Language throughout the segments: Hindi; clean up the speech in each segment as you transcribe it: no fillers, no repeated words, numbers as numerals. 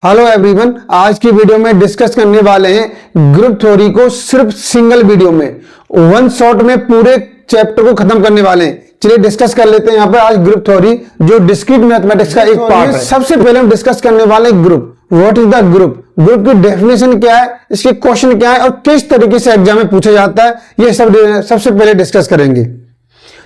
हेलो एवरीवन, आज की वीडियो में डिस्कस करने वाले हैं ग्रुप थ्योरी को सिर्फ सिंगल वीडियो में वन शॉट में पूरे चैप्टर को खत्म करने वाले हैं। चलिए डिस्कस कर लेते हैं यहाँ पर आज ग्रुप थ्योरी जो डिस्क्रीट मैथमेटिक्स का एक पार्ट है। सबसे पहले हम डिस्कस करने वाले हैं group. What is the group? Group की डेफिनेशन क्या है, इसके क्वेश्चन क्या है और किस तरीके से एग्जाम में पूछा जाता है, ये सब सबसे पहले डिस्कस करेंगे।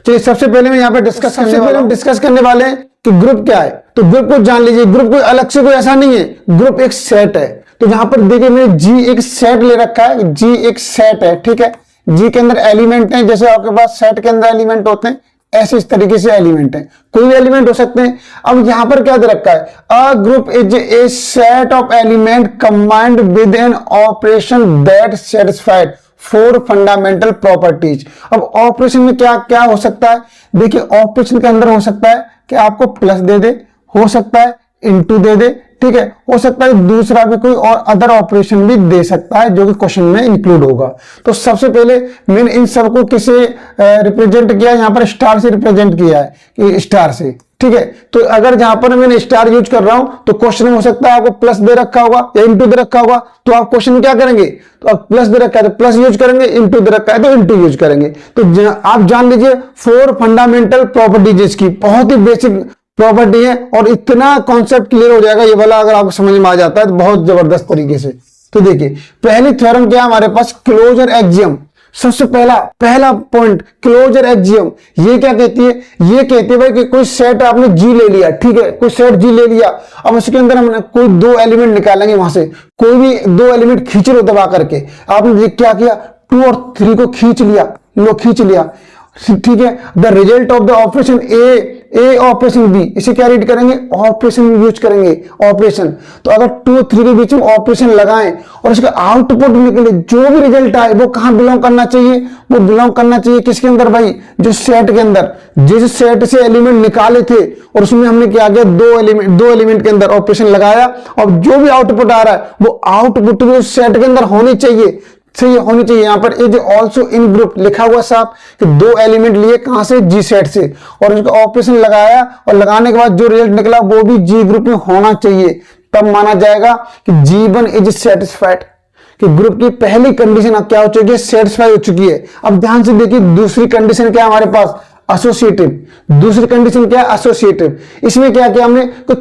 चलिए सबसे पहले मैं यहाँ पे डिस्कस करने वाले हैं कि ग्रुप क्या है। तो ग्रुप को जान लीजिए, ग्रुप कोई अलग से कोई ऐसा नहीं है, ग्रुप एक सेट है। तो यहां पर देखिए मैंने जी एक सेट ले रखा है, जी एक सेट है, ठीक है। जी के अंदर एलिमेंट हैं, जैसे आपके पास सेट के अंदर एलिमेंट होते हैं ऐसे इस तरीके से एलिमेंट है, कोई भी एलिमेंट हो सकते हैं। अब यहां पर क्या दे रखा है, a group is a set of element combined with an operation that satisfied four fundamental properties. अब ऑपरेशन में क्या क्या हो सकता है, देखिए ऑपरेशन के अंदर हो सकता है कि आपको प्लस दे दे, हो सकता है इनटू दे दे, ठीक है, हो सकता है दूसरा भी कोई और अदर ऑपरेशन भी दे सकता है जो कि क्वेश्चन में इंक्लूड होगा। तो सबसे पहले मैंने इन सबको किसे रिप्रेजेंट किया, यहां पर स्टार से रिप्रेजेंट किया है कि स्टार से, ठीक है। तो अगर जहां पर मैंने स्टार यूज कर रहा हूं तो क्वेश्चन में हो सकता है आपको प्लस दे रखा होगा या इनटू दे रखा होगा, तो आप क्वेश्चन क्या करेंगे, तो आप प्लस दे रखा है तो प्लस यूज करेंगे, इनटू दे रखा है तो इनटू यूज करेंगे। तो आप जान लीजिए फोर फंडामेंटल प्रॉपर्टीज इसकी, बहुत ही बेसिक प्रॉपर्टी है और इतना कॉन्सेप्ट क्लियर हो जाएगा ये वाला अगर आपको समझ में आ जाता है तो बहुत जबरदस्त तरीके से। तो देखिए पहली थ्योरम क्या है हमारे पास, क्लोजर एक्सियम। सबसे पहला पॉइंट क्लोजर एक्सियम, ये क्या कहती है, ये कहती है भाई कि कोई सेट आपने जी ले लिया, ठीक है, कोई सेट जी ले लिया। अब उसके अंदर हमने कोई दो एलिमेंट निकालेंगे, वहां से कोई भी दो एलिमेंट खींच लो दबा करके। आपने क्या किया, 2 और 3 को खींच लिया, लो खींच लिया, ठीक है। The result of the operation a operation b, इसे क्या रीड करेंगे, ऑपरेशन यूज करेंगे, ऑपरेशन। तो अगर 2 और 3 के बीच में ऑपरेशन लगाएं और उसका आउटपुट निकले, जो भी रिजल्ट आए वो कहां बिलोंग करना चाहिए, वो बिलोंग करना चाहिए किसके अंदर भाई, जो सेट के अंदर, जिस सेट से एलिमेंट निकाले थे और उसमें हमने क्या किया, दो एलिमेंट के अंदर ऑपरेशन लगाया और जो भी आउटपुट आ रहा है वो आउटपुट भी उस सेट के अंदर होनी चाहिए, सही होनी चाहिए। यहां पर इज ऑल्सो इन ग्रुप लिखा हुआ साहब कि दो एलिमेंट लिए कहां से, जी सेट से, और उसका ऑपरेशन लगाया और लगाने के बाद जो रिजल्ट निकला वो भी जी ग्रुप में होना चाहिए, तब माना जाएगा कि G1 इज सेटिस्फाइड, कि ग्रुप की पहली कंडीशन अब क्या हो चुकी है, सेटिस्फाई हो चुकी है। अब ध्यान से देखिए दूसरी कंडीशन क्या है हमारे पास, एसोसिएटिव। दूसरी कंडीशन क्या है, एसोसिएटिव। इसमें क्या किया हमने, तो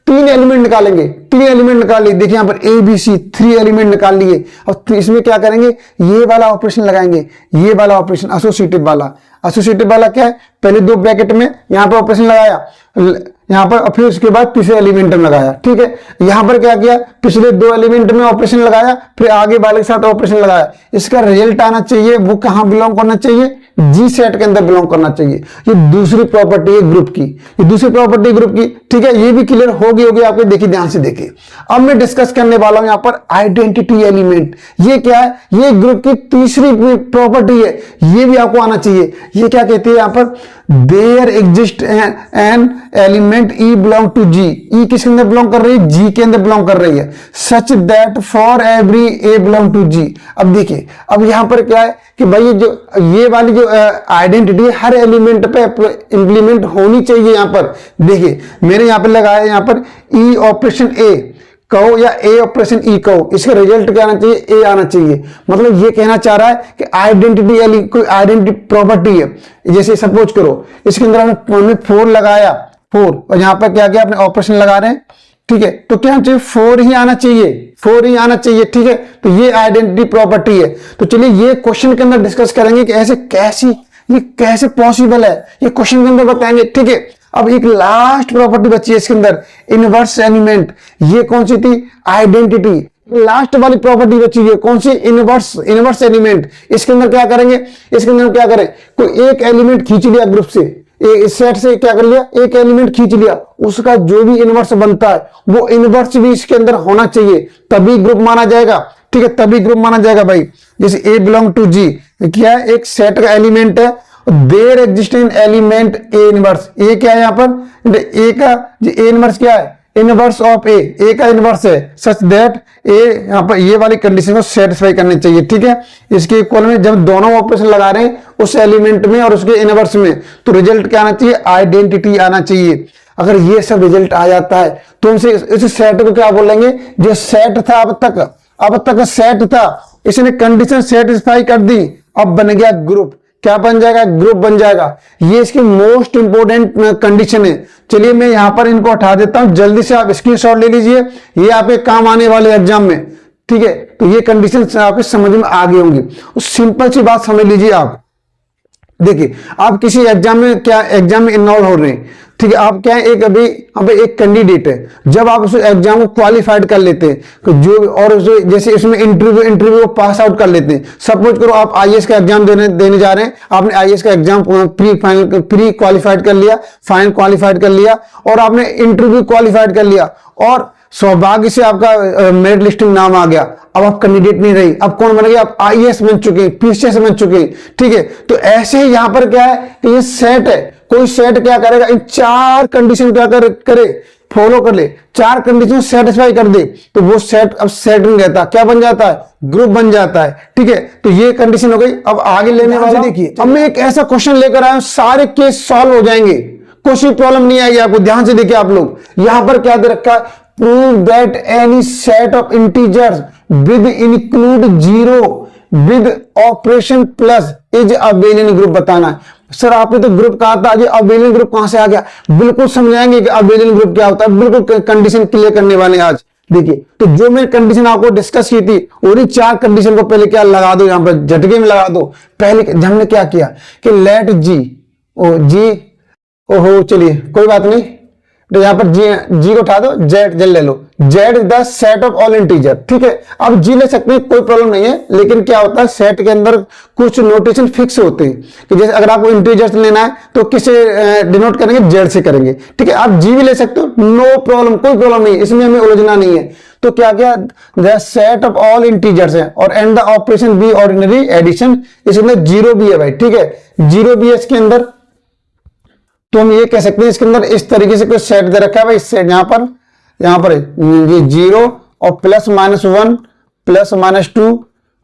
3 एलिमेंट निकालेंगे, 3 एलिमेंट निकाल लिए, देखिए यहां पर ए बी सी 3 एलिमेंट निकाल लिए। अब इसमें क्या करेंगे, ये वाला ऑपरेशन लगाएंगे, ये वाला ऑपरेशन एसोसिएटिव वाला। एसोसिएटिव वाला क्या है, पहले 2 ब्रैकेट में यहां पर ऑपरेशन लगाया, यहां पर फिर उसके बाद तीसरे एलिमेंट में लगाया, ठीक है। यहां पर क्या किया, पिछले 2 एलिमेंट में ऑपरेशन लगाया, फिर आगे वाले के साथ ऑपरेशन लगाया। इसका रिजल्ट आना चाहिए वो कहां बिलोंग करना चाहिए, जी सेट के अंदर बिलोंग करना चाहिए। ये दूसरी प्रॉपर्टी है ग्रुप की, ये दूसरी प्रॉपर्टी ग्रुप की, ठीक है। ये भी क्लियर होगी आपको, देखिए ध्यान से देखिए। अब मैं डिस्कस करने वाला हूं यहां पर आइडेंटिटी एलिमेंट। ये क्या है, ये ग्रुप की तीसरी प्रॉपर्टी है, ये भी आपको आना चाहिए। ये क्या कहती है यहां पर, there exist an element e belong to g. E किसके अंदर बिलोंग कर रही है, जी के अंदर बिलोंग कर रही है, such that for every a belong to जी। अब देखिए अब यहां पर क्या है कि भाई ये वाली जो आइडेंटिटी हर एलिमेंट पे इंप्लीमेंट होनी चाहिए। यहां पर देखिए मैंने यहां पर लगाया, यहां पर ई ऑपरेशन ए कहो या ए ऑपरेशन ई कहो, इसका रिजल्ट क्या आना चाहिए, ए आना चाहिए। मतलब ये कहना चाह रहा है कि आइडेंटिटी कोई आइडेंटिटी प्रॉपर्टी है। जैसे सपोज करो इसके अंदर हमने 4 लगाया, 4, और यहां पर क्या किया, अपने ऑपरेशन लगा रहे हैं, ठीक है। तो क्या चाहिए, 4 ही आना चाहिए, 4 ही आना चाहिए, ठीक है। तो ये आइडेंटिटी प्रॉपर्टी है। तो चलिए ये क्वेश्चन के अंदर डिस्कस करेंगे कि ऐसे ये कैसे पॉसिबल है, ये क्वेश्चन के अंदर बताएंगे, ठीक है। अब एक लास्ट प्रॉपर्टी बची है इसके अंदर, इनवर्स एलिमेंट। ये कौन सी थी, आइडेंटिटी। लास्ट वाली प्रॉपर्टी बची है कौन सी, इनवर्स एलिमेंट। इसके अंदर क्या करेंगे, इसके अंदर क्या करें, कोई एक एलिमेंट खींच लिया ग्रुप से, इस सेट से क्या कर लिया, एक एलिमेंट खींच लिया, उसका जो भी इनवर्स बनता है वो इनवर्स भी इसके अंदर होना चाहिए, तभी ग्रुप माना जाएगा, ठीक है, तभी ग्रुप माना जाएगा भाई। जैसे ए बिलोंग टू जी, क्या है, एक सेट का एलिमेंट है, there existing element a inverse. A क्या है यहाँ पर, ए का ए इनवर्स क्या है, इनवर्स ऑफ ए का इनवर्स है, सच दैट ए यहाँ पर ये वाली कंडीशन को सेटिस्फाई करनी चाहिए, ठीक है। इसके इक्वल में जब दोनों ऑपरेशन लगा रहे हैं उस एलिमेंट में और उसके इनवर्स में, तो रिजल्ट क्या आना चाहिए, आइडेंटिटी आना चाहिए। अगर ये सब रिजल्ट आ जाता है तो हमसे इस सेट को क्या बोलेंगे, जो सेट था अब तक सेट था, इसने कंडीशन सेटिस्फाई कर दी, अब बन गया ग्रुप। क्या बन जाएगा, ग्रुप बन जाएगा। ये इसकी मोस्ट इंपोर्टेंट कंडीशन है। चलिए मैं यहां पर इनको हटा देता हूं, जल्दी से आप स्क्रीनशॉट ले लीजिए, ये आपके काम आने वाले एग्जाम में, ठीक है। तो ये कंडीशन आपके समझ में आ गई होंगी। सिंपल सी बात समझ लीजिए आप, देखिए आप किसी एग्जाम में इन्वॉल्व हो रहे हैं, ठीक है। आप क्या है, एक कैंडिडेट है, जब आप उस एग्जाम को क्वालिफाइड कर लेते हैं जैसे इसमें इंटरव्यू पास आउट कर लेते हैं। सपोज करो आप आईएएस का एग्जाम देने जा रहे हैं, आपने आईएएस का एग्जाम प्री क्वालिफाइड कर लिया, फाइनल क्वालिफाइड कर लिया, और आपने इंटरव्यू क्वालिफाइड कर लिया, और सौभाग्य से आपका मेरिट लिस्ट में नाम आ गया। अब आप कैंडिडेट नहीं रही, अब कौन बन गया, आप आईएएस बन चुके हैं, पीसीएस बन चुके हैं, ठीक है। तो ऐसे ही यहां पर क्या है कि ये सेट है, कोई सेट क्या करेगा, इन 4 कंडीशन क्या करे, फॉलो कर ले, 4 कंडीशन सेटिस्फाई कर दे, तो वो सेट अब सेट नहीं रहता, क्या बन जाता है, ग्रुप बन जाता है, ठीक है। तो ये कंडीशन हो गई। अब आगे लेने वाले देखिए, अब मैं एक ऐसा क्वेश्चन लेकर आया हूं, सारे केस सॉल्व हो जाएंगे, कुछ भी प्रॉब्लम नहीं आएगी आपको। ध्यान से देखिए आप लोग, यहां पर क्या दे रखा है, prove that any set of integers with include 0 with operation plus is abelian group बताना है। सर आपने तो ग्रुप कहा था, ये अबेलियन ग्रुप कहां से आ गया, बिल्कुल समझाएंगे कि अबेलियन ग्रुप क्या होता है, बिल्कुल कंडीशन क्लियर करने वाले हैं आज। देखिए, तो जो मैं कंडीशन आपको डिस्कस की थी, उन्हीं 4 कंडीशन को पहले क्या लगा दो, यहां पर झटके में लगा दो। पहले हमने क्या किया कि लेट जी ओहो चलिए कोई बात नहीं, तो यहां पर जी को उठा दो, जेड ले लो, Z is the set of all integer, ठीक है। अब जी ले सकते हैं, कोई प्रॉब्लम नहीं है, लेकिन क्या होता है सेट के अंदर कुछ नोटेशन फिक्स होते हैं कि जैसे अगर आपको इंटीजर्स लेना है तो किससे डिनोट करेंगे, जेड से करेंगे, ठीक है। आप जी भी ले सकते हो, नो प्रॉब्लम, कोई प्रॉब्लम नहीं, इसमें हमें उलझना नहीं है। तो क्या क्या the set of all integers है, और and the operation b ordinary addition, इसके अंदर 0 भी है भाई, ठीक है, 0 भी है इसके अंदर। तो हम ये कह सकते हैं इसके अंदर इस तरीके से कोई सेट दे रखा है भाई, सेट यहां पर ये 0 और +-1 +-2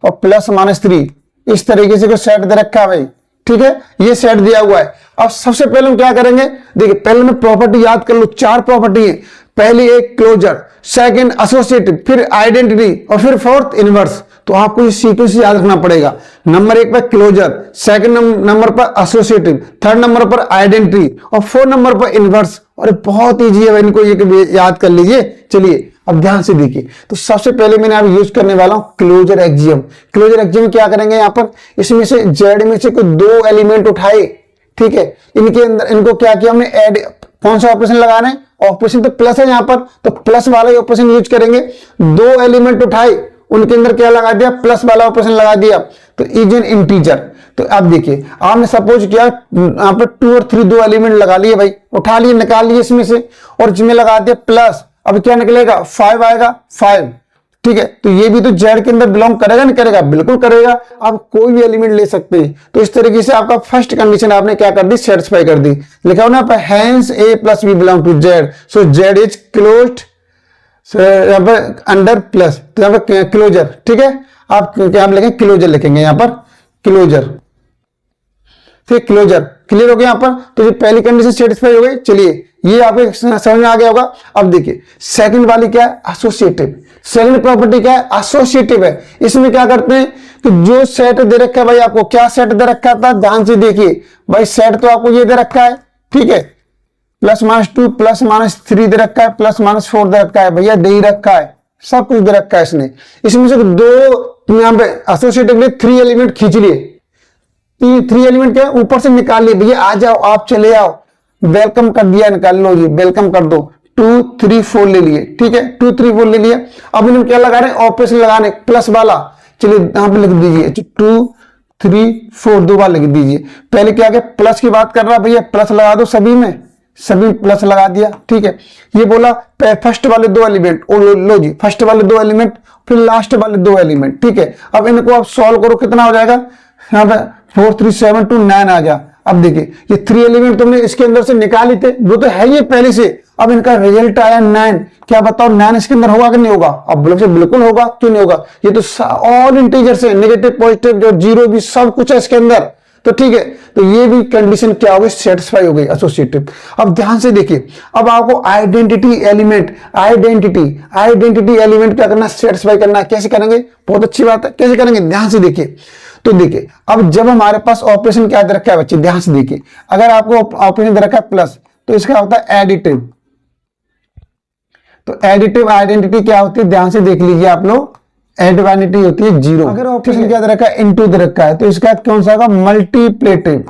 और +-3, इस तरीके से कोई सेट दे रखा है भाई, ठीक है। ये सेट दिया हुआ है। अब सबसे पहले हम क्या करेंगे, देखिए पहले मैं प्रॉपर्टी याद कर लो, 4 प्रॉपर्टी है। पहली एक क्लोजर, सेकंड एसोसिएटिव, फिर आइडेंटिटी, और फिर 4th इनवर्स। तो आपको ये सीक्वेंस याद रखना पड़ेगा। नंबर 1 पर क्लोजर, सेकंड नंबर पर एसोसिएटिव, 3rd नंबर पर आइडेंटिटी, और 4th नंबर पर इनवर्स। और बहुत ईजी है, इनको ये याद कर लीजिए। चलिए अब ध्यान से देखिए, तो सबसे पहले मैंने अब यूज करने वाला हूं क्लोजर एक्सियम। क्लोजर एक्सियम क्या करेंगे, यहां पर इसमें से जेड में से कोई 2 एलिमेंट उठाए, ठीक है। इनके अंदर इनको क्या किया हमने, ऐड, कौन सा ऑपरेशन लगाना है, ऑपरेशन तो प्लस है यहां पर, तो प्लस वाला ही ऑपरेशन यूज करेंगे। 2 एलिमेंट उठाए, उनके अंदर क्या लगा दिया, प्लस वाला ऑपरेशन लगा दिया, तो इज एन इंटीजर। तो अब देखिए आपने सपोज किया यहां पर 2 और 3 2 एलिमेंट लगा लिए भाई, उठा लिए, निकाल लिए इसमें से, और इसमें लगा दिया प्लस। अब क्या निकलेगा, 5 आएगा, 5, ठीक है। तो ये भी तो जेड के अंदर बिलोंग करेगा, नहीं करेगा, बिल्कुल करेगा। आप कोई भी एलिमेंट ले सकते हैं। तो इस तरीके से आपका फर्स्ट कंडीशन आपने क्या कर दी, सेटिस्फाई कर दी। लिखा हो ना hence a plus b belong to Z, so Z is closed यहां पर अंडर प्लस, तो यहां पर क्लोजर, ठीक है। आप क्या लिखेंगे, क्लोजर लिखेंगे यहां पर, क्लोजर, फिर क्लोजर, क्लियर हो गया यहां पर। तो ये पहली कंडीशन सेटिस्फाई हो गई। चलिए ये आपको समझ में आ गया होगा। अब देखिए सेकंड वाली क्या है, एसोसिएटिव। सेकंड प्रॉपर्टी क्या है, एसोसिएटिव है। इसमें क्या करते हैं कि जो सेट दे रखा है भाई, आपको क्या सेट दे रखा था, ध्यान से देखिए भाई, सेट तो आपको ये दे रखा है, ठीक है, +-2 +-3 दे रखा है, +-4 दे रखा है, भैया दे ही रखा है, सब कुछ दे रखा है इसने। इसमें से 2 यहां पे एसोसिएटिव में 3 एलिमेंट खींच लिए, 3 एलिमेंट क्या ऊपर से निकाल लिए, भैया आ जाओ, आप चले आओ, वेलकम कर दिया, निकाल लो जी, वेलकम कर दो। 2 3 4 ले लिए, ठीक है, 2 3 4 ले लिए। अब इन्हें क्या लगा रहे हैं, ऑपरेशन लगाने, प्लस वाला। चलिए यहां पे लिख दीजिए 2 3 4 2 बार लिख दीजिए। पहले क्या क्या प्लस की बात कर रहा, भैया प्लस लगा दो, सभी में सभी प्लस लगा दिया, ठीक है। ये बोला फर्स्ट वाले 2 एलिमेंट, लो जी, फर्स्ट वाले 2 एलिमेंट, फिर लास्ट वाले 2 एलिमेंट, ठीक है। अब इनको आप सॉल्व करो, कितना हो जाएगा, यहाँ पे 4 3 7 2 9 आ गया। अब देखिए ये 3 एलिमेंट तुमने इसके अंदर से निकाले थे, वो तो है ये पहले से। अब इनका रिजल्ट आया 9, क्या बताओ 9 इसके अंदर होगा कि नहीं होगा, अब बोलो से बिल्कुल होगा, क्यों नहीं होगा, ये तो ऑल इंटीजर्स है, नेगेटिव पॉजिटिव जो 0 भी सब कुछ है इसके अंदर। तो ठीक है, तो ये भी कंडीशन क्या हो गई, सेटिस्फाई हो गई एसोसिएटिव। अब ध्यान से देखिए, अब आपको आइडेंटिटी एलिमेंट क्या करना, सेटिस्फाई करना। कैसे करेंगे, बहुत अच्छी बात है, कैसे करेंगे, ध्यान से देखिए। तो देखिए, अब जब हमारे पास ऑपरेशन क्या दे रखा है बच्चे, ध्यान से देखिए, अगर आपको ऑपरेशन दे रखा है प्लस, तो इसका होता है एडिटिव। तो एडिटिव आइडेंटिटी क्या होती है, ध्यान से देख लीजिए आप लोग, एडिटिव आइडेंटिटी होती है जीरो। अगर ऑपरेशन क्या दे रखा है, इनटू दे रखा है, तो इसका कौन सा होगा, मल्टीप्लेशन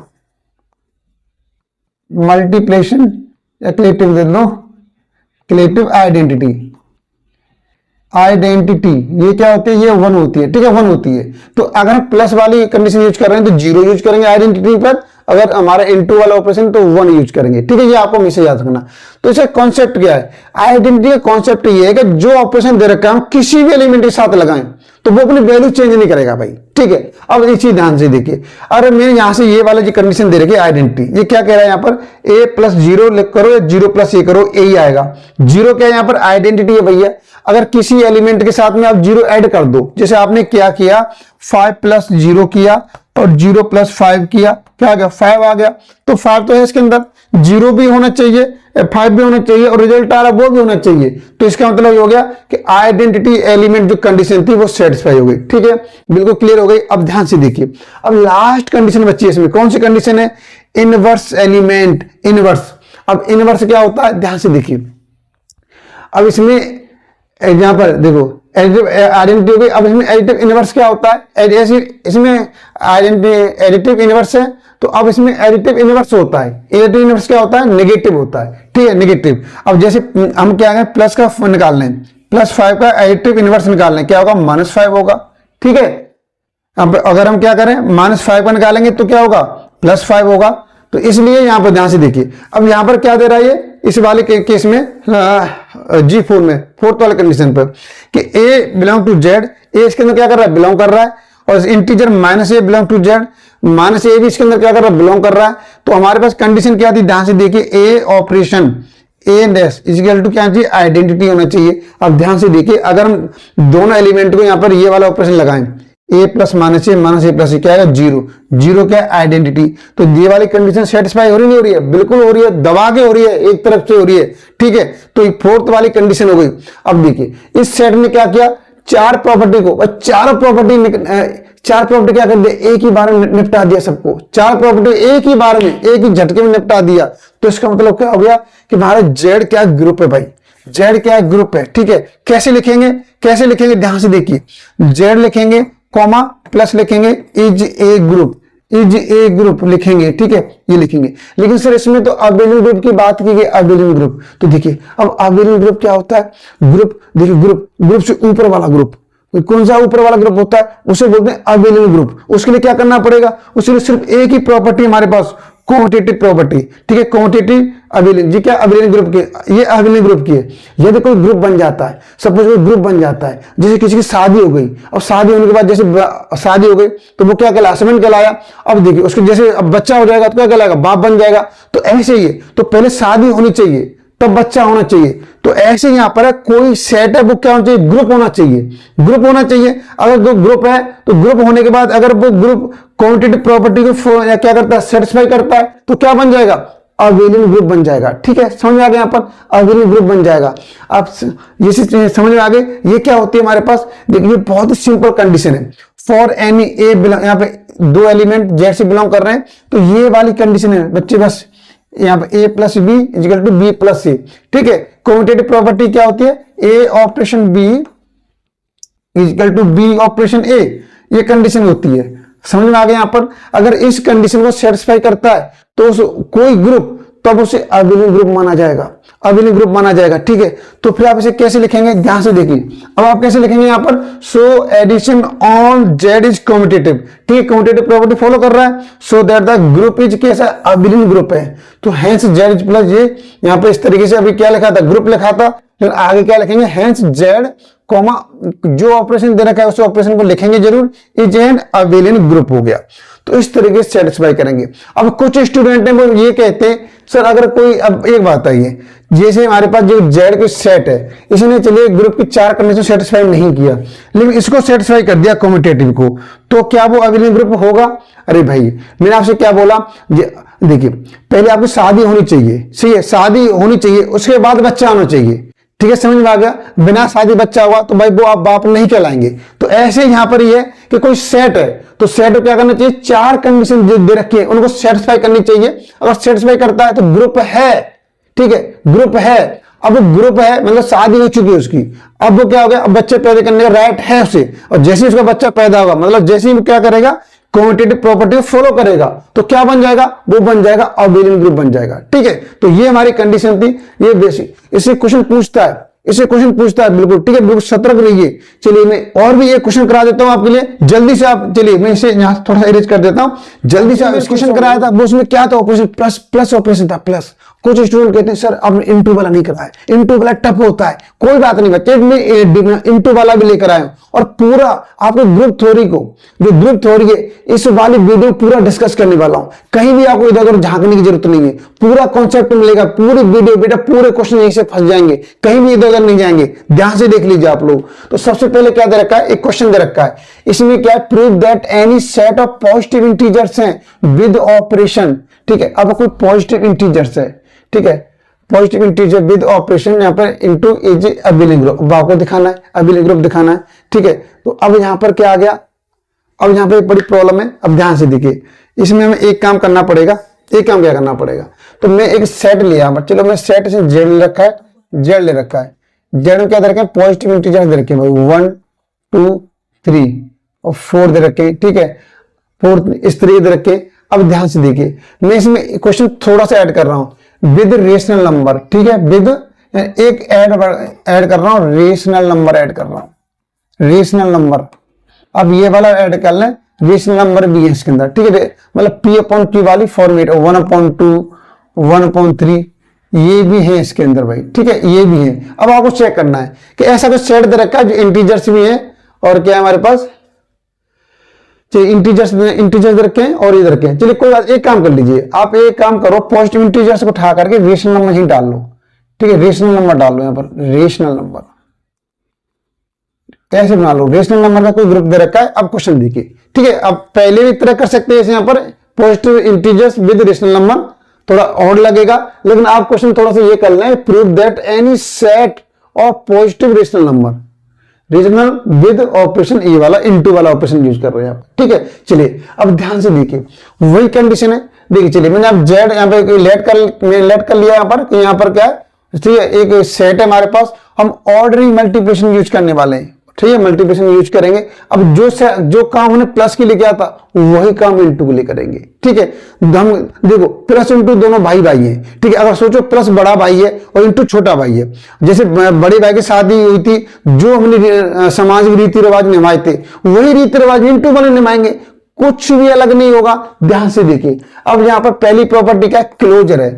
या क्लेटिव दे दो, क्लेटिव आइडेंटिटी। ये क्या होती है, ये 1 होती है, ठीक है, 1 होती है। तो अगर हम प्लस वाली कंडीशन यूज कर रहे हैं तो 0 यूज करेंगे आइडेंटिटी पर, अगर हमारा इनटू वाला ऑपरेशन तो 1 यूज करेंगे, ठीक है, ये आपको हमेशा याद रखना। तो इसका कॉन्सेप्ट क्या है, आइडेंटिटी का कॉन्सेप्ट ये है कि जो ऑपरेशन दे रखा है हम किसी भी एलिमेंट के साथ लगाएं तो वो अपनी वैल्यू चेंज नहीं करेगा भाई, ठीक है। अब ये चीज ध्यान से देखिए, अरे मैंने यहां से ये वाला जो कंडीशन दे रखी है आइडेंटिटी, ये क्या कह रहा है यहाँ पर, a प्लस 0 करो या 0 प्लस a करो, a ही आएगा। 0 क्या है यहाँ पर, आइडेंटिटी है भैया। अगर किसी एलिमेंट के साथ में आप 0 ऐड कर दो, जैसे आपने क्या किया, 5 प्लस 0 किया और 0 प्लस 5 किया, क्या आ गया, 5 आ गया। तो 5 तो है इसके अंदर, 0 भी होना चाहिए, 5 भी होना चाहिए और रिजल्ट आ रहा वो भी होना चाहिए। तो इसका मतलब ये हो गया कि आइडेंटिटी एलिमेंट जो कंडीशन थी वो सेटिस्फाई हो गई, ठीक है, बिल्कुल क्लियर हो गई। अब ध्यान से देखिए, अब लास्ट कंडीशन बची है इसमें, कौन सी कंडीशन है, इनवर्स एलिमेंट, इनवर्स। अब इनवर्स क्या होता है, ध्यान से देखिए, अब इसमें यहां पर देखो आइडेंटिटी हो गई। अब इसमें एडिटिव इनवर्स क्या होता है, इसमें एडिटिव इनवर्स है, तो अब इसमें एडिटिव इनवर्स होता है। एडिटिव इनवर्स क्या होता है, नेगेटिव होता है, ठीक है, नेगेटिव। अब जैसे हम क्या करें, प्लस का निकाल लें, +5 का एडिटिव इनवर्स निकाल लें, क्या होगा, -5 होगा, ठीक है। अब अगर हम क्या करें, -5 का निकालेंगे तो क्या होगा, +5 होगा। तो इसलिए यहां पर ध्यान से देखिए, अब यहां पर क्या दे रहा है ये, इस वाले केस में G4 में, फोर्थ वाले कंडीशन पर, कि A belong to Z, A इसके अंदर क्या कर रहा है, बिलोंग कर रहा है, और integer -A belong to Z, -A भी इसके अंदर क्या कर रहा है, बिलोंग कर रहा है। तो हमारे पास कंडीशन क्या थी, ध्यान से देखिए, A operation A dash equal to क्या चाहिए, आइडेंटिटी होना चाहिए। अब ध्यान से देखिए, अगर हम दोनों एलिमेंट को यहां पर ये वाला ऑपरेशन लगाएं, a प्लस -a प्लस क्या है, 0 क्या है, आइडेंटिटी। तो ये वाली कंडीशन सेटिस्फाई हो रही नहीं हो रही है, बिल्कुल हो रही है, दबा के हो रही है, एक तरफ से हो रही है, ठीक है। तो ये फोर्थ वाली कंडीशन हो गई। अब देखिए, इस सेट में क्या किया, चार प्रॉपर्टी क्या कर दिया, एक ही बार में निपटा दिया सबको, चार प्रॉपर्टी एक ही बार में, एक ही झटके में निपटा दिया। तो इसका मतलब क्या हो गया कि हमारा जेड क्या ग्रुप है भाई, जेड क्या ग्रुप है, ठीक है। कैसे लिखेंगे, ध्यान से देखिए, जेड लिखेंगे कॉमा प्लस लिखेंगे इज ए ग्रुप लिखेंगे, ठीक है, ये लिखेंगे। लेकिन सर इसमें तो अबेलियन ग्रुप की बात की गई, अबेलियन ग्रुप। तो देखिए, अब अबेलियन ग्रुप क्या होता है, ग्रुप, देखिए ग्रुप से ऊपर वाला ग्रुप, कौन सा ऊपर वाला ग्रुप होता है, उसे बोलते हैं अबेलियन ग्रुप। उसके लिए क्या करना पड़ेगा, उसके लिए सिर्फ एक ही प्रॉपर्टी हमारे पास, क्वांटिटेटिव प्रॉपर्टी, ठीक है, क्वांटिटेटिव अबेलियन। जी क्या अबेलियन ग्रुप की, ये अबेलियन ग्रुप की है। यदि कोई ग्रुप बन जाता है, सपोज कोई ग्रुप बन जाता है, जैसे किसी की शादी हो गई, और शादी होने के बाद जैसे शादी हो गई तो वो क्या कहलाया, हस्बैंड कहलाया। अब देखिए उसके जैसे अब बच्चा हो जाएगा तो क्या कहलाएगा, बाप बन जाएगा। तो ऐसे ही है, तो पहले शादी होनी चाहिए तब बच्चा होना चाहिए। तो ऐसे यहां पर है, कोई सेट है वो क्या होना चाहिए, ग्रुप होना चाहिए, अगर दो ग्रुप है तो ग्रुप होने के बाद अगर वो ग्रुप क्वांटिटेटिव प्रॉपर्टी को क्या करता है, सेटिस्फाई करता है, तो क्या बन जाएगा, अबेलियन ग्रुप बन जाएगा, ठीक है। समझ में आ गया, यहाँ पर अबेलियन ग्रुप बन जाएगा। अब ये समझ में आ गए, ये क्या होती है हमारे पास, देखिए बहुत ही सिंपल कंडीशन है। फॉर एनी ए बिलोंग, यहाँ पे दो एलिमेंट जेड से बिलोंग कर रहे हैं, तो ये वाली कंडीशन है बच्चे, बस यहाँ पे a plus b equal to b plus c, ठीक है। क्वांटिटेटिव प्रॉपर्टी क्या होती है, a operation b equal to b operation a, ये कंडीशन होती है। समझ में आ गया। यहाँ पर अगर इस कंडीशन को सेटिस्फाई करता है तो कोई ग्रुप, तब उसे अबेलियन ग्रुप माना जाएगा, ठीक है। तो फिर आप इसे कैसे लिखेंगे, ध्यान से देखिए। अब आप कैसे लिखेंगे यहाँ पर, so addition on Z is commutative, ठीक है, कम्यूटेटिव प्रॉपर्टी फॉलो कर रहा है, so that the group is कैसा, अबेलियन ग्रुप है। तो hence Z is plus J, यहाँ पे इस तरीके से अभी क्या लिखा था, ग्रुप लिखा था, लेकिन आगे क्या लिखेंगे, हेंस जेड कॉमा जो ऑपरेशन दे रखा है उस ऑपरेशन को लिखेंगे जरूर, इज एन अबेलियन ग्रुप हो गया। तो इस तरीके से सेटिस्फाई करेंगे। अब कुछ स्टूडेंट हैं वो ये कहते हैं सर अगर कोई, अब एक बात आइए, जैसे हमारे पास जो जेड की सेट है, इसने चलिए ग्रुप की 4 कंडीशन सेटिस्फाई नहीं किया, लेकिन इसको सेटिस्फाई कर दिया कम्यूटेटिव को, तो क्या वो अविलिंग ग्रुप होगा? अरे भाई मैंने आपसे क्या बोला, देखिए पहले आपकी शादी होनी चाहिए, सही है, शादी होनी चाहिए, उसके बाद बच्चा आना चाहिए, ठीक है, समझ में आ गया। बिना शादी बच्चा हुआ तो भाई वो आप बाप नहीं कहलाएंगे। तो ऐसे यहां पर ये कि कोई सेट है, तो सेट को क्या करना चाहिए, 4 कंडीशन दे रखी है, उनको सेटिस्फाई करनी चाहिए। अगर सेटिस्फाई करता है तो ग्रुप है, ठीक है, ग्रुप है। अब ग्रुप है मतलब शादी हो चुकी है उसकी, अब वो क्या हो गया, अब बच्चे पैदा करने का राइट है उसे, और जैसे ही उसका बच्चा पैदा होगा मतलब जैसे ही वो क्या करेगा, कम्यूटेटिव प्रॉपर्टी फॉलो करेगा, तो क्या बन जाएगा, वो बन जाएगा अविलिंग ग्रुप बन जाएगा, ठीक है। तो ये हमारी कंडीशन थी, ये बेसिक, इससे क्वेश्चन पूछता है, इससे क्वेश्चन पूछता है, बिल्कुल ठीक है, बिल्कुल सतर्क रहिए। चलिए मैं और भी एक क्वेश्चन करा देता हूं आपके लिए, जल्दी से आप, चलिए मैं इसे यहां थोड़ा सा इरेज कर देता हूं, जल्दी से। इस क्वेश्चन कराया था वो, उसमें क्या था, ऑपरेशन प्लस, प्लस ऑपरेशन था, प्लस। कुछ स्टूडेंट कहते हैं सर अब इंटू वाला नहीं कराया, इंटू वाला टफ होता है, कोई बात नहीं बच्चे, मैं इंटू वाला भी लेकर आया हूं, और पूरा आपको ग्रुप थ्योरी को, जो ग्रुप थ्योरी है, इस वाली वीडियो पूरा डिस्कस करने वाला हूं, कहीं भी आपको इधर उधर झांकने की जरूरत नहीं है, पूरा कॉन्सेप्ट मिलेगा, पूरी वीडियो बेटा, पूरे क्वेश्चन यहीं से फंस जाएंगे, कहीं भी इधर उधर नहीं जाएंगे, ध्यान से देख लीजिए आप लोग। तो सबसे पहले क्या दे रखा है, एक क्वेश्चन दे रखा है, इसमें क्या है, prove that any set of positive integers हैं विद ऑपरेशन, ठीक है। अब कोई पॉजिटिव इंटीजर्स है, ठीक है, पॉजिटिव इंटीजर विद ऑपरेशन, यहां पर इनटू इज अविलिंग ग्रुप, अब आपको दिखाना है, अविलिंग ग्रुप दिखाना है, ठीक है। तो अब यहां पर क्या आ गया, अब यहां पर बड़ी प्रॉब्लम है, अब ध्यान से देखिए, इसमें हमें एक काम करना पड़ेगा, एक काम क्या करना पड़ेगा, तो मैं एक सेट लिया, चलो मैं सेट से जेड ले रखा है, जेड ले रखा है, जेड में क्या दे रखे हैं, पॉजिटिव इंटीजर दे रखे हैं भाई, 1 2 3 और 4 दे रखे हैं, ठीक है, 4 इस तरीके दे रखे। अब ध्यान से देखिए, मैं इसमें क्वेश्चन थोड़ा सा ऐड कर रहा हूं, विद रेशनल नंबर, ठीक है, विद एक ऐड कर रहा हूं, रेशनल नंबर ऐड कर रहा हूं, रेशनल नंबर। अब ये वाला ऐड कर लें, रेशनल नंबर भी है इसके अंदर, ठीक है, मतलब P अपॉन Q वाली फॉर्मेट, 1/2 1/3 ये भी है इसके अंदर भाई, ठीक है, ये भी है। अब आपको चेक करना है कि ऐसा कुछ सेट दे रखा है जो इंटीजर्स भी है, और क्या है हमारे पास, चलिए इंटीजर्स दे रखे हैं और इधर रखे हैं। चलिए कोई बात, एक काम कर लीजिए आप, एक काम करो, पॉजिटिव इंटीजर्स को उठा करके रेशनल नंबर ही डाल लो, ठीक है, रेशनल नंबर डाल लो, यहां पर रेशनल नंबर कैसे बना लो, रेशनल नंबर का कोई ग्रुप दे रखा है। अब क्वेश्चन देखिए, ठीक है, अब पहले भी तरह कर सकते हैं, यहां पर positive integers with rational number, थोड़ा और लगेगा, लेकिन आप क्वेश्चन थोड़ा सा ये कर लें, prove that any set of positive rational number, regional with operation, ये वाला इनटू वाला ऑपरेशन यूज कर रहे हैं आप, ठीक है। चलिए अब ध्यान से देखिए, वही कंडीशन है, देखिए चलिए मैंने अब जेड यहाँ पे लेट कर लिया, यहाँ पर यहाँ पर क्या है, ठीक है, एक सेट है हमारे पास, हम ऑर्डरिंग मल्टीप्लिकेशन यूज करने वाले हैं, ठीक है, मल्टीप्लिकेशन यूज करेंगे। अब जो काम हमने प्लस के लिए किया था वही काम इनटू के लिए करेंगे, ठीक है। हम देखो प्लस इनटू दोनों भाई भाई है, ठीक है, अगर सोचो प्लस बड़ा भाई है और इनटू छोटा भाई है, जैसे बड़े भाई की शादी हुई थी, जो हमने समाज के रीति रिवाज निभाए थे वही रीति रिवाज इनटू वाले निभाएंगे, कुछ भी अलग नहीं होगा। ध्यान से देखिए, अब यहाँ पर पहली प्रॉपर्टी क्या है, क्लोजर है,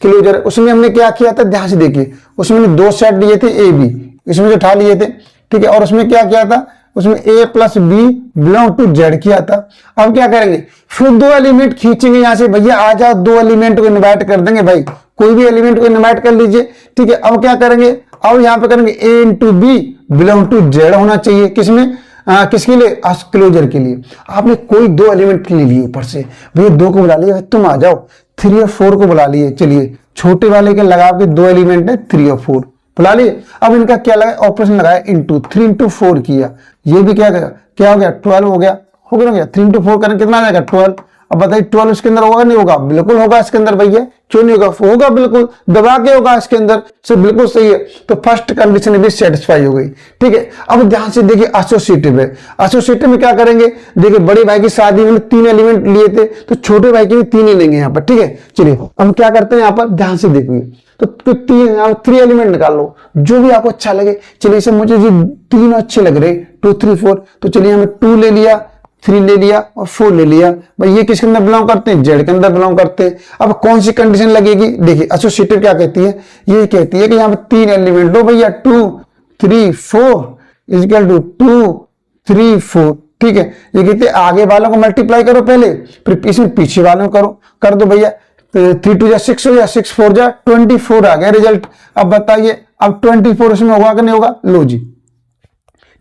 क्लोजर, उसमें हमने क्या किया था, ध्यान से देखिए, उसमें 2 सेट लिए थे ए बी, इसमें से उठा लिए थे, ठीक है, और उसमें क्या किया था, उसमें a plus b belong to Z किया था। अब क्या करेंगे, फिर 2 एलिमेंट खींचेंगे यहां से, भैया आ जाओ, 2 एलिमेंट को इन्वाइट कर देंगे भाई, कोई भी एलिमेंट को इन्वाइट कर लीजिए, ठीक है। अब क्या करेंगे, अब यहां पे करेंगे a into b belong to Z होना चाहिए, किसमें, किसके लिए, क्लोजर के लिए। आपने कोई 2 एलिमेंट ले लिए ऊपर से, भैया 2 को बुला लिया, तुम आ जाओ, 3 और 4 को बुला लिए, चलिए छोटे वाले के लगा के 2 एलिमेंट है 3 और 4 बुला लिए। अब इनका क्या लगा, ऑपरेशन लगाया, इंटू 3 इंटू 4 किया, ये भी क्या हो गया 12 हो गया, 3 इंटू 4 करने कितना आ जाएगा 12। अब बताइए 12 इसके अंदर होगा नहीं होगा, बिल्कुल होगा इसके अंदर भैया, क्यों नहीं होगा, होगा बिल्कुल, दबा के होगा इसके अंदर, सब बिल्कुल सही है। तो फर्स्ट कंडीशन भी सेटिस्फाई हो गई, ठीक है। अब ध्यान से देखिए, एसोसिएटिव है, एसोसिएटिव में क्या करेंगे, देखिए बड़े भाई की शादी में 3 एलिमेंट लिए थे, तो छोटे भाई के भी 3 ही लेंगे यहाँ पर, ठीक है। चलिए हम क्या करते हैं यहाँ पर, ध्यान से देखिए, तो 3 एलिमेंट निकाल लो, जो भी आपको अच्छा लगे। चलिए इसे मुझे जो 3 अच्छे लग रहे, 2 3 4, तो चलिए हमें 2 ले लिया, 3 ले लिया और 4 ले लिया, भाई ये किसके अंदर बिलोंग करते हैं, जेड के अंदर बिलोंग करते हैं। अब कौन सी कंडीशन लगेगी, देखिए एसोसिएटिव क्या कहती है, ये कहती है कि यहाँ पे 3 एलिमेंट लो भैया, 2 3 4 इक्वल टू 2 3 4, ठीक है। ये कहते हैं आगे वालों को मल्टीप्लाई करो पहले, फिर इसमें पीछे वालों को करो, कर दो भैया, 3 2 6 हो या 6 4 जा 24 आ गया रिजल्ट। अब बताइए अब 24 इसमें होगा कि नहीं होगा? लो जी,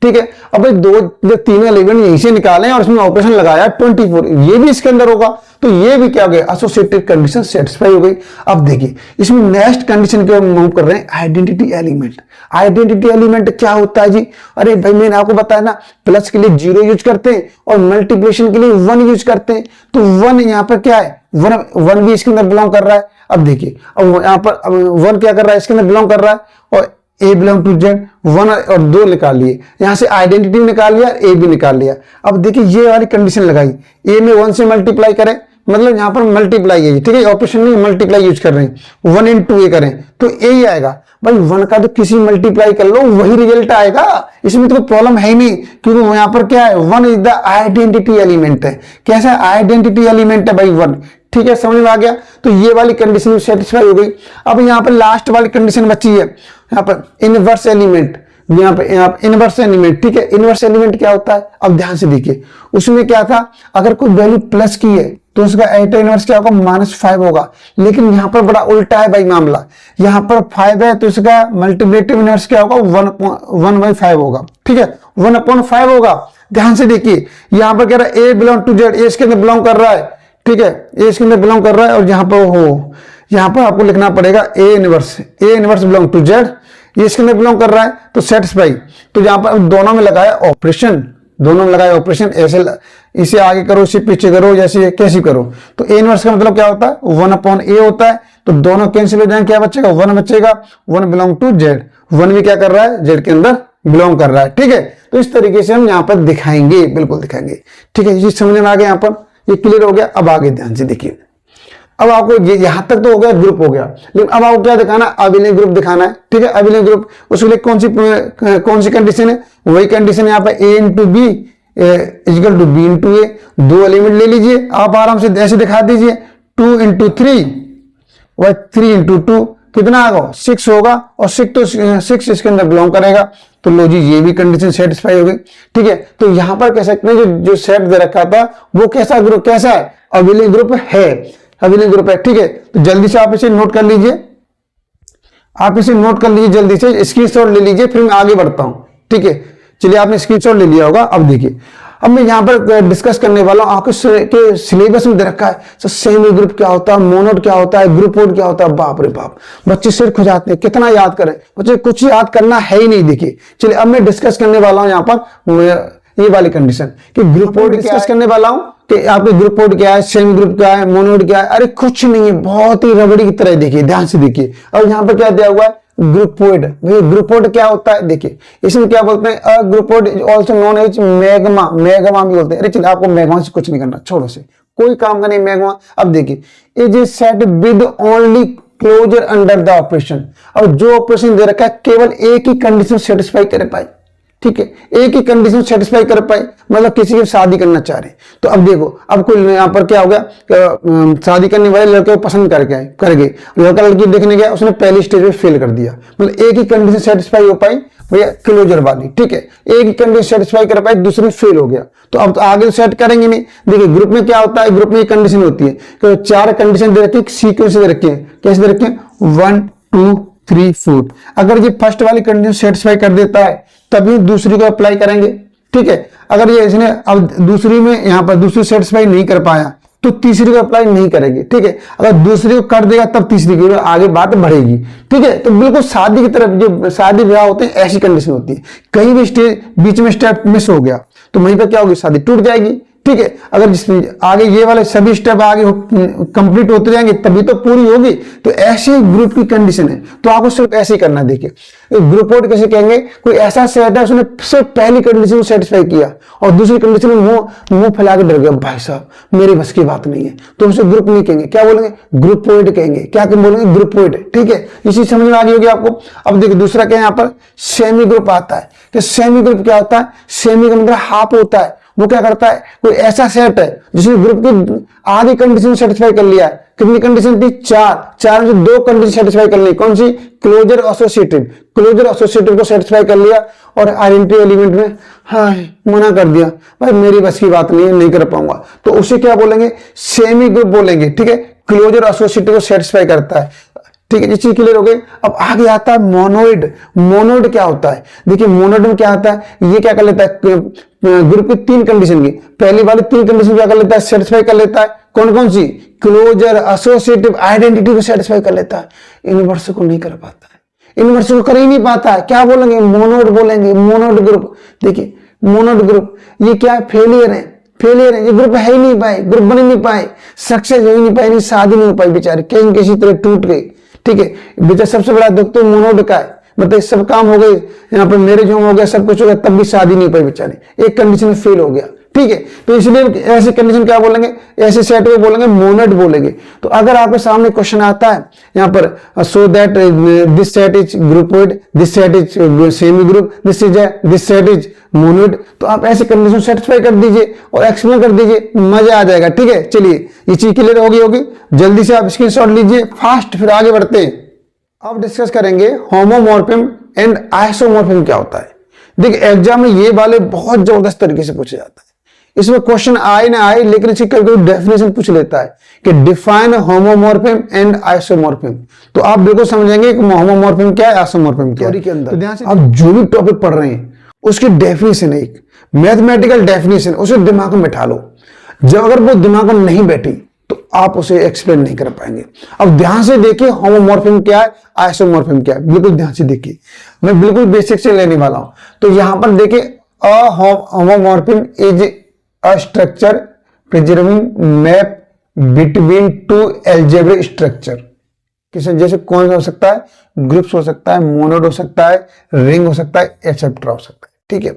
ठीक है। अब भाई दो जो तीन एलिमेंट यहीं से निकाले और इसमें ऑपरेशन लगाया 24, ये भी इसके अंदर होगा, तो ये भी क्या हो गया? एसोसिएटेड कंडीशन सेटिस्फाई हो गई। अब देखिए इसमें नेक्स्ट कंडीशन की ओर मूव कर रहे हैं, आइडेंटिटी एलिमेंट। आइडेंटिटी एलिमेंट क्या होता है जी? अरे भाई मैंने आपको बताया ना, प्लस के लिए 0 यूज करते हैं और मल्टीप्लिकेशन के लिए 1 यूज करते हैं। तो 1 यहां पर क्या है? 1 भी इसके अंदर बिलोंग कर रहा है। अब देखिए अब यहां पर 1 क्या कर रहा है? इसके अंदर बिलोंग कर रहा है। और ए बिलोंग टू जेड, 1 और 2 निकाल लिए, यहां से आइडेंटिटी निकाल लिया, ए भी निकाल लिया। अब देखिए ये वाली कंडीशन लगाई, ए में 1 से मल्टीप्लाई करें, मतलब यहां पर मल्टीप्लाई है, ठीक है, ऑपरेशन नहीं मल्टीप्लाई यूज कर रहे हैं, 1 into ए करें तो ए ही आएगा। भाई 1 का तो किसी मल्टीप्लाई कर लो वही रिजल्ट आएगा, इसमें तो कोई प्रॉब्लम है ही नहीं, क्योंकि यहां पर क्या है? 1 इज द आइडेंटिटी एलिमेंट है। कैसा आइडेंटिटी एलिमेंट है भाई? 1, ठीक है, समझ में आ गया। तो ये वाली कंडीशन सेटिस्फाई हो गई। अब यहां पर लास्ट वाली कंडीशन बची है, यहां पर इनवर्स एलिमेंट, यहां पर इनवर्स एलिमेंट, ठीक है। इनवर्स एलिमेंट क्या होता है? अब ध्यान से देखिए, उसमें क्या था? अगर कोई वैल्यू प्लस की है तो उसका एटा इनवर्स क्या होगा? -5 होगा। लेकिन यहां पर बड़ा उल्टा है भाई मामला, यहां पर 5 है तो इसका मल्टीप्लिकेटिव इनवर्स क्या होगा? 1/5 होगा, ठीक है, 1/5 होगा। ध्यान से देखिए यहां पर कह रहा है ए बिलोंग टू जेड, ए इसके अंदर बिलोंग कर रहा है, ठीक है, ए इसके अंदर बिलोंग कर रहा है। और यहां पर हो, यहां पर आपको लिखना पड़ेगा a inverse belong to Z, ये इसके अंदर बिलोंग कर रहा है तो सेटिस्फाई। तो यहां पर दोनों में लगाया ऑपरेशन, दोनों में लगाया ऑपरेशन, ऐसे इसे आगे करो इसे पीछे करो, जैसे कैसे करो। तो ए इनवर्स का मतलब क्या होता है? 1/a होता है। तो दोनों कैंसिल हो जाएंगे, क्या बचेगा? 1 बचेगा। 1 बिलोंग टू जेड, 1 भी क्या कर रहा है? जेड के अंदर बिलोंग कर रहा है, ठीक है। तो इस तरीके से हम यहाँ पर दिखाएंगे, बिल्कुल दिखाएंगे, ठीक है। ये समझ में आ गया, यहाँ पर ये क्लियर हो गया। अब आगे ध्यान से देखिए, अब आपको यहां तक तो हो गया, ग्रुप हो गया, लेकिन अब आपको क्या दिखाना? अभिनय ग्रुप दिखाना है, ठीक है। अभिनय ग्रुप, उसके लिए कौन सी कंडीशन है? वही कंडीशन यहाँ पर a into b equal to b into a. 2 element ले लीजिए, आप आराम से ऐसे दिखा दीजिए, 2 into 3 और 3 into 2 कितना आएगा? 6 होगा, और 6 इसके अंदर बिलोंग करेगा। तो लो जी ये भी कंडीशन सेटिस्फाई हो गई, ठीक है। तो यहां पर कह सकते हैं जो सेट दे रखा था वो कैसा ग्रुप, कैसा है? अभिनय ग्रुप है, अभिनय ग्रुप है, ठीक है। तो जल्दी से आप इसे नोट कर लीजिए, आप इसे नोट कर लीजिए, जल्दी से स्क्रीनशॉट ले लीजिए, फिर मैं आगे बढ़ता हूं, ठीक है। चलिए आपने स्क्रीनशॉट ले लिया होगा। अब देखिए, अब मैं यहां पर डिस्कस करने वाला हूं, आपके सिलेबस में दे रखा है सर सेमी ग्रुप क्या होता है, मोनोड क्या होता है, ग्रुप ओड क्या होता है। बाप रे बाप, बच्चे सिर खुजाते हैं, कितना याद करें, बच्चे कुछ याद करना है ही नहीं। देखिए चलिए अब मैं डिस्कस करने वाला हूं यहां पर ये वाली कंडीशन कि ग्रुप ओड डिस्कस करने वाला हूं कि आपके ग्रुप ओड क्या है, सेमी ग्रुप क्या है, मोनोड क्या है। अरे कुछ नहीं है, बहुत ही रबड़ी की तरह। देखिए ध्यान से देखिए, और यहां पर क्या दिया हुआ है? ग्रुपोइड। ग्रुपोइड क्या होता है? देखिए इसमें क्या बोलते हैं? A groupoid also known as magma, magma भी बोलते हैं। अरे चलिए आपको मैग्मा से कुछ नहीं करना, छोड़ो से, कोई काम का नहीं मैग्मा। अब देखिए is set with only closure under the operation, और जो ऑपरेशन दे रखा है केवल एक ही कंडीशन सेटिस्फाई कर पाए, ठीक है, एक ही कंडीशन सेटिस्फाई कर पाए, मतलब किसी की शादी करना चाह रहे। तो अब देखो, अब कोई यहाँ पर क्या हो गया? शादी करने वाले लड़के को पसंद कर गए, लड़का लड़की देखने गया, उसने पहली स्टेज में फेल कर दिया, मतलब एक ही कंडीशन सेटिस्फाई हो पाई भैया, क्लोजर वाली, ठीक है, एक ही कंडीशन सेटिस्फाई कर पाई, दूसरी फेल हो गया। तो अब तो आगे सेट करेंगे नहीं। देखिए ग्रुप में क्या होता है? ग्रुप में एक कंडीशन होती है कि 4 कंडीशन दे रखी है, सीक्वेंस दे रखी है। कैसे दे रखे हैं? 1 2 3 4। अगर ये फर्स्ट वाली कंडीशन सेटिस्फाई कर देता है तभी दूसरी को अप्लाई करेंगे, ठीक है। अगर ये इसने अब दूसरी में यहां पर दूसरी सेटिस्फाई नहीं कर पाया तो तीसरी को अप्लाई नहीं करेंगे, ठीक है। अगर दूसरी को कर देगा तब तीसरी की, आगे बात बढ़ेगी, ठीक है। तो बिल्कुल शादी की तरफ, जो शादी ब्याह होते हैं ऐसी कंडीशन होती है। कहीं भी स्टेज बीच में स्टेप मिस हो गया तो वहीं पर क्या होगी? शादी टूट जाएगी, ठीक है। अगर आगे ये वाले सभी स्टेप आगे कंप्लीट होते जाएंगे तभी तो पूरी होगी। तो ऐसे ग्रुप की कंडीशन है, तो आपको सिर्फ ऐसे ही करना। देखिए ग्रुप आउट कैसे कहेंगे? कोई ऐसा सेट है उसने सिर्फ पहली कंडीशन को सेटिस्फाई किया और दूसरी कंडीशन में मुंह फैला के डर गया, भाई साहब मेरी बस की बात नहीं है, तो उसे ग्रुप नहीं कहेंगे, क्या बोलेंगे? ग्रुपोइड कहेंगे। क्या बोलेंगे? ग्रुपोइड, ठीक है। इसी समझ में आ गई होगी आपको। अब देखिए दूसरा क्या है, यहाँ पर सेमी ग्रुप आता है। कि सेमी ग्रुप क्या होता है? सेमी का मतलब हाफ होता है। वो क्या करता है? कोई ऐसा सेट है जिसने ग्रुप की आधी कंडीशन सेटिस्फाई कर लिया है। कितनी कंडीशन थी? 4 में से 2 कंडीशन सेटिस्फाई कर ली। कौन सी? क्लोजर एसोसिएटिव को सेटिस्फाई कर लिया और आइडेंटिटी एलिमेंट में मना कर दिया, भाई मेरी बस की बात नहीं है, नहीं कर पाऊंगा, तो उसे क्या बोलेंगे? सेमी ग्रुप बोलेंगे, ठीक है। क्लोजर एसोसिएटिव को सेटिस्फाई करता है। ठीक है, ये चीज क्लियर हो गई। अब आगे आता है मोनोइड। मोनोइड क्या होता है? देखिए मोनोइड में क्या होता है, ये क्या कर लेता है, ग्रुप की 3 कंडीशन की पहली वाली 3 कंडीशन क्या कर लेता है, सेटिस्फाई कर लेता है। कौन कौन सी? क्लोजर, एसोसिएटिव, आइडेंटिटी को सेटिस्फाई कर लेता है। इनवर्स को नहीं कर पाता है, इनवर्स को कर ही नहीं पाता है। क्या बोलेंगे? मोनोइड बोलेंगे, मोनोइड ग्रुप। देखिए मोनोइड ग्रुप ये क्या है, फेलियर है, फेलियर है, ये ग्रुप है ही नहीं पाए, ग्रुप बन ही नहीं पाए, सक्सेस हो ही नहीं पाए, शादी नहीं हो पाई, बेचारे कहीं किसी तरह टूट गए। ठीक है, बेचारा सबसे बड़ा दुख तो मोनोइड का है, मतलब सब काम हो गए, यहाँ पर मैरिज होम हो गया, सब कुछ हो गया, तब भी शादी नहीं हो पाई बेचारे, एक कंडीशन में फेल हो गया। ठीक है, तो इसलिए ऐसी कंडीशन क्या बोलेंगे, ऐसे सेट को बोलेंगे मोनोइड बोलेंगे। तो अगर आपके सामने क्वेश्चन आता है यहाँ पर so that this set is groupoid, this set is semi group, this set is monoid, तो आप ऐसे कंडीशन सेटिस्फाई कर दीजिए और एक्सप्लेन कर दीजिए, मजा आ जाएगा। ठीक है, चलिए ये चीज क्लियर होगी जल्दी से आप स्क्रीनशॉट लीजिए फास्ट, फिर आगे बढ़ते हैं। अब डिस्कस करेंगे होमोमॉर्फिज्म एंड आइसोमॉर्फिज्म क्या होता है। देखिए एग्जाम में ये वाले बहुत जबरदस्त तरीके से पूछा जाता है, इसमें क्वेश्चन आए ना आए लेकिन इसकी कभी डेफिनेशन पूछ लेता है कि डिफाइन होमोमॉर्फिज्म एंड आइसोमॉर्फिज्म, तो आप बिल्कुल समझेंगे कि होमोमॉर्फिज्म क्या है, आइसोमॉर्फिज्म क्या है। के अंदर तो ध्यान से आप जो भी टॉपिक पढ़ रहे हैं उसकी डेफिनेशन है, एक मैथमेटिकल डेफिनेशन, उसे दिमाग में बैठा लो। जब अगर वो दिमाग में नहीं बैठी तो आप उसे एक्सप्लेन नहीं कर पाएंगे। अब ध्यान से देखिए होमोमॉर्फिज्म क्या है, आइसोमॉर्फिज्म क्या है, बिल्कुल ध्यान से देखिए, मैं बिल्कुल बेसिक से लेने वाला हूं। तो यहां पर देखिए a homomorphism is a structure preserving map between two algebraic structure. किसी जैसे कौन सा हो सकता है, ग्रुप्स हो सकता है, मोनोड हो सकता है, रिंग हो सकता है, एटसेट्रा हो सकता है। ठीक है,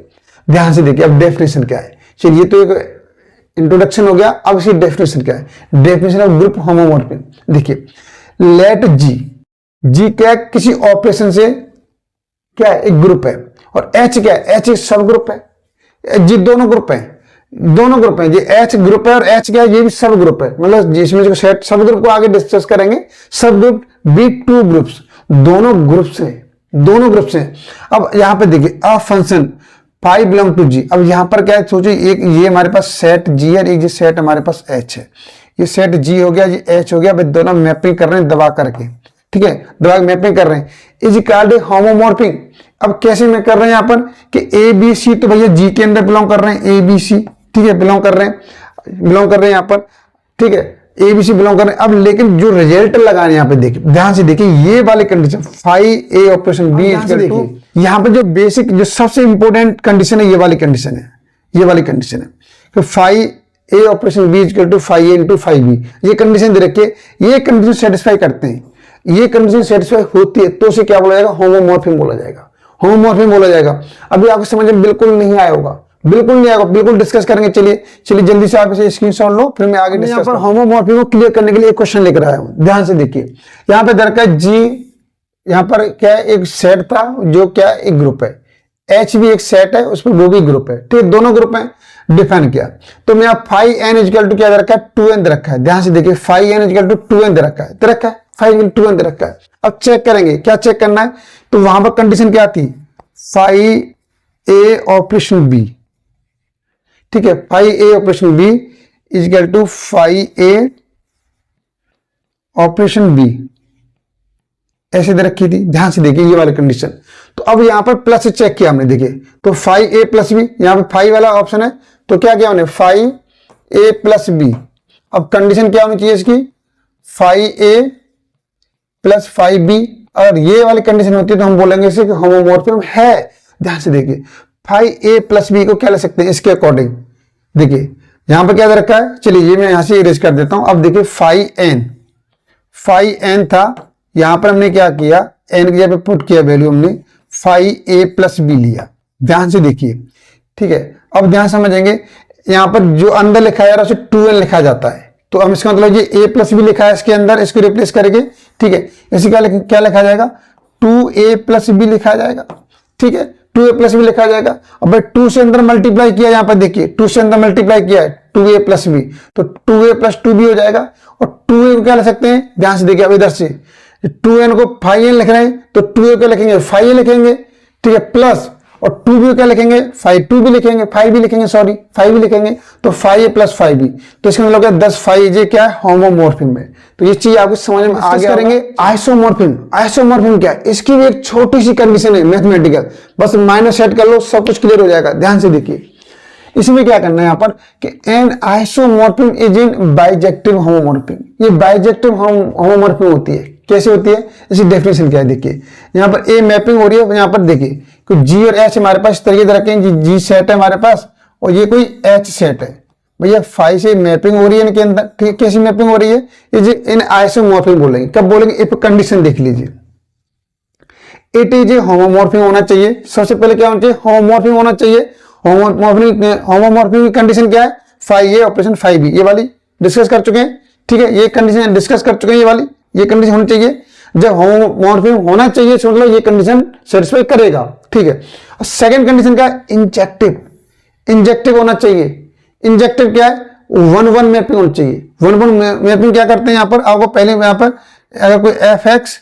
ध्यान से देखिए अब डेफिनेशन क्या है। चलिए तो एक इंट्रोडक्शन हो गया, अब इसकी डेफिनेशन क्या है। डेफिनेशन ऑफ ग्रुप होमोमॉर्फिज्म देखिए, लेट जी, जी क्या है, किसी ऑपरेशन से क्या है, एक ग्रुप है, और एच क्या है, एच एक सब ग्रुप है। जी दोनों ग्रुप है, दोनों ग्रुप है, ये एच ग्रुप है और एच क्या है, ये भी सब ग्रुप है, मतलब जिसमें जो सेट सब ग्रुप को आगे डिस्कस करेंगे। Sub group be two groups, दोनों ग्रुप्स हैं, दोनों ग्रुप्स हैं। अब यहां पे देखिए a function phi belong to जी। अब यहां पर क्या है, सोचिए एक ये हमारे पास सेट जी है, एक ये सेट हमारे पास एच है, ये सेट जी हो गया, ये एच हो गया, दोनों मैपिंग कर रहे हैं दबा करके। ठीक है, दबा मैपिंग कर रहे हैं, इज कॉल्ड होमोमॉर्फिज्म। अब कैसे में कर रहे हैं यहाँ पर कि ए बी सी, तो भैया जी के अंदर बिलोंग कर रहे हैं ए बी सी। ठीक है, बिलोंग कर रहे हैं यहाँ पर। ठीक है, ए बी सी बिलोंग कर रहे हैं। अब लेकिन जो रिजल्ट लगाने यहाँ पे देखिए, ध्यान से देखिए, ये वाली condition five a operation b equal to, यहाँ पे जो बेसिक जो सबसे इंपॉर्टेंट कंडीशन है ये वाली कंडीशन है, ये वाली कंडीशन है कि five a operation b equal to five a into five b. ये कंडीशन दे रखिए, ये कंडीशन सेटिस्फाई करते हैं, ये कंडीशन सेटिस्फाई होती है तो उसे क्या बोला जाएगा, होमोमॉर्फिज्म बोला जाएगा, होमोमॉर्फिज्म बोला जाएगा। अभी आपको समझ में बिल्कुल नहीं आया होगा, बिल्कुल नहीं आएगा, बिल्कुल डिस्कस करेंगे। चलिए जल्दी से आप इसे स्क्रीनशॉट लो, फिर मैं आगे डिस्कस करूंगा। होमोमॉर्फिज्म को क्लियर करने के लिए एक क्वेश्चन लेकर आया हूं, ध्यान से देखिए। यहाँ पे दरकार जी, यहाँ पर क्या है, एक सेट था जो क्या एक ग्रुप है, एच भी एक सेट है, उसमें वो भी ग्रुप है। ठीक है, दोनों ग्रुप है, डिफाइन किया। तो मैं आप फाइव एन इक्वल टू क्या दे रखा है, 2n दे रखा है। ध्यान से देखिए, five n equal to 2n दे रखा है, दे रखा है, 5 2n दे रखा है। अब चेक करेंगे, क्या चेक करना है, तो वहां पर कंडीशन क्या थी, फाइव ए ऑपरेशन बी। ठीक है, five a operation b equal to five a operation b, ऐसे दे रखी थी। ध्यान से देखिए ये वाली कंडीशन। तो अब यहां पर प्लस से चेक किया हमने, देखिए तो फाइव ए प्लस बी, यहां पर फाइव वाला ऑप्शन है, तो क्या किया हमने, फाइव ए प्लस बी। अब कंडीशन क्या होनी चाहिए इसकी, five a plus five B. अगर ये वाली कंडीशन होती है तो हम बोलेंगे इसे कि होमोमॉर्फिज्म है। ध्यान से देखिए, फाइव ए प्लस बी को क्या ले सकते हैं इसके अकॉर्डिंग, देखिए यहां पर क्या दे रखा है, चलिए ये मैं यहां से इरेज कर देता हूं। अब देखिए फाइव एन था, यहां पर हमने क्या किया, एन की जगह पे पुट किया वैल्यू हमने, फाइव ए प्लस बी लिया। ध्यान से देखिए, ठीक है। अब ध्यान समझेंगे, यहां पर जो अंदर लिखा है उसे 2n लिखा जाता है, तो हम इसका मतलब ये a प्लस बी लिखा है इसके अंदर, इसको रिप्लेस करेंगे। ठीक है, इसी क्या लिखा जाएगा, 2a प्लस बी लिखा जाएगा। ठीक है, 2a प्लस बी लिखा जाएगा। अब भाई 2 से अंदर मल्टीप्लाई किया, यहां पर देखिए 2 से अंदर मल्टीप्लाई किया है, 2a प्लस बी, तो 2a प्लस 2b हो जाएगा। और 2a को क्या लिख सकते हैं, ध्यान से देखिए, अब इधर से 2n को 5n लिख रहे हैं तो 2a को लिखेंगे 5a लिखेंगे। ठीक है, प्लस और 2 भी क्या लिखेंगे, 5 2 भी लिखेंगे, 5 भी लिखेंगे, सॉरी 5 भी लिखेंगे, तो 5a प्लस 5b, तो इसका मतलब क्या 10 5 क्या है, होमोमॉर्फिज्म है। तो ये चीज आपको समझ में आगे करेंगे। आइसोमॉर्फिज्म, आइसोमॉर्फिज्म क्या है, इसकी भी एक छोटी सी कंडीशन है मैथमेटिकल, बस माइनस सेट कर लो, सब कुछ क्लियर हो जाएगा। ध्यान से देखिए इसमें क्या करना है यहाँ पर कि N isomorphism is in bijective homomorphism. ये बाइजेक्टिव होमोमॉर्फिज्म होती है। कैसे होती है, इसकी डेफिनेशन क्या है, देखिए यहाँ पर ए मैपिंग हो रही है, यहाँ पर देखिए कोई जी और एच हमारे पास इस तरीके से रखें, जी सेट है हमारे पास और ये कोई एच सेट है। भैया 5 से मैपिंग हो रही है इनके अंदर, ठीक, कैसी मैपिंग हो रही है, ये जी इन आइसोमॉर्फिज्म बोलेंगे। कब बोलेंगे, इफ कंडीशन देख लीजिए, इट इज होमोमॉर्फिज्म होना चाहिए। सबसे पहले क्या होना चाहिए, होमोमॉर्फिज्म होना चाहिए। होमोमॉर्फिज्म की कंडीशन क्या है, 5a ऑपरेशन 5b, ये वाली डिस्कस कर चुके हैं, ठीक है, ये कंडीशन डिस्कस कर चुके हैं, ये वाली ये कंडीशन होनी चाहिए। जब होमोमॉर्फिज्म होना चाहिए मतलब ये कंडीशन सेटिस्फाई करेगा, ठीक है। सेकंड कंडीशन क्या है, इंजेक्टिव, इंजेक्टिव होना चाहिए। इंजेक्टिव क्या है, 1-1 मैपिंग होनी चाहिए। 1-1 मैपिंग क्या करते हैं यहाँ पर, आपको पहले यहाँ पर अगर कोई fx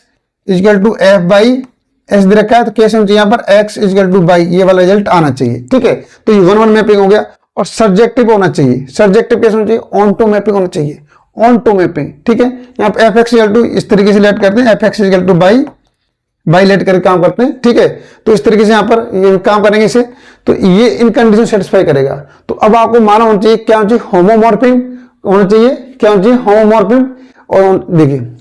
equal to f y s दे रखा है तो कैसे होना चाहिए, यहाँ पर x इक्वल टू बाई, ये वाला रिजल्ट आना चाहिए, ठीक है। तो ये 1-1 मैपिंग हो गया। और सब्जेक्टिव होना चाहिए। सब्जेक्टिव कैसे होना चाहिए, ऑन टू मैपिंग होना चाहिए, ऑन टू मैपिंग, ठीक है। यहाँ पे एफ एक्स इक्वल टू इस तरीके से लेट करते हैं, f x equal to y let करके काम करते हैं, ठीक है। तो इस तरीके से यहाँ पर ये काम करेंगे इसे, तो ये इन कंडीशन सेटिस्फाई करेगा। तो अब आपको मालूम होना चाहिए क्या होना चाहिए, होमोमॉर्फिज्म होना चाहिए, क्या होना चाहिए, होमोमॉर्फिज्म। और देखिए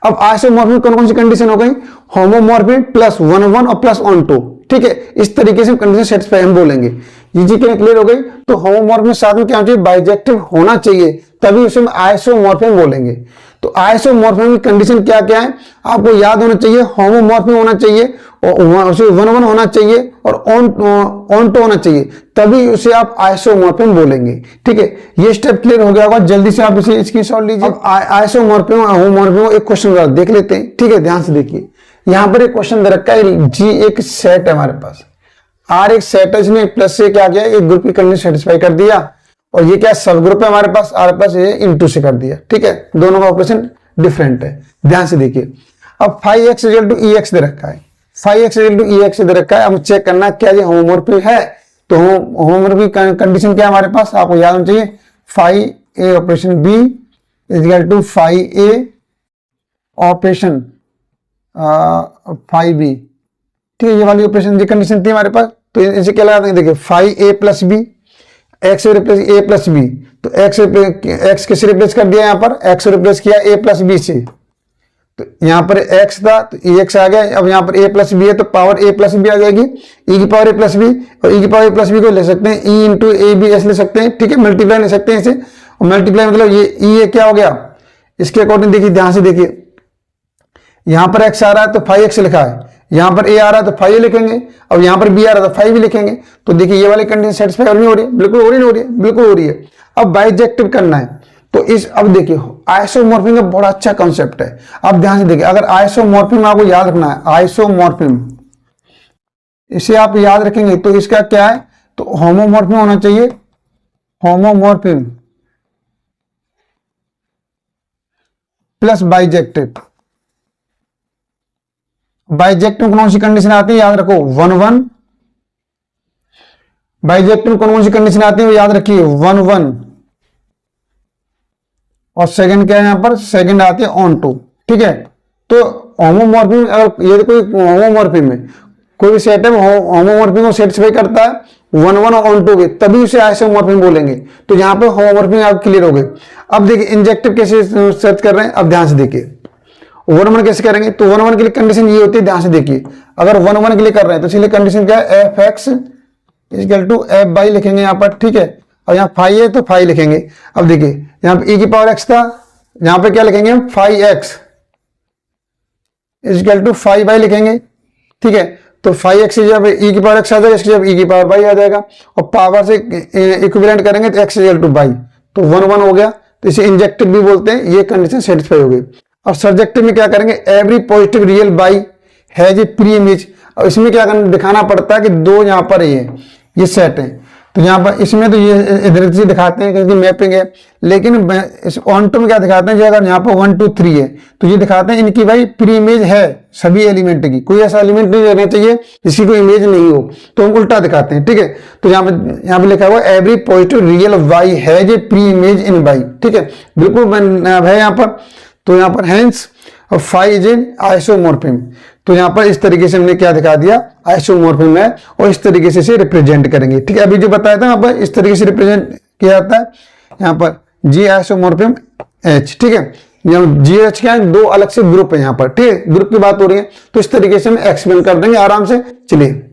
अब आइसोमॉर्फिज्म कौन कौन सी कंडीशन हो गई, होमोमॉर्फिज्म प्लस 1-1 और प्लस ऑन टू, ठीक है। इस तरीके से कंडीशन सेटिस्फाई हम बोलेंगे। ये जी क्लियर हो गई। तो होमोमॉर्फिज्म साथ में क्या होना चाहिए, बाइजेक्टिव होना चाहिए, तभी उसे हम आइसोमॉर्फिज्म बोलेंगे। तो आइसोमॉर्फिज्म की कंडीशन क्या क्या है आपको याद होना चाहिए, होमोमॉर्फिज्म होना चाहिए और उसे 1-1 होना चाहिए और ऑन टू होना चाहिए, तभी उसे आप आइसोमॉर्फिज्म बोलेंगे, ठीक है। ये स्टेप क्लियर हो गया होगा, जल्दी से आप इसे स्क्रीनशॉट लीजिए। अब आइसोमॉर्फिज्म होमोमॉर्फिज्म एक क्वेश्चन देख लेते हैं, ठीक है। ध्यान से देखिए यहां पर एक क्वेश्चन दे रखा है, जी एक सेट है हमारे पास, आर एक सेट है, इसने प्लस से क्या किया, एक ग्रुप की कंडीशन सेटिस्फाई कर दिया, और ये क्या सब ग्रुप है हमारे पास, आर प्लस ये इनटू से कर दिया, ठीक है। दोनों का ऑपरेशन डिफरेंट है। ध्यान से देखिए अब 5x इक्वल टू EX दे रखा है, 5x इक्वल टू EX दे रखा है। अब चेक करना क्या ये होमोमॉर्फिज्म है, तो होमोमॉर्फिज्म कंडीशन क्या है हमारे पास, आपको याद होना चाहिए, 5a operation b equal to 5a operation 5b, ठीक है। ये वाली ऑपरेशन की कंडीशन थी हमारे पास। तो इसे क्या लगा देंगे, देखिए 5a plus b, x replace a plus b, तो एक्स किसे रिप्लेस कर दिया, यहाँ पर x रिप्लेस किया a प्लस बी से, तो यहाँ पर x था तो EX आ गया। अब यहाँ पर a प्लस बी है तो पावर a प्लस बी आ जाएगी, e की पावर a प्लस बी, और e की पावर a प्लस बी को ले सकते हैं e into a b s ले सकते हैं, ठीक है। मल्टीप्लाई ले सकते हैं इसे, और मल्टीप्लाई मतलब ये e क्या हो गया, इसके अकॉर्डिंग देखिए, ध्यान से देखिए यहाँ पर x आ रहा है तो 5x लिखा है, यहाँ पर a आ रहा है तो 5 लिखेंगे, अब यहाँ पर b आ रहा है तो 5 भी लिखेंगे। तो देखिए ये वाली कंडीशन सेटिस्फाई हो रही है, बिल्कुल हो रही है, बिल्कुल हो रही है। अब बाइजेक्टिव करना है, तो इस अब देखिए आइसोमॉर्फिज्म का बड़ा अच्छा कॉन्सेप्ट है। अब ध्यान से देखिए, अगर आइसोमॉर्फिज्म आपको याद रखना है, आइसोमॉर्फिज्म इसे आप याद रखेंगे तो इसका क्या है, तो होमोमॉर्फिज्म होना चाहिए, होमोमॉर्फिज्म प्लस बाइजेक्टिव। बाइजेक्टिव में कौन सी कंडीशन आती है याद रखो, 1-1। बाइजेक्टिव में कौन सी कंडीशन आती है याद रखिए, 1-1, और सेकंड क्या है यहाँ पर, सेकंड आती है ऑन टू, ठीक है। तो होमोमॉर्फिज्म, अगर ये कोई होमोमॉर्फिज्म में कोई भी सेट है होमोमॉर्फिज्म को सेटिस्फाई करता है 1-1 और ऑन टू के, तभी उसे आइसोमॉर्फिज्म बोलेंगे। तो यहाँ पे होमोमॉर्फिज्म आप क्लियर हो गए। अब देखिए इंजेक्टिव कैसे सर्च कर रहे हैं, अब ध्यान से देखिए 1-1 कैसे करेंगे, तो 1-1 के लिए कंडीशन ये होती है, ध्यान से देखिए, अगर 1-1 के लिए कर रहे हैं तो इसलिए कंडीशन क्या है, f x equal to f y लिखेंगे यहाँ पर, ठीक है। और यहाँ 5 है तो 5 लिखेंगे। अब देखिए यहाँ पे e की पावर x था, यहाँ पे क्या लिखेंगे हम 5x इक्वल टू 5 बाई लिखेंगे, ठीक है। तो 5x से जब e की पावर x आ जाएगा, इसकी जब e की पावर बाई आ जाएगा, और पावर से इक्विवेलेंट करेंगे तो x इक्वल टू बाई, तो 1-1 हो गया। तो इसे इंजेक्टिव भी बोलते हैं, ये कंडीशन सेटिस्फाई हो गई। और सब्जेक्टिव में क्या करेंगे, every positive real by has a pre image. और इसमें क्या करना, दिखाना पड़ता है कि दो यहाँ पर ये सेट है, तो यहाँ पर इसमें तो ये इधर से दिखाते हैं कि मैपिंग है, लेकिन इस ऑन टू में क्या दिखाते हैं, जो अगर यहाँ पर 1 2 3 है तो ये दिखाते हैं इनकी भाई प्री इमेज है सभी एलिमेंट की, कोई ऐसा एलिमेंट नहीं रहना चाहिए जिसकी कोई इमेज नहीं हो, तो हम उल्टा दिखाते हैं। ठीक है, तो यहाँ पे लिखा हुआ every positive real y has a pre image in y. ठीक है, बिल्कुल है यहाँ पर। तो यहाँ पर हैंस और फाई इज इन आइसोमॉर्फिज्म, तो यहाँ पर इस तरीके से हमने क्या दिखा दिया, आइसोमॉर्फिज्म है और इस तरीके से रिप्रेजेंट करेंगे। ठीक है, अभी जो बताया था यहाँ पर इस तरीके से रिप्रेजेंट किया जाता है। यहाँ पर जी आइसोमॉर्फिज्म एच। ठीक है, जी एच क्या है, दो अलग से ग्रुप है यहाँ पर। ठीक है, ग्रुप की बात हो रही है, तो इस तरीके से हम एक्सप्लेन कर देंगे आराम से। चलिए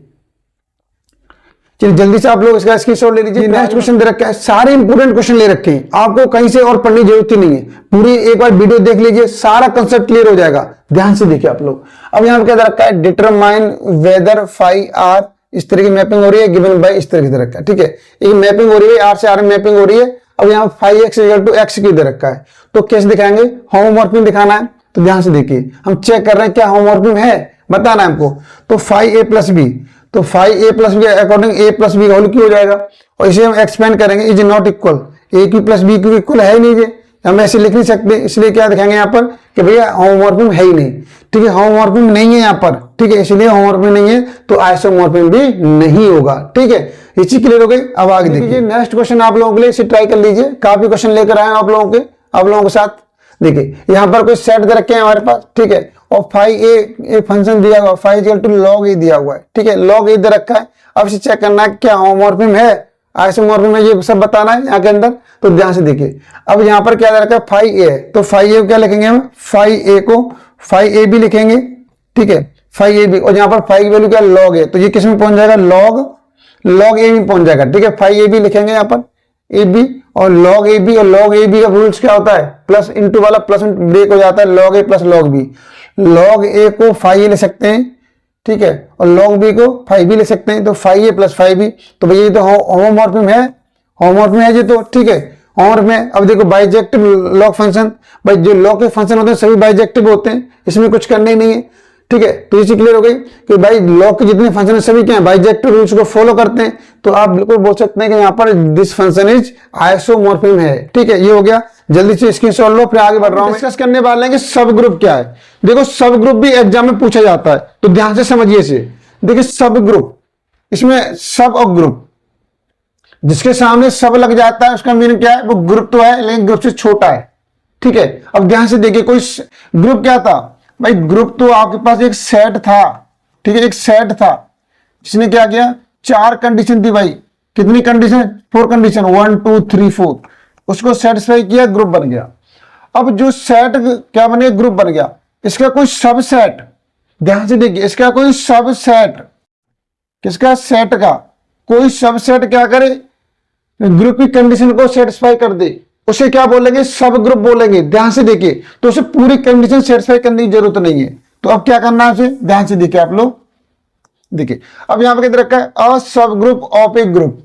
जल्दी से आप लोग इसका स्क्रीनशॉट ले लीजिए। नेक्स्ट क्वेश्चन दे रखा है, सारे इंपोर्टेंट क्वेश्चन ले रखे हैं, आपको कहीं से और पढ़ने की जरूरत ही नहीं है, पूरी एक बार वीडियो देख लीजिए, सारा कंसेप्ट क्लियर हो जाएगा। ध्यान से देखिए आप लोग। अब यहाँ पे क्या दे रखा है, डिटरमाइन वेदर फाई आर, इस तरह की मैपिंग हो रही है गिवन बाय, इस तरह की दे रखा है। ठीक है, एक मैपिंग हो रही है, आर से आर में मैपिंग हो रही है। अब यहाँ phi x equal to x की दे रखा है, तो कैसे दिखाएंगे, होमोमॉर्फिज्म दिखाना है। तो ध्यान से देखिए, हम चेक कर रहे हैं क्या होमोमॉर्फिज्म है, बताना है हमको। तो फाई ए प्लस बी, तो five a plus b according a plus b का होल क्यों हो जाएगा, और इसे हम एक्सपेंड करेंगे, इज नॉट इक्वल, ए की प्लस बी की इक्वल है ही नहीं, ये हम ऐसे लिख नहीं सकते, इसलिए क्या दिखाएंगे यहाँ पर कि भैया होमोमॉर्फिज्म है ही नहीं। ठीक है, होमोमॉर्फिज्म नहीं है यहाँ पर। ठीक है, इसलिए होमोमॉर्फिज्म नहीं है, तो आइसोमॉर्फिज्म भी नहीं होगा। ठीक है, ये चीज क्लियर हो गई। अब आगे देखिए, नेक्स्ट क्वेश्चन आप लोगों के लिए इसे ट्राई कर लीजिए, काफी क्वेश्चन लेकर आए आप लोगों के साथ। देखिए यहाँ पर कोई सेट दे रखे हैं हमारे पास। ठीक है, और फाइव ए फंक्शन दिया हुआ, फाइव इक्वल टू लॉग ए दिया हुआ है। ठीक है, लॉग ए दे रखा है। अब इसे चेक करना है क्या होमोमॉर्फिज्म है, आइसोमॉर्फिज्म है, ये सब बताना है यहाँ के अंदर। तो ध्यान से देखिए, अब यहाँ पर क्या दे रखा है, फाइव ए है, तो फाइव ए क्या लिखेंगे हम, फाइव ए को फाइव ए भी लिखेंगे। ठीक है, फाइव ए भी, और यहाँ पर फाइव की वैल्यू क्या लॉग है, तो ये किस में पहुंच जाएगा, लॉग ए में पहुंच जाएगा। ठीक है, फाइव ए भी लिखेंगे यहाँ पर, ए बी और लॉग ए बी, और लॉग ए बी का रूल्स क्या होता है, प्लस इंटू वाला प्लस ब्रेक हो जाता है, लॉग ए प्लस लॉग बी। लॉग ए को फाइव ए ले सकते हैं, ठीक है, और लॉग बी को फाइव बी ले सकते हैं, तो five a plus five B. तो भैया ये तो होमोमॉर्फिज्म है, होमोमॉर्फिज्म है ये तो। ठीक है, होमोमॉर्फिज्म है। अब देखो बाइजेक्टिव लॉग फंक्शन, भाई जो लॉग के फंक्शन होते हैं सभी बाइजेक्टिव होते हैं, इसमें कुछ करने ही नहीं है। ठीक है, तो ये चीज क्लियर हो गई कि भाई लॉग के जितने फंक्शन है सभी क्या है, बाइजेक्टिव रूल्स को फॉलो करते हैं। तो आप बिल्कुल बोल सकते हैं कि यहाँ पर दिस फंक्शन इज आइसोमॉर्फिज्म है। ठीक है, ये हो गया। जल्दी से स्क्रीनशॉट लो, फिर आगे बढ़ रहा हूं। डिस्कस करने वाले हैं कि सब ग्रुप क्या है। देखो सब ग्रुप भी एग्जाम में पूछा जाता है, तो ध्यान से समझिए इसे। देखिए सब ग्रुप, इसमें सब और ग्रुप, जिसके सामने सब लग जाता है उसका मीनिंग क्या है, वो ग्रुप तो है लेकिन ग्रुप से छोटा है। ठीक है, अब ध्यान से देखिए, कोई ग्रुप क्या था भाई, ग्रुप तो आपके पास एक सेट था। ठीक है, एक सेट था जिसने क्या किया, चार कंडीशन थी भाई, कितनी कंडीशन, 4 कंडीशन, 1 2 3 4, उसको सेटिस्फाई किया, ग्रुप बन गया। अब जो सेट क्या बने, ग्रुप बन गया, इसका कोई सबसेट, ध्यान से देखिए, इसका कोई सबसेट, किसका, सेट का कोई सबसेट क्या करे, ग्रुप की कंडीशन को सेटिस्फाई कर दे, उसे क्या बोलेंगे, सब ग्रुप बोलेंगे। ध्यान से देखिए, तो उसे पूरी कंडीशन सेटिस्फाई करने की जरूरत नहीं है। तो अब क्या करना है उसे, ध्यान से देखिए आप लोग। देखिए अब यहां पर क्या रखा है, अ सब ग्रुप ऑफ ए ग्रुप।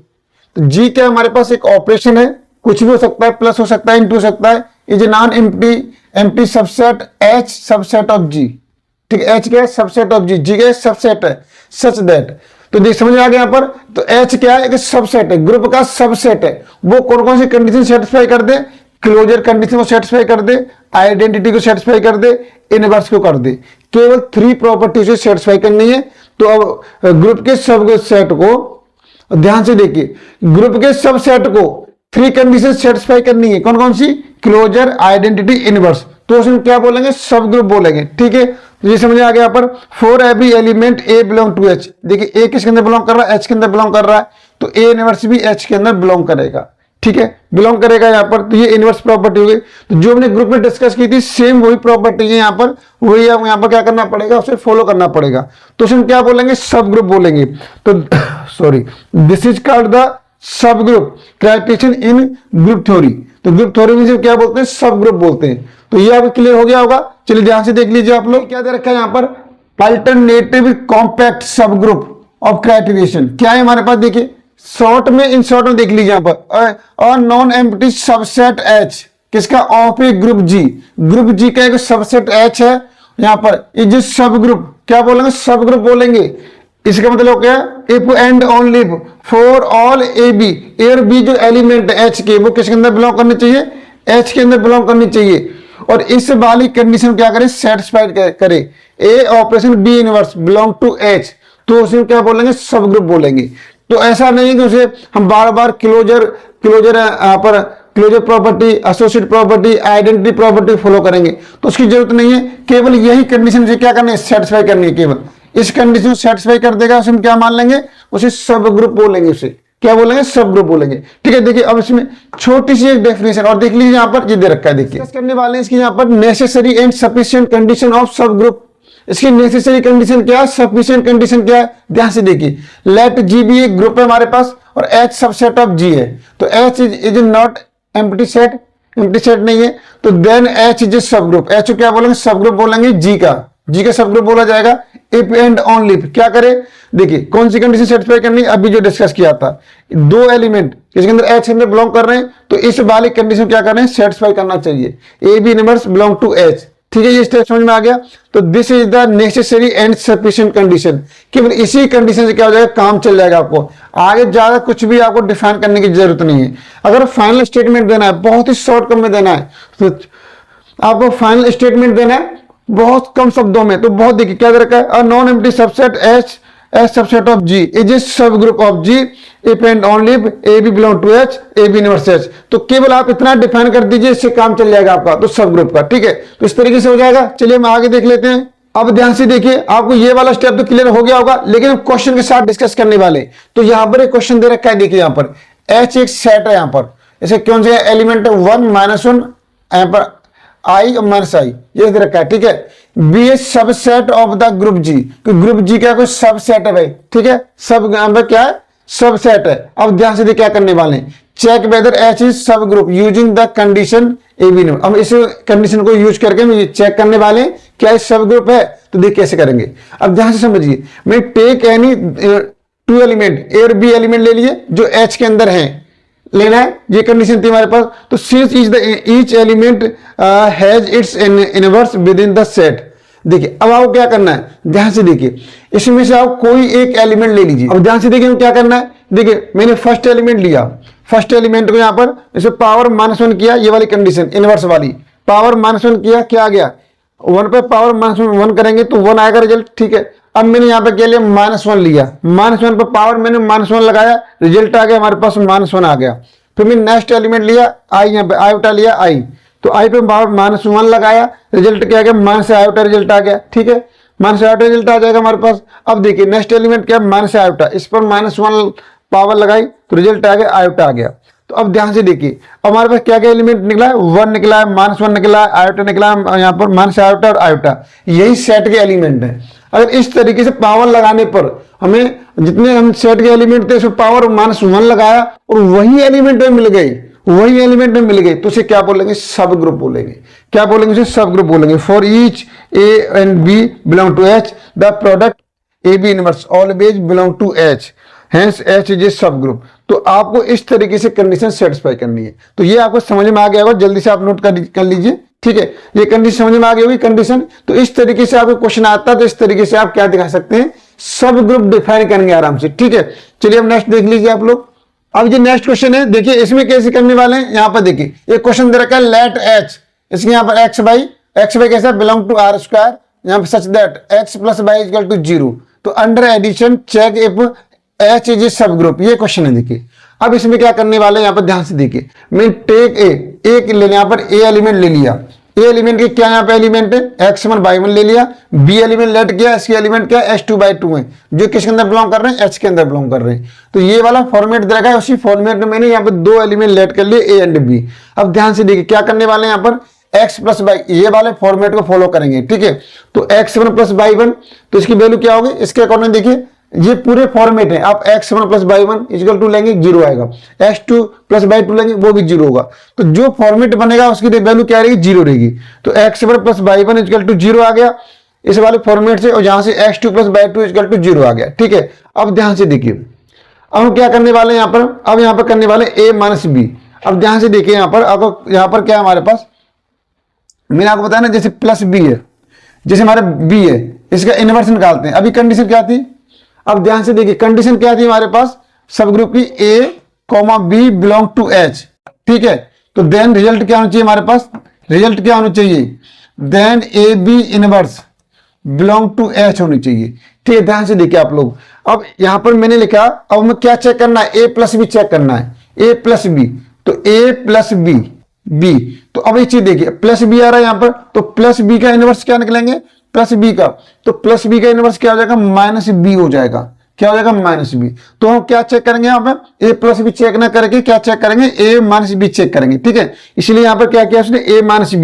तो जी क्या हमारे पास एक ऑपरेशन है, कुछ भी हो सकता है, प्लस हो सकता है, इंटू हो सकता है, is a non empty subset H subset of G. ठीक है, एच क्या है, सबसेट ऑफ जी, जी क्या है, सबसेट है, सच दैट। तो देख समझ आ गया यहाँ पर, तो एच क्या है, एक सबसेट है, ग्रुप का सबसेट है। वो कौन कौन सी कंडीशन सेटिस्फाई कर दे, क्लोजर कंडीशन को सेटिस्फाई कर दे, आइडेंटिटी को सेटिस्फाई कर दे, इनवर्स को कर दे। केवल 3 प्रॉपर्टी से सेटिस्फाई करनी है। तो अब ग्रुप के सब सेट को, ध्यान से देखिए, ग्रुप के सब सेट को 3 कंडीशन सेटिस्फाई करनी है, कौन कौन सी, क्लोजर, आइडेंटिटी, इनवर्स। तो उसमें क्या बोलेंगे, सब ग्रुप बोलेंगे। ठीक है, ये समझ आ गया यहाँ पर, for every element a belong to H. देखिए ए किसके अंदर बिलोंग कर रहा है, एच के अंदर बिलोंग कर रहा है, तो ए इनवर्स भी एच के अंदर बिलोंग करेगा। ठीक है, बिलोंग करेगा यहाँ पर, तो ये इनवर्स प्रॉपर्टी हो गई। तो जो हमने ग्रुप में डिस्कस की थी सेम वही प्रॉपर्टी है यहाँ पर, वही यहाँ पर क्या करना पड़ेगा, उसे फॉलो करना पड़ेगा। तो उसमें क्या बोलेंगे, सब ग्रुप बोलेंगे। तो sorry, this is called the sub group criterion in group theory. तो ग्रुप थ्योरी में क्या बोलते हैं, सब ग्रुप बोलते हैं। तो ये आपको क्लियर हो गया होगा। चलिए ध्यान से देख लीजिए आप लोग, क्या दे रखा है यहाँ पर, अल्टरनेटिव कॉम्पैक्ट सब ग्रुप ऑफ क्राइटेरियन। क्या है हमारे पास, देखिए शॉर्ट में, इन शॉर्ट में देख लीजिए यहाँ पर, और नॉन एम्प्टी सबसेट एच, किसका, of a group G. Group G का एक सबसेट एच है यहाँ पर, ये सब ग्रुप क्या बोलेंगे, सब ग्रुप बोलेंगे। इसका मतलब क्या है, if and only if for all a b, a और बी जो एलिमेंट है एच के, वो किसके अंदर बिलोंग करनी चाहिए, एच के अंदर बिलोंग करनी चाहिए। और इस वाली कंडीशन क्या करे, सेटिस्फाइड करे, a operation b inverse belong to H, तो उसे क्या बोलेंगे, सब ग्रुप बोलेंगे। तो ऐसा नहीं कि उसे हम बार बार क्लोजर यहाँ पर closure property, associate property, identity property follow करेंगे, तो उसकी जरूरत नहीं है। केवल यही कंडीशन से क्या करनी है, सेटिस्फाई करनी है। केवल इस कंडीशन को सेटिस्फाई कर देगा, उसे हम क्या मान लेंगे, उसे सब ग्रुप बोलेंगे। उसे क्या बोलेंगे, सब ग्रुप बोलेंगे। ठीक है, देखिए अब इसमें छोटी सी एक डेफिनेशन और देख लीजिए, यहाँ पर ये दे रखा है, देखिए करने वाले हैं इसकी यहाँ पर necessary and sufficient condition of sub group. इसकी नेसेसरी कंडीशन क्या है, सफिशिएंट कंडीशन क्या है, ध्यान से देखिए। लेट जी भी एक ग्रुप है हमारे पास और एच सबसेट ऑफ जी है, तो H is not empty set, empty set नहीं है, तो देन एच इज सब ग्रुप। एच को क्या बोलेंगे, सब ग्रुप बोलेंगे, जी का सब ग्रुप बोला जाएगा। इफ एंड ओनली इफ क्या करे, देखिए कौन सी कंडीशन सेटिस्फाई करनी, अभी जो डिस्कस किया था, दो एलिमेंट इसके अंदर एच के अंदर बिलोंग कर रहे हैं, तो इस वाली कंडीशन क्या कर रहे हैं, सेटिस्फाई करना चाहिए, a b inverse belong to H. ठीक है, ये स्टेप समझ में आ गया। तो this is the necessary and sufficient condition, केवल इसी कंडीशन से क्या हो जाएगा, काम चल जाएगा। आपको आगे ज्यादा कुछ भी आपको डिफाइन करने की जरूरत नहीं है। अगर फाइनल स्टेटमेंट देना है, बहुत ही शॉर्ट कम में देना है, तो आपको फाइनल स्टेटमेंट देना है बहुत कम शब्दों में, तो बहुत देखिए क्या दे रखा है, non empty subset H subset of G is a सब group of G if and only if a b belong to H, a b inverse H. तो केवल आप इतना डिफाइन कर दीजिए, इससे काम चल जाएगा आपका, तो सब ग्रुप का। ठीक है, तो इस तरीके से हो जाएगा। चलिए हम आगे देख लेते हैं। अब ध्यान से देखिए, आपको ये वाला स्टेप तो क्लियर हो गया होगा, लेकिन हम क्वेश्चन के साथ डिस्कस करने वाले। तो यहाँ पर एक क्वेश्चन दे रखा है, देखिए यहाँ पर एच एक सेट है, यहाँ पर इसे कौन से एलिमेंट है, 1 -1 यहाँ पर आई और माइनस आई, ये दे रखा है। ठीक है, be a subset of the group G, group G का कोई सबसेट है भाई। ठीक है, सब क्या है, सबसेट है। अब ध्यान से देखिए क्या करने वाले हैं, check whether H is subgroup using the condition a b note. हम इस कंडीशन को यूज करके हम ये चेक करने वाले हैं क्या ये सब ग्रुप है, तो देखिए कैसे करेंगे। अब ध्यान से समझिए, मैं टेक एनी टू एलिमेंट, ए और बी एलिमेंट ले लिए जो एच के अंदर है, लेना है, ये कंडीशन थी हमारे पास। तो since each element has its inverse with in the set. देखिए अब आपको क्या करना है, ध्यान से देखिए, इसमें से आप कोई एक एलिमेंट ले लीजिए। अब ध्यान से देखिए क्या करना है, देखिए मैंने फर्स्ट एलिमेंट लिया, फर्स्ट एलिमेंट को यहाँ पर इसे पावर -1 किया, ये वाली कंडीशन इनवर्स वाली, पावर -1 किया, क्या आ गया 1 पे पावर -1 करेंगे तो 1 आएगा रिजल्ट। ठीक है, अब मैंने यहाँ पे क्या लिया, -1 लिया, -1 पर पावर मैंने -1 लगाया, रिजल्ट आ गया हमारे पास -1 आ गया। फिर मैंने नेक्स्ट एलिमेंट लिया आई, यहाँ पे आई उठा लिया आई, तो आई पे पावर -1 लगाया, रिजल्ट क्या आ गया, माइनस आई उठा रिजल्ट आ गया। ठीक है, माइनस आई उठा रिजल्ट आ जाएगा हमारे पास। अब देखिए नेक्स्ट एलिमेंट क्या, माइनस आई उठा, इस पर -1 पावर लगाई तो रिजल्ट आ गया आई उठा आ गया। तो अब ध्यान से देखिए, अब हमारे पास क्या क्या एलिमेंट निकला है, 1 निकला है, -1 निकला है, आयोटा निकला है, यहाँ पर माइनस आयोटा और आयोटा, यही सेट के एलिमेंट है। अगर इस तरीके से पावर लगाने पर हमें जितने हम सेट के एलिमेंट थे उसमें पावर -1 लगाया और वही एलिमेंट में मिल गई, वही एलिमेंट में मिल गई, तो उसे क्या बोलेंगे, सब ग्रुप बोलेंगे। क्या बोलेंगे, उसे सब ग्रुप बोलेंगे। For each a and b belong to H, the product a b inverse always belong to H, hence H is a सब ग्रुप। तो आपको इस तरीके से कंडीशन सेटिस्फाई करनी है। तो ये आपको समझ में आ गया होगा, जल्दी से आप नोट कर लीजिए। ठीक है, ये कंडीशन समझ में आ गई होगी कंडीशन। तो इस तरीके से आपको क्वेश्चन आता है, तो इस तरीके से आप क्या दिखा सकते हैं, सब ग्रुप डिफाइन करेंगे आराम से। ठीक है, चलिए अब नेक्स्ट देख लीजिए आप लोग। अब ये नेक्स्ट क्वेश्चन है, देखिए इसमें कैसे करने वाले हैं। यहाँ पर देखिए एक क्वेश्चन दे रखा है, लेट एच, इसके यहाँ पर एक्स बाई कैसा बिलोंग टू आर स्क्वायर, यहाँ पर such that x plus y equal to 0। तो under addition check if H is a सब ग्रुप, ये क्वेश्चन है। देखिए अब इसमें क्या करने वाले हैं, यहाँ पर ध्यान से देखिए, मैं टेक ए लेने, यहाँ पर ए एलिमेंट ले लिया, ए एलिमेंट के क्या यहाँ पे एलिमेंट है, x1/1 ले लिया, बी एलिमेंट लेट किया, इसके एलिमेंट क्या h2/2 है, जो किसके अंदर बिलोंग कर रहे हैं, h के अंदर बिलोंग कर रहे हैं। तो ये वाला फॉर्मेट दे रखा है, उसी फॉर्मेट में मैंने यहाँ पे दो एलिमेंट लेट कर लिए, ए एंड बी। अब ध्यान से देखिए क्या करने वाले हैं, यहाँ पर x प्लस बाई, ये वाले फॉर्मेट को फॉलो करेंगे। ठीक है, तो x1 प्लस बाई 1, तो इसकी वैल्यू क्या होगी, इसके अकॉर्डिंग देखिए ये पूरे फॉर्मेट है। आप x1 plus y 1 equal to लेंगे 0 आएगा, x2 प्लस बाई 2 लेंगे वो भी 0 होगा। तो जो फॉर्मेट बनेगा उसकी वैल्यू क्या रहेगी, 0 रहेगी। तो x1 plus y 1 equal to 0 आ गया इस वाले फॉर्मेट से, और जहां से x2 plus y 2 equal to 0 आ गया। ठीक है, अब ध्यान से देखिए, अब हम क्या करने वाले हैं यहाँ पर, अब यहाँ पर करने वाले a माइनस बी। अब ध्यान से देखिए यहाँ पर, अब यहाँ पर क्या हमारे पास, मैंने आपको बताया ना जैसे प्लस बी है, जैसे हमारा बी है, इसका इनवर्स निकालते हैं। अभी कंडीशन क्या थी, अब ध्यान से देखिए कंडीशन क्या थी हमारे पास सब ग्रुप की, a comma b belong to H, ठीक है। तो देन रिजल्ट क्या होना चाहिए हमारे पास, रिजल्ट क्या होना चाहिए, then a b inverse belong to H होनी चाहिए, ठीक है। ध्यान से देखिए आप लोग, अब यहां पर मैंने लिखा, अब हमें क्या चेक करना है, ए प्लस बी चेक करना है, ए प्लस बी, तो ए प्लस बी बी, तो अब एक चीज देखिए प्लस बी आ रहा है यहां पर, तो प्लस बी का इनवर्स क्या निकलेंगे, प्लस बी का, तो प्लस बी का इनवर्स क्या हो जाएगा, माइनस बी हो जाएगा, क्या हो जाएगा, माइनस बी। तो हम क्या चेक करेंगे यहाँ पर, ए प्लस बी चेक ना करके क्या चेक करेंगे, ए माइनस बी चेक करेंगे, ठीक है। इसलिए यहाँ पर क्या किया उसने, ए माइनस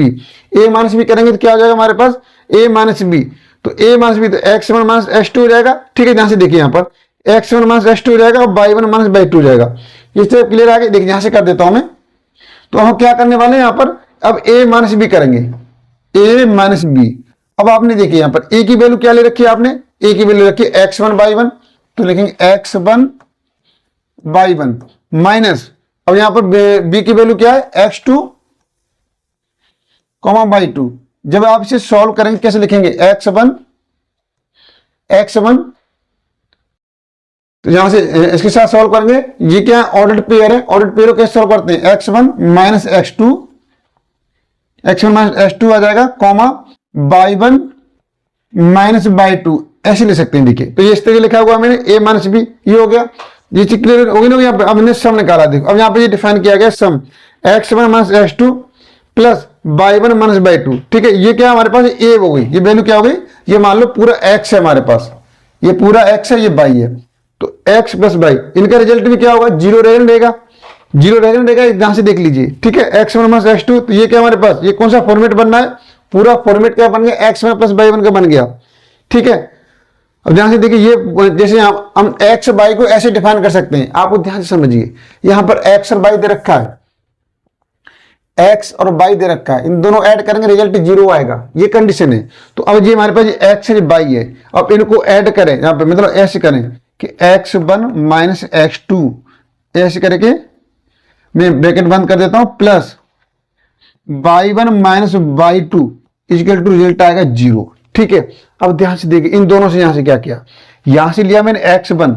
बी करेंगे तो क्या हो जाएगा हमारे पास, ए माइनस बी, तो ए माइनस बी तो x one minus x two हो जाएगा, ठीक है। ध्यान से देखिए यहाँ पर x one minus x two हो जाएगा और y one minus y two हो जाएगा। ये स्टेप क्लियर आ गया, देखिए यहाँ से कर देता हूं मैं। तो हम क्या करने वाले हैं यहाँ पर, अब ए माइनस बी करेंगे, ए माइनस बी। अब आपने देखिए यहाँ पर ए की वैल्यू क्या ले रखी है आपने, ए की वैल्यू रखी है एक्स वन बाई वन, तो लिखेंगे x one by one minus, अब यहां पर बी की वैल्यू क्या है, x two comma by two. जब आप इसे सॉल्व करेंगे कैसे लिखेंगे, एक्स वन, तो यहां से इसके साथ सॉल्व करेंगे, ये क्या है ऑर्डर्ड पेयर है, ऑर्डर्ड पेयर को कैसे सॉल्व करते हैं, x one minus x two, x one minus x two आ जाएगा, comma y one minus y two, ऐसे ले सकते हैं। देखिए तो ये इस तरीके लिखा हुआ मैंने, ए माइनस बी, ये हो गया, ये चीज क्लियर होगी ना। यहाँ पे अब हमने सम निकाला, देखो अब यहाँ पे ये डिफाइन किया गया sum, x one minus x two plus y one minus y two, ठीक है। ये क्या हमारे पास ए हो गई, ये वैल्यू क्या हो गई, ये मान लो पूरा एक्स है हमारे पास, ये पूरा एक्स है, ये बाई है, तो एक्स प्लस बाई, इनका रिजल्ट भी क्या होगा, जीरो रहेगा, जीरो रहेगा, ध्यान से देख लीजिए, ठीक है। X one minus x two, तो ये क्या हमारे पास, ये कौन सा फॉर्मेट बनना है, पूरा फॉर्मेट क्या बन गया, x one plus y one का बन गया, ठीक है। अब ध्यान से देखिए, ये जैसे हम एक्स बाई को ऐसे डिफाइन कर सकते हैं, आपको ध्यान से समझिए, यहां पर एक्स और बाई दे रखा है, एक्स और बाई दे रखा है, इन दोनों ऐड करेंगे रिजल्ट जीरो आएगा, ये कंडीशन है। तो अब ये हमारे पास एक्स है बाई है, अब इनको ऐड करें यहां पे, मतलब ऐसे करें कि x one minus x two, ऐसे करके मैं ब्रैकेट बंद कर देता हूं, plus y one minus y two equal to result आएगा जीरो, ठीक है। अब ध्यान से देखिए, इन दोनों से यहां से क्या किया, यहां से लिया मैंने एक्स वन,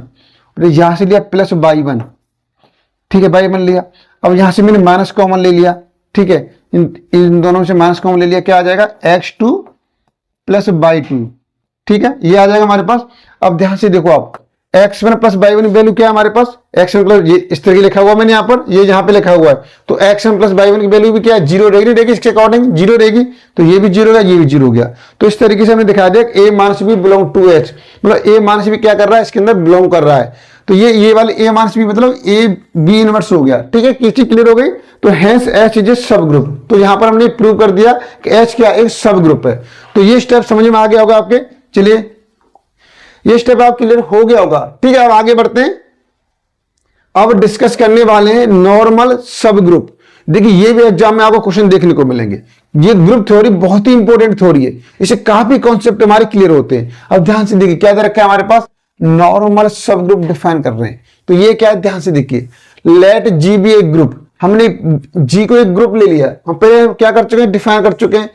यहां से लिया प्लस बाई वन, ठीक है, बाई वन लिया। अब यहां से मैंने माइनस कॉमन ले लिया, ठीक है, इन दोनों से माइनस कॉमन ले लिया, क्या आ जाएगा, x two plus by two, ठीक है, ये आ जाएगा हमारे पास। अब ध्यान से देखो आप, x one plus y one value क्या है हमारे पास, एक्स वन प्लस, ये इस तरह लिखा हुआ मैंने यहाँ पर, ये यहाँ पे लिखा हुआ है, तो x one plus y one की वैल्यू भी क्या है, जीरो रहेगी, इसके अकॉर्डिंग जीरो रहेगी, तो ये भी जीरो होगा, ये भी जीरो हो गया। तो इस तरीके से हमने दिखा दिया a minus b belong to H, मतलब ए माइनस बी क्या कर रहा है, इसके अंदर बिलोंग कर रहा है। तो ये वाले ए माइनस बी मतलब ए बी इनवर्स हो गया, ठीक है, किस चीज क्लियर हो गई। तो हेंस एच इज ए सब ग्रुप, तो यहां पर हमने प्रूव कर दिया कि एच क्या एक सब ग्रुप है। तो ये स्टेप समझ में आ गया होगा आपके, चलिए ये स्टेप आप क्लियर हो गया होगा, ठीक है। अब आगे बढ़ते हैं, अब डिस्कस करने वाले हैं नॉर्मल सब ग्रुप। देखिए ये भी एग्जाम में आपको क्वेश्चन देखने को मिलेंगे, ये ग्रुप थ्योरी बहुत ही इंपॉर्टेंट थ्योरी है, इससे काफी कॉन्सेप्ट हमारे क्लियर होते हैं। अब ध्यान से देखिए क्या दे रखा है हमारे पास, नॉर्मल सब ग्रुप डिफाइन कर रहे हैं। तो ये क्या है, ध्यान से देखिए, late G be a group, हमने जी को एक ग्रुप ले लिया, हम पहले क्या कर चुके हैं, डिफाइन कर चुके हैं।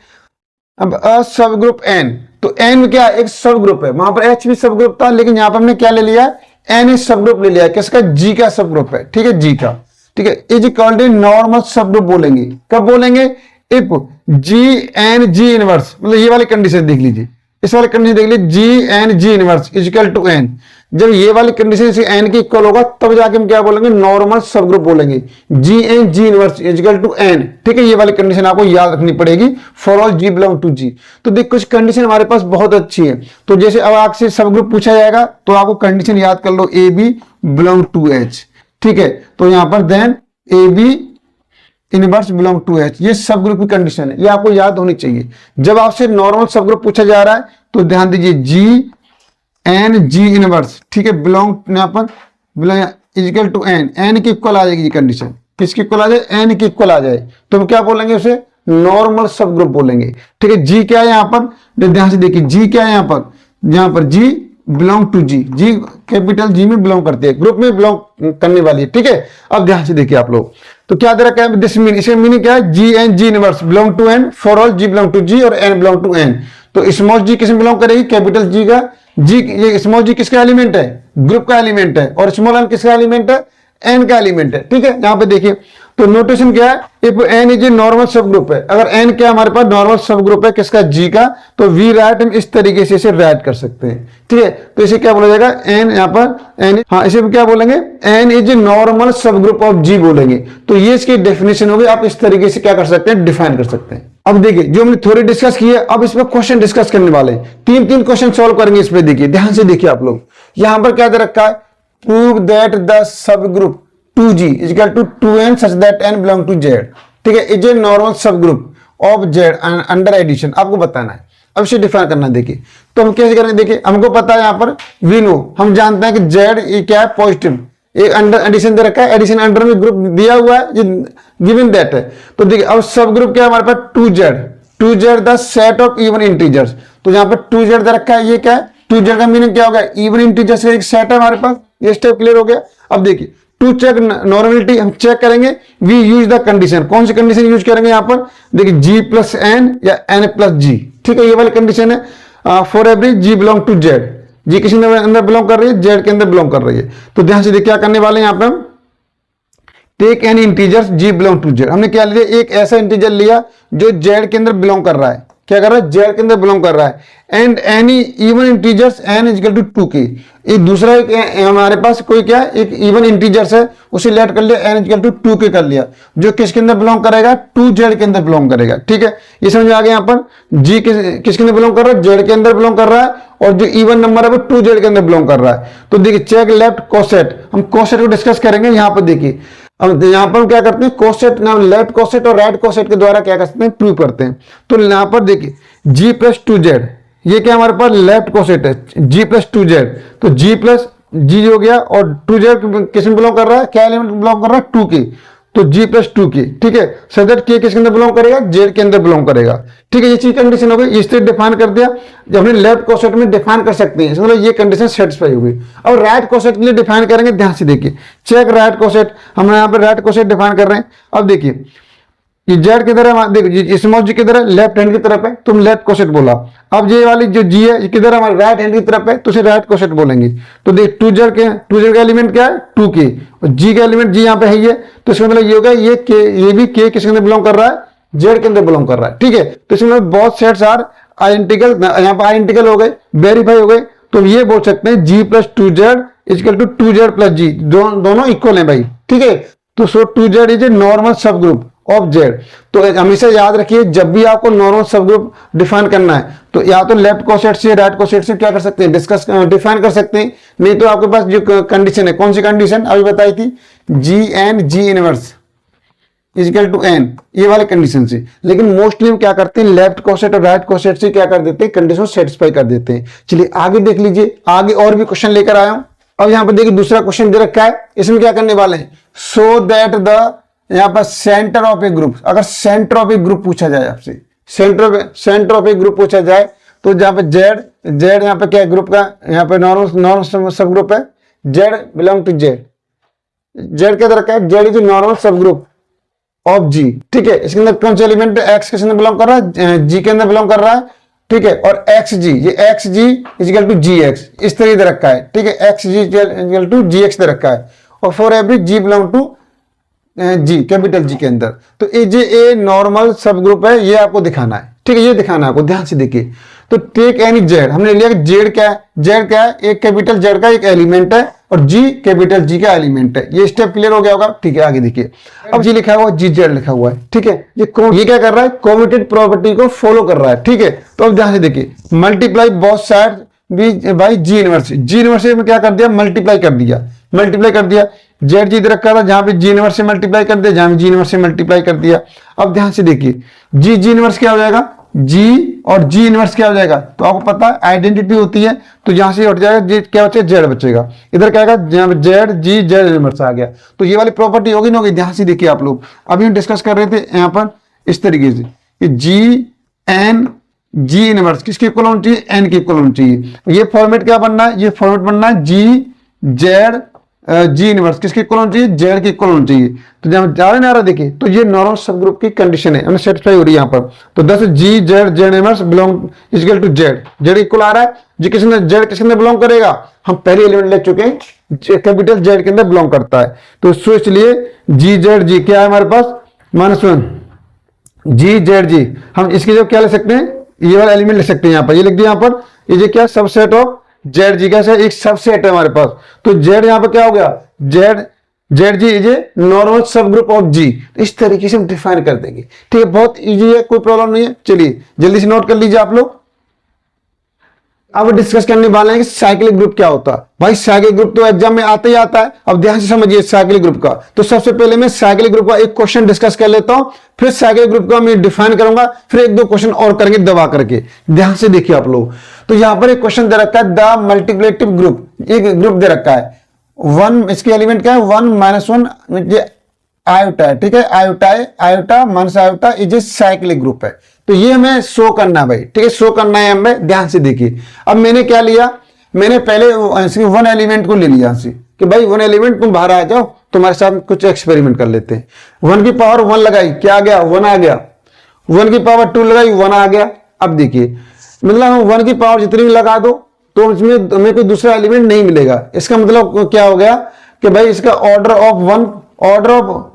अब अ सब ग्रुप एन, तो एन क्या एक सब ग्रुप है, वहां पर एच भी सब ग्रुप था, लेकिन यहां पर हमने क्या ले लिया, एन इज सब ग्रुप ले लिया, किसका, जी का सब ग्रुप है, ठीक है, जी का, ठीक है। इज कॉल्ड नॉर्मल सब ग्रुप बोलेंगे, कब बोलेंगे, if g N g inverse, मतलब ये वाली कंडीशन देख लीजिए, इस वाली कंडीशन देख लीजिए, g N g inverse equal to N, जब ये वाली कंडीशन से एन की इक्वल होगा तब जाके हम क्या बोलेंगे, नॉर्मल सब ग्रुप बोलेंगे, g N g inverse equal to N, ठीक है। ये वाली कंडीशन आपको याद रखनी पड़ेगी, for all g belong to G. तो देख कुछ कंडीशन हमारे पास बहुत अच्छी है, तो जैसे अब आपसे सब ग्रुप पूछा जाएगा तो आपको कंडीशन याद कर लो, a b belong to H, ठीक है। तो यहां पर then a b inverse belong to H, ये सब ग्रुप की कंडीशन है, ये आपको याद होनी चाहिए। जब आपसे नॉर्मल सब ग्रुप पूछा जा रहा है तो ध्यान दीजिए, जी एन जी इनवर्स, ठीक है, बिलोंग यहाँ पर belong equal to N, N की इक्वल आ जाएगी ये कंडीशन, किसकी इक्वल आ जाए, एन की इक्वल आ जाए, तो हम क्या बोलेंगे उसे, नॉर्मल सब ग्रुप बोलेंगे, ठीक है। जी क्या है यहाँ पर, ध्यान से देखिए, जी क्या है यहाँ पर g belong to G, g capital G में बिलोंग करती है, ग्रुप में बिलोंग करने वाली है, ठीक है। अब ध्यान से देखिए आप लोग, तो क्या दे रखा है, दिस मीन, इसका मीनिंग क्या है, g N g inverse belong to N, for all g belong to G और एन बिलोंग टू एन। तो तो स्मॉल जी किसमें बिलोंग करेगी, कैपिटल जी का। जी, ये स्मॉल जी किसका एलिमेंट है, ग्रुप का एलिमेंट है, और स्मॉल एन किसका एलिमेंट है, एन का एलिमेंट है। ठीक है, यहां पे देखिए तो नोटेशन क्या है, if N is a normal सब ग्रुप है, अगर एन क्या हमारे पास नॉर्मल सब ग्रुप है किसका, जी का, तो वी राइट हम इस तरीके से इसे राइट कर सकते हैं। ठीक है, तो इसे क्या बोला जाएगा, एन, यहां पर एन, हाँ इसे क्या बोलेंगे, एन इज ए नॉर्मल सब ग्रुप ऑफ जी बोलेंगे। तो ये इसकी डेफिनेशन होगी, आप इस तरीके से क्या कर सकते हैं, डिफाइन कर सकते हैं। अब देखिए जो हमने थ्योरी डिस्कस की है, अब इसमें क्वेश्चन डिस्कस करने वाले हैं, तीन तीन क्वेश्चन सॉल्व करेंगे इसमें। देखिए ध्यान से देखिए आप लोग, यहां पर क्या दे रखा है, prove that the sub group 2G is equal to 2n such that n belong to Z। ठीक है, इज ए नॉर्मल सब group of Z under addition, आपको बताना है। अब इसे डिफाइन करना, देखिए तो हम कैसे करेंगे, देखिए हमको पता है यहाँ पर वी नो, हम जानते हैं कि Z ये क्या है, पॉजिटिव, एक अंडर एडिशन दे रखा है, एडिशन अंडर में ग्रुप दिया हुआ है, ये गिवन दैट है। तो देखिए अब सब ग्रुप क्या है हमारे पास, 2Z the set of even integers. तो यहाँ पर 2Z दे रखा है, ये क्या है, 2Z का मीनिंग क्या हो गया, इवन इंटीजर्स का एक सेट है हमारे पास। ये स्टेप क्लियर हो गया। अब देखिए टू चेक नॉर्मलिटी हम चेक करेंगे, वी यूज द कंडीशन, कौन सी कंडीशन यूज करेंगे यहाँ पर, देखिए जी प्लस एन या एन प्लस जी। ठीक है, ये वाली कंडीशन है for every g belong to Z, g किसी अंदर बिलोंग कर रही है, जेड के अंदर बिलोंग कर रही है। तो ध्यान से देखिए क्या करने वाले हैं यहाँ पर, take n integers g belong to Z. हमने क्या लिया, एक ऐसा इंटीजर लिया जो जेड के अंदर बिलोंग कर रहा है, क्या कर रहा है, जेड के अंदर बिलोंग कर रहा है, and any even integers n is equal to 2k। एक दूसरा हमारे पास कोई क्या है, एक इवन इंटीजर्स है, उसे लेट कर लिया, N is equal to 2k कर लिया, जो किसके अंदर बिलोंग करेगा, 2z के अंदर बिलोंग करेगा। ठीक है, ये समझ आ गया। यहाँ पर जी किसके अंदर बिलोंग कर रहा है, जेड के अंदर बिलोंग कर रहा है, और जो इवन नंबर है वो 2z के अंदर बिलोंग कर रहा है। तो देखिए चेक लेफ्ट कोसेट, हम कोसेट को डिस्कस करेंगे। यहाँ पर देखिए अब यहाँ पर हम क्या करते हैं, कोसेट ना लेफ्ट कोसेट और राइट कोसेट के द्वारा क्या करते हैं, प्रूव करते हैं। तो यहाँ पर देखिए जी प्लस 2z, ये क्या हमारे पास लेफ्ट कोसेट है, जी प्लस 2z, तो जी प्लस जी हो गया, और 2z किसमें बिलोंग कर रहा है, क्या एलिमेंट बिलोंग कर रहा है, 2k, तो जी प्लस 2k। ठीक है, सो दैट k किसके अंदर बिलोंग करेगा, जेड के अंदर बिलोंग करेगा। ठीक है, ये चीज कंडीशन हो गई, इससे डिफाइन कर दिया। जब हमने लेफ्ट कोसेट में डिफाइन कर सकते हैं, मतलब ये कंडीशन सेटिस्फाई हो गई। अब राइट कोसेट के लिए डिफाइन करेंगे, ध्यान से देखिए, चेक राइट कोसेट, हम यहाँ पर राइट कोसेट डिफाइन कर रहे हैं। अब देखिए ये जेड किधर है, देखिए स्मॉल जी किधर है, लेफ्ट हैंड की तरफ है, तुम लेफ्ट कोसेट बोला। अब ये वाली जो जी है ये किधर है, हमारे राइट हैंड की तरफ है, तो उसे राइट कोसेट बोलेंगे। तो देख 2z का एलिमेंट क्या है, 2k, और जी का एलिमेंट जी यहाँ पे है ये, तो इसका मतलब ये होगा ये k, ये भी k किसके अंदर बिलोंग कर रहा है, जेड के अंदर बिलोंग कर रहा है। ठीक है, तो इसमें मतलब बहुत सेट्स आर आइडेंटिकल, यहाँ पर आइडेंटिकल हो गए, वेरीफाई हो गए। तो ये बोल सकते हैं g plus 2z equal to 2z plus g, दोनों इक्वल है भाई। ठीक है, तो so 2z is a normal सब ग्रुप ऑफ जेड। तो हमेशा याद रखिए, जब भी आपको नॉर्मल सब ग्रुप डिफाइन करना है, तो या तो लेफ्ट कोसेट से राइट कोसेट से क्या कर सकते हैं, डिस्कस डिफाइन कर सकते हैं। नहीं तो आपके पास जो कंडीशन है, कौन सी कंडीशन अभी बताई थी, g N g inverse equal to N, ये वाले कंडीशन से। लेकिन मोस्टली हम क्या करते हैं, लेफ्ट कोसेट और राइट कोसेट से क्या कर देते हैं, कंडीशन सेटिस्फाई कर देते हैं। चलिए आगे देख लीजिए, आगे और भी क्वेश्चन लेकर आया हूं। अब यहाँ पर देखिए दूसरा क्वेश्चन दे रखा है, इसमें क्या करने वाले हैं, सो दैट द, यहाँ पर सेंटर ऑफ ए ग्रुप, अगर सेंटर ऑफ ए ग्रुप पूछा जाए आपसे, सेंटर ऑफ ए ग्रुप पूछा जाए, तो जहाँ पे जेड यहाँ पे क्या ग्रुप का, यहाँ पे नॉर्मल सब ग्रुप है, जेड बिलोंग टू जेड के अंदर क्या है, जेड इज नॉर्मल सब ग्रुप ऑफ जी। ठीक है, इसके अंदर कौन सा एलिमेंट है, एक्स के अंदर बिलोंग कर रहा है, जी के अंदर बिलोंग कर रहा है। ठीक है, और एक्स जी, ये x g equal to g x, इस तरह दे रखा है। ठीक है, x g equal to g x दे रखा है, और for every g belong to G, capital G के अंदर। तो ये ए नॉर्मल सब ग्रुप है, ये आपको दिखाना है। ठीक है, ये दिखाना है आपको, ध्यान से देखिए। तो टेक एनी जेड, हमने लिया कि जेड क्या है, जेड क्या है, एक कैपिटल जेड का एक एलिमेंट है, और जी कैपिटल जी का एलिमेंट है। ये स्टेप क्लियर हो गया होगा। ठीक है, आगे देखिए, अब जी लिखा हुआ, जी जेड लिखा हुआ है। ठीक है, ये क्या कर रहा है, कॉम्यूटेड प्रॉपर्टी को फॉलो कर रहा है। ठीक है, तो अब ध्यान से देखिए, multiply both side by ji inverse, ji inverse में क्या कर दिया, मल्टीप्लाई कर दिया, जेड जी दे रखा था, जहां पे जी इनवर्स से मल्टीप्लाई कर दिया, जहां पे जी इनवर्स से मल्टीप्लाई कर दिया। अब ध्यान से देखिए, जी इनवर्स क्या हो जाएगा, जी और जी इनवर्स क्या हो जाएगा, तो आपको पता है आइडेंटिटी होती है, तो यहां से हट जाएगा, जी क्या बचेगा, जेड बचेगा। इधर क्या आएगा, जहां पे जेड जी जेड इनवर्स आ गया, तो ये वाली प्रॉपर्टी होगी ना होगी। ध्यान से देखिए आप लोग, अभी हम डिस्कस कर रहे थे यहाँ पर इस तरीके से, जी एन जी इनवर्स किसके इक्वल होना चाहिए, एन के इक्वल होना चाहिए। ये फॉर्मेट क्या बनना है, ये फॉर्मेट बनना है जी जेड जी इनवर्स किसके इक्वल होना चाहिए, जेड के इक्वल होना चाहिए। तो जब ज्यादा ना रहा देखिए तो ये नॉर्मल सब ग्रुप की कंडीशन है, हमें सेटिस्फाई हो रही है यहाँ पर। तो 10 g z z inverse belong equal to z, z equal आ रहा है जी किसने, जेड किसके अंदर बिलोंग करेगा, हम पहले एलिमेंट ले चुके हैं, कैपिटल जेड के अंदर बिलोंग करता है। तो इसलिए जी जेड जी क्या है हमारे पास -1 जी जेड जी, हम इसकी जगह क्या ले सकते हैं, ये वाला एलिमेंट ले सकते हैं यहाँ पर, ये लिख दिया यहाँ पर, ये क्या सबसेट ऑफ जेड जी का एक सबसेट है हमारे पास। तो जेड यहाँ पर क्या हो गया, Z Z G is a normal सब ग्रुप ऑफ जी। इस तरीके से हम डिफाइन कर देंगे, ठीक है, बहुत इजी है, कोई प्रॉब्लम नहीं है। चलिए जल्दी से नोट कर लीजिए आप लोग। अब डिस्कस करने वाले हैं कि साइक्लिक ग्रुप क्या होता है। भाई साइक्लिक ग्रुप तो एग्जाम में आता ही आता है, अब ध्यान से समझिए साइक्लिक ग्रुप का। तो सबसे पहले मैं साइक्लिक ग्रुप का एक क्वेश्चन डिस्कस कर लेता हूं, फिर साइक्लिक ग्रुप का मैं डिफाइन करूंगा, फिर एक दो क्वेश्चन और करेंगे दबा करके। ध्यान से देखिए आप लोग। तो यहां पर एक क्वेश्चन दे रखा है, द मल्टीप्लेटिव ग्रुप, एक ग्रुप दे रखा है, 1 एलिमेंट क्या है 1 - 1 आयोटा है, ठीक है, आयोटा है, iota minus iota is a cyclic group है। तो ये हमें शो करना है भाई, ठीक है, शो करना है हमें। ध्यान से देखिए, अब मैंने क्या लिया, मैंने पहले 1 एलिमेंट को ले लिया कि भाई 1 एलिमेंट तुम बाहर आ जाओ, तुम्हारे साथ कुछ एक्सपेरिमेंट कर लेते हैं। 1 की पावर 1 लगाई, क्या आ गया 1 आ गया। 1 की पावर 2 लगाई 1 आ गया। अब देखिए मतलब हम 1 की पावर जितनी भी लगा दो तो इसमें हमें कोई दूसरा एलिमेंट नहीं मिलेगा। इसका मतलब क्या हो गया कि भाई इसका ऑर्डर ऑफ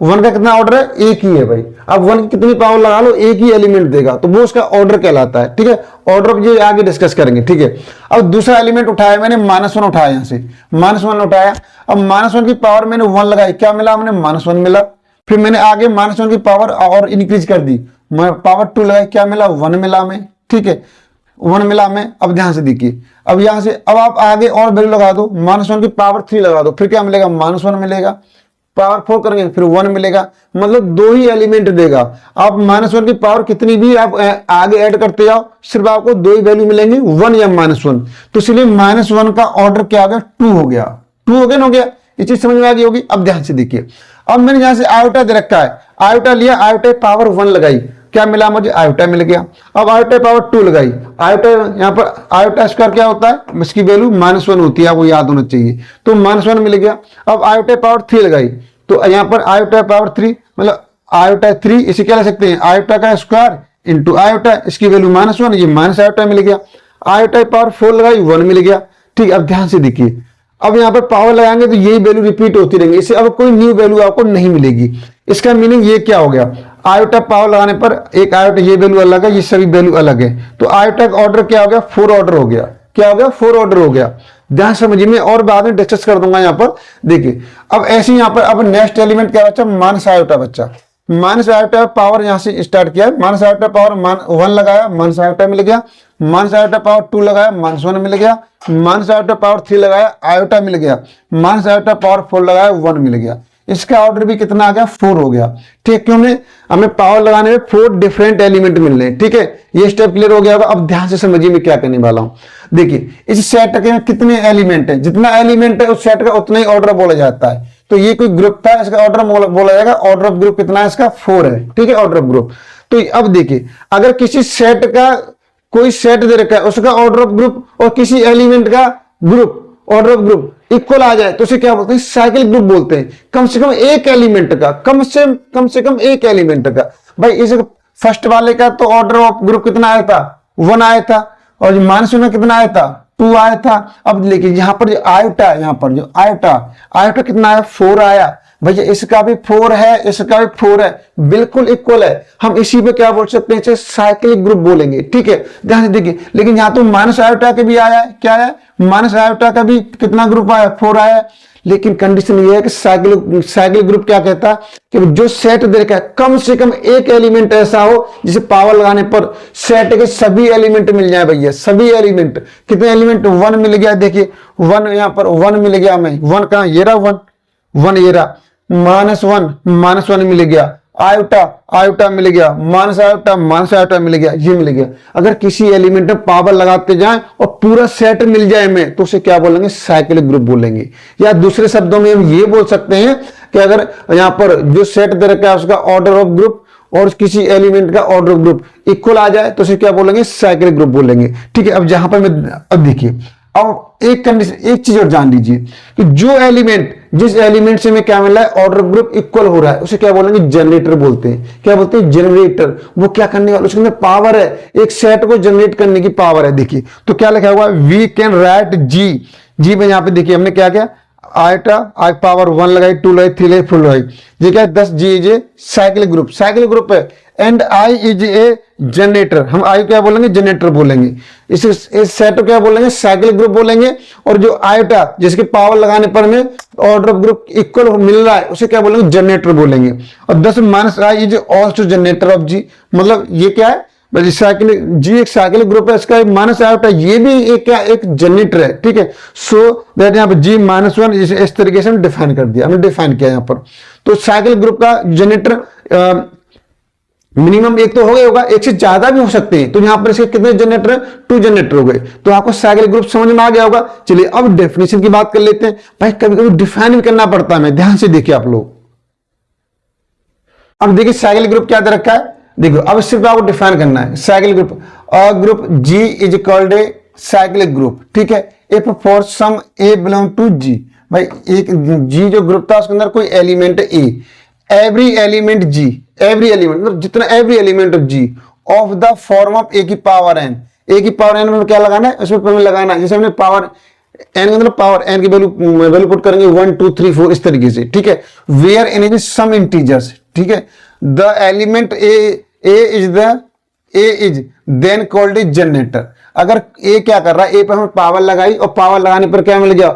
1 का कितना ऑर्डर है, एक ही है भाई। अब 1 की कितनी पावर लगा लो एक ही एलिमेंट देगा, तो वो उसका ऑर्डर कहलाता है, ठीक है। ऑर्डर ऑफ ये आगे डिस्कस करेंगे, ठीक है। अब दूसरा एलिमेंट उठाया मैंने, -1 उठाया, यहां से -1 उठाया। अब -1 की पावर मैंने 1 लगाई, क्या मिला हमने -1 मिला। फिर मैंने आगे -1 की पावर और इंक्रीज कर दी, पावर 2 लगाई, क्या मिला 1 मिला हमें, ठीक है, 1 मिला हमें। अब ध्यान से देखिए, अब यहां से अब आप आगे और वैल्यू लगा दो, -1 की पावर 3 लगा दो, फिर क्या मिलेगा -1 मिलेगा। पावर 4 करेंगे फिर 1 मिलेगा, मतलब 2 ही एलिमेंट देगा। आप -1 की पावर कितनी भी आप आगे ऐड करते जाओ, सिर्फ आपको 2 ही वैल्यू मिलेंगे, 1 या -1। तो इसलिए -1 का ऑर्डर क्या हो गया, 2 हो गया, 2 हो गया ना, हो गया। ये चीज समझ में आ गई होगी। अब ध्यान से देखिए, अब मैंने यहां से आयोटा दे रखा है, आयोटा लिया, आयोटा पावर 1 लगाई, क्या मिला मुझे, आयोटा मिल गया। अब आयोटा पावर 2 लगाई, आयोटा यहाँ पर आयोटा स्क्वायर क्या होता है, इसकी वैल्यू -1 होती है, आपको याद होना चाहिए। तो -1 मिल गया। अब आयोटा पावर 3 लगाई, तो यहाँ पर आयोटा पावर 3 मतलब आयोटा 3, इसे क्या ले सकते हैं, आयोटा का स्क्वायर इंटू आयोटा, इसकी वैल्यू -1, ये माइनस आयोटा मिल गया। आयोटा पावर 4 लगाई 1 मिल गया, ठीक। अब ध्यान से देखिए, अब यहाँ पर पावर लगाएंगे तो यही वैल्यू रिपीट होती रहेंगी, इससे अब कोई न्यू वैल्यू आपको नहीं मिलेगी। इसका मीनिंग ये क्या हो गया, आयोटा पावर लगाने पर एक आयोटा ये वैल्यू अलग है, ये सभी वैल्यू अलग है। तो आयोटा का ऑर्डर क्या हो गया, 4 ऑर्डर हो गया, क्या हो गया 4 ऑर्डर हो गया। ध्यान समझिए, मैं और बाद में डिस्कस कर दूंगा यहाँ पर। देखिए अब ऐसे यहाँ पर अब नेक्स्ट एलिमेंट क्या बच्चा, माइनस आयोटा बच्चा, माइनस आयोटा पावर यहाँ से स्टार्ट किया है, माइनस आयोटा पावर 1 लगाया, माइनस आयोटा मिल गया, माइनस आयोटा पावर 2 लगाया, -1 मिल गया, माइनस आयोटा पावर 3 लगाया, आयोटा मिल गया, माइनस आयोटा पावर 4 लगाया, 1 मिल गया। इसका ऑर्डर भी कितना आ गया, 4 हो गया, ठीक। क्यों हमें पावर लगाने में 4 डिफरेंट एलिमेंट मिल रहे हैं, ठीक है। ये स्टेप क्लियर हो गया होगा। अब ध्यान से समझिए मैं क्या करने वाला हूं। देखिए इस सेट के कितने एलिमेंट है, जितना एलिमेंट है उस सेट का उतना ही ऑर्डर बोला जाता है। तो ये कोई ग्रुप था, इसका ऑर्डर बोला जाएगा, ऑर्डर ऑफ ग्रुप कितना है इसका, 4 है, ठीक है, ऑर्डर ऑफ ग्रुप। तो अब देखिए, अगर किसी सेट का कोई सेट दे रखा है, उसका ऑर्डर ऑफ ग्रुप और किसी एलिमेंट का group order of group equal आ जाए तो उसे क्या बोलते हैं, साइक्लिक ग्रुप बोलते हैं। कम से कम एक एलिमेंट का, कम से कम एक एलिमेंट का। भाई इस फर्स्ट वाले का तो ऑर्डर ऑफ ग्रुप कितना आया था, 1 आया था, और -1 कितना आया था, 2 आया था। अब देखिए यहाँ पर जो आयोटा, यहाँ पर जो आयोटा कितना आया, 4 आया। भैया इसका भी 4 है, इसका भी 4 है, बिल्कुल इक्वल है। हम इसी पे क्या बोल सकते हैं, साइक्लिक ग्रुप बोलेंगे, ठीक है। ध्यान से देखिए, लेकिन यहाँ तो माइनस आयोटा के भी आया है, क्या है, माइनस आयोटा का भी कितना ग्रुप आया, 4 आया। लेकिन कंडीशन ये है कि साइक्लिक ग्रुप क्या कहता है कि जो सेट दे रखा है कम से कम एक एलिमेंट ऐसा हो जिसे पावर लगाने पर सेट के सभी एलिमेंट मिल जाए। भैया सभी एलिमेंट, कितने एलिमेंट, 1 मिल गया। देखिए 1 यहाँ पर 1 मिल गया हमें, 1 कहां, ये रहा 1 ये रहा, -1 मिल गया, आयोटा मिल गया, माइनस आयोटा मिल गया, ये मिल गया। अगर किसी एलिमेंट में पावर लगाते जाएं और पूरा सेट मिल जाए हमें, तो उसे क्या बोलेंगे, साइक्लिक ग्रुप बोलेंगे। या दूसरे शब्दों में हम ये बोल सकते हैं कि अगर यहां पर जो सेट दे रखा है उसका ऑर्डर ऑफ ग्रुप और किसी एलिमेंट का ऑर्डर ऑफ ग्रुप इक्वल आ जाए तो उसे क्या बोलेंगे, साइक्लिक ग्रुप बोलेंगे, ठीक है। अब जहां पर मैं, अब देखिए अब एक कंडीशन, एक चीज और जान लीजिए कि जो एलिमेंट, जिस एलिमेंट से हमें क्या मिल रहा है, ऑर्डर ग्रुप इक्वल हो रहा है, उसे क्या बोलेंगे, जनरेटर बोलते हैं। क्या बोलते हैं, जनरेटर। वो क्या करने वाला, उसके अंदर पावर है, एक सेट को जनरेट करने की पावर है। देखिए तो क्या लिखा हुआ, वी कैन राइट जी। जी में यहां पे देखिए हमने क्या किया, आइटा आई पावर 1 लगाई, 2 लगाई, 3 लगाई, 4 लगाई। ये क्या है, 10 G is a cyclic group, cyclic group है। And i is a generator, हम आई क्या बोलेंगे, जनरेटर बोलेंगे। इस सेट को क्या बोलेंगे, साइक्लिक ग्रुप बोलेंगे। और जो आइटा जिसकी पावर लगाने पर हमें ऑर्डर ऑफ ग्रुप इक्वल मिल रहा है, उसे क्या बोलेंगे, जनरेटर बोलेंगे। और 10 minus i is also generator of G, मतलब ये क्या है, साइक्लिक जी एक साइक्लिक ग्रुप है, इसका माइनस आउट है, ये भी एक क्या, एक जनरेटर है। ठीक है, सो दैट यहाँ पे जी -1 इस तरीके से हमने डिफाइन कर दिया, हमने डिफाइन किया यहाँ पर। तो साइक्लिक ग्रुप का जनरेटर मिनिमम एक तो हो गया होगा, एक से ज्यादा भी हो सकते हैं। तो यहां पर इसके कितने जनरेटर है, 2 जनरेटर हो गए। तो आपको साइक्लिक ग्रुप समझ में आ गया होगा। चलिए अब डेफिनेशन की बात कर लेते हैं। भाई कभी कभी डिफाइन भी करना पड़ता है, हमें ध्यान से देखिए आप लोग। अब देखिए साइक्लिक ग्रुप क्या दे रखा है, देखो अब सिर्फ आपको डिफाइन करना है। Cyclic group, a group G is called a cyclic group. ठीक है, if for some a belong to G, भाई एक जी जो ग्रुप था उसके अंदर कोई element a, every element G, every element मतलब जितना, every element of G of the form of a की पावर एन। ए की पावर एन में क्या लगाना है, उसमें हमें लगाना है, जैसे हमने पावर एन के मतलब पावर एन की वैल्यू पुट करेंगे 1 2 3 4 इस तरीके से। ठीक है, where n is some integers. ठीक है, the element a is then called is generator. अगर ए क्या कर रहा है, ए पर हमें पावर लगाई और पावर लगाने पर क्या मिल गया,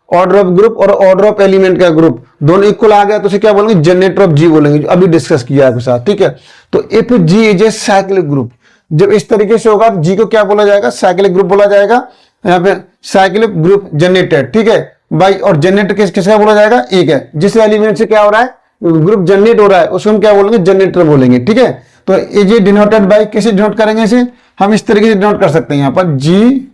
ऑर्डर ऑफ ग्रुप और ऑर्डर ऑफ एलिमेंट का ग्रुप दोनों इक्वल आ गया, तो उसे क्या बोलेंगे, जनरेटर ऑफ जी बोलेंगे, अभी डिस्कस किया आपके साथ। ठीक है, तो if G is a cyclic group, जब इस तरीके से होगा जी को क्या बोला जाएगा, साइक्लिक ग्रुप बोला जाएगा। यहाँ पे साइक्लिक ग्रुप जनरेटेड। ठीक है भाई, और जनरेटर किसका बोला जाएगा, एक है, जिस एलिमेंट से क्या हो रहा है, ग्रुप जनरेट हो रहा है, उसको हम क्या बोलेंगे, जनरेटर बोलेंगे। ठीक है, तो ये डिनोटेड बाय, कैसे डिनोट करेंगे इसे, हम इस तरीके से डिनोट कर सकते हैं। यहाँ पर जी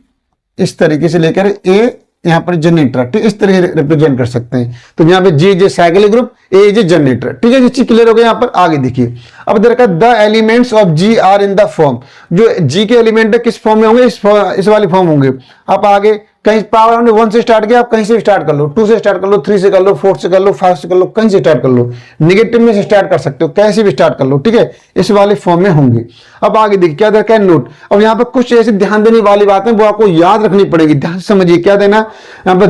इस तरीके से लेकर ए यहाँ पर जनरेटर, ठीक, इस तरह से रिप्रेजेंट कर सकते हैं। तो यहाँ पे जी जे साइक्लिक ग्रुप, ए जे जनरेटर। ठीक है, ये चीज क्लियर हो गया। यहाँ पर आगे देखिए, अब दे रखा है the elements of G are in the form, जो जी के एलिमेंट है किस फॉर्म में होंगे, इस वाली फॉर्म होंगे। आप आगे कहीं पावर हमने 1 से स्टार्ट किया, आप कहीं से स्टार्ट कर लो, 2 से स्टार्ट कर लो, 3 से कर लो, 4 से कर लो, 5 से कर लो, कहीं से स्टार्ट कर लो, नेगेटिव में से स्टार्ट कर सकते हो, कैसे भी स्टार्ट कर लो। ठीक है, इस वाले फॉर्म में होंगे। अब आगे देखिए क्या दरकार है, नोट। अब यहाँ पर कुछ ऐसे ध्यान देने वाली बातें वो आपको याद रखनी पड़ेगी, ध्यान से समझिए। क्या देना, यहाँ पर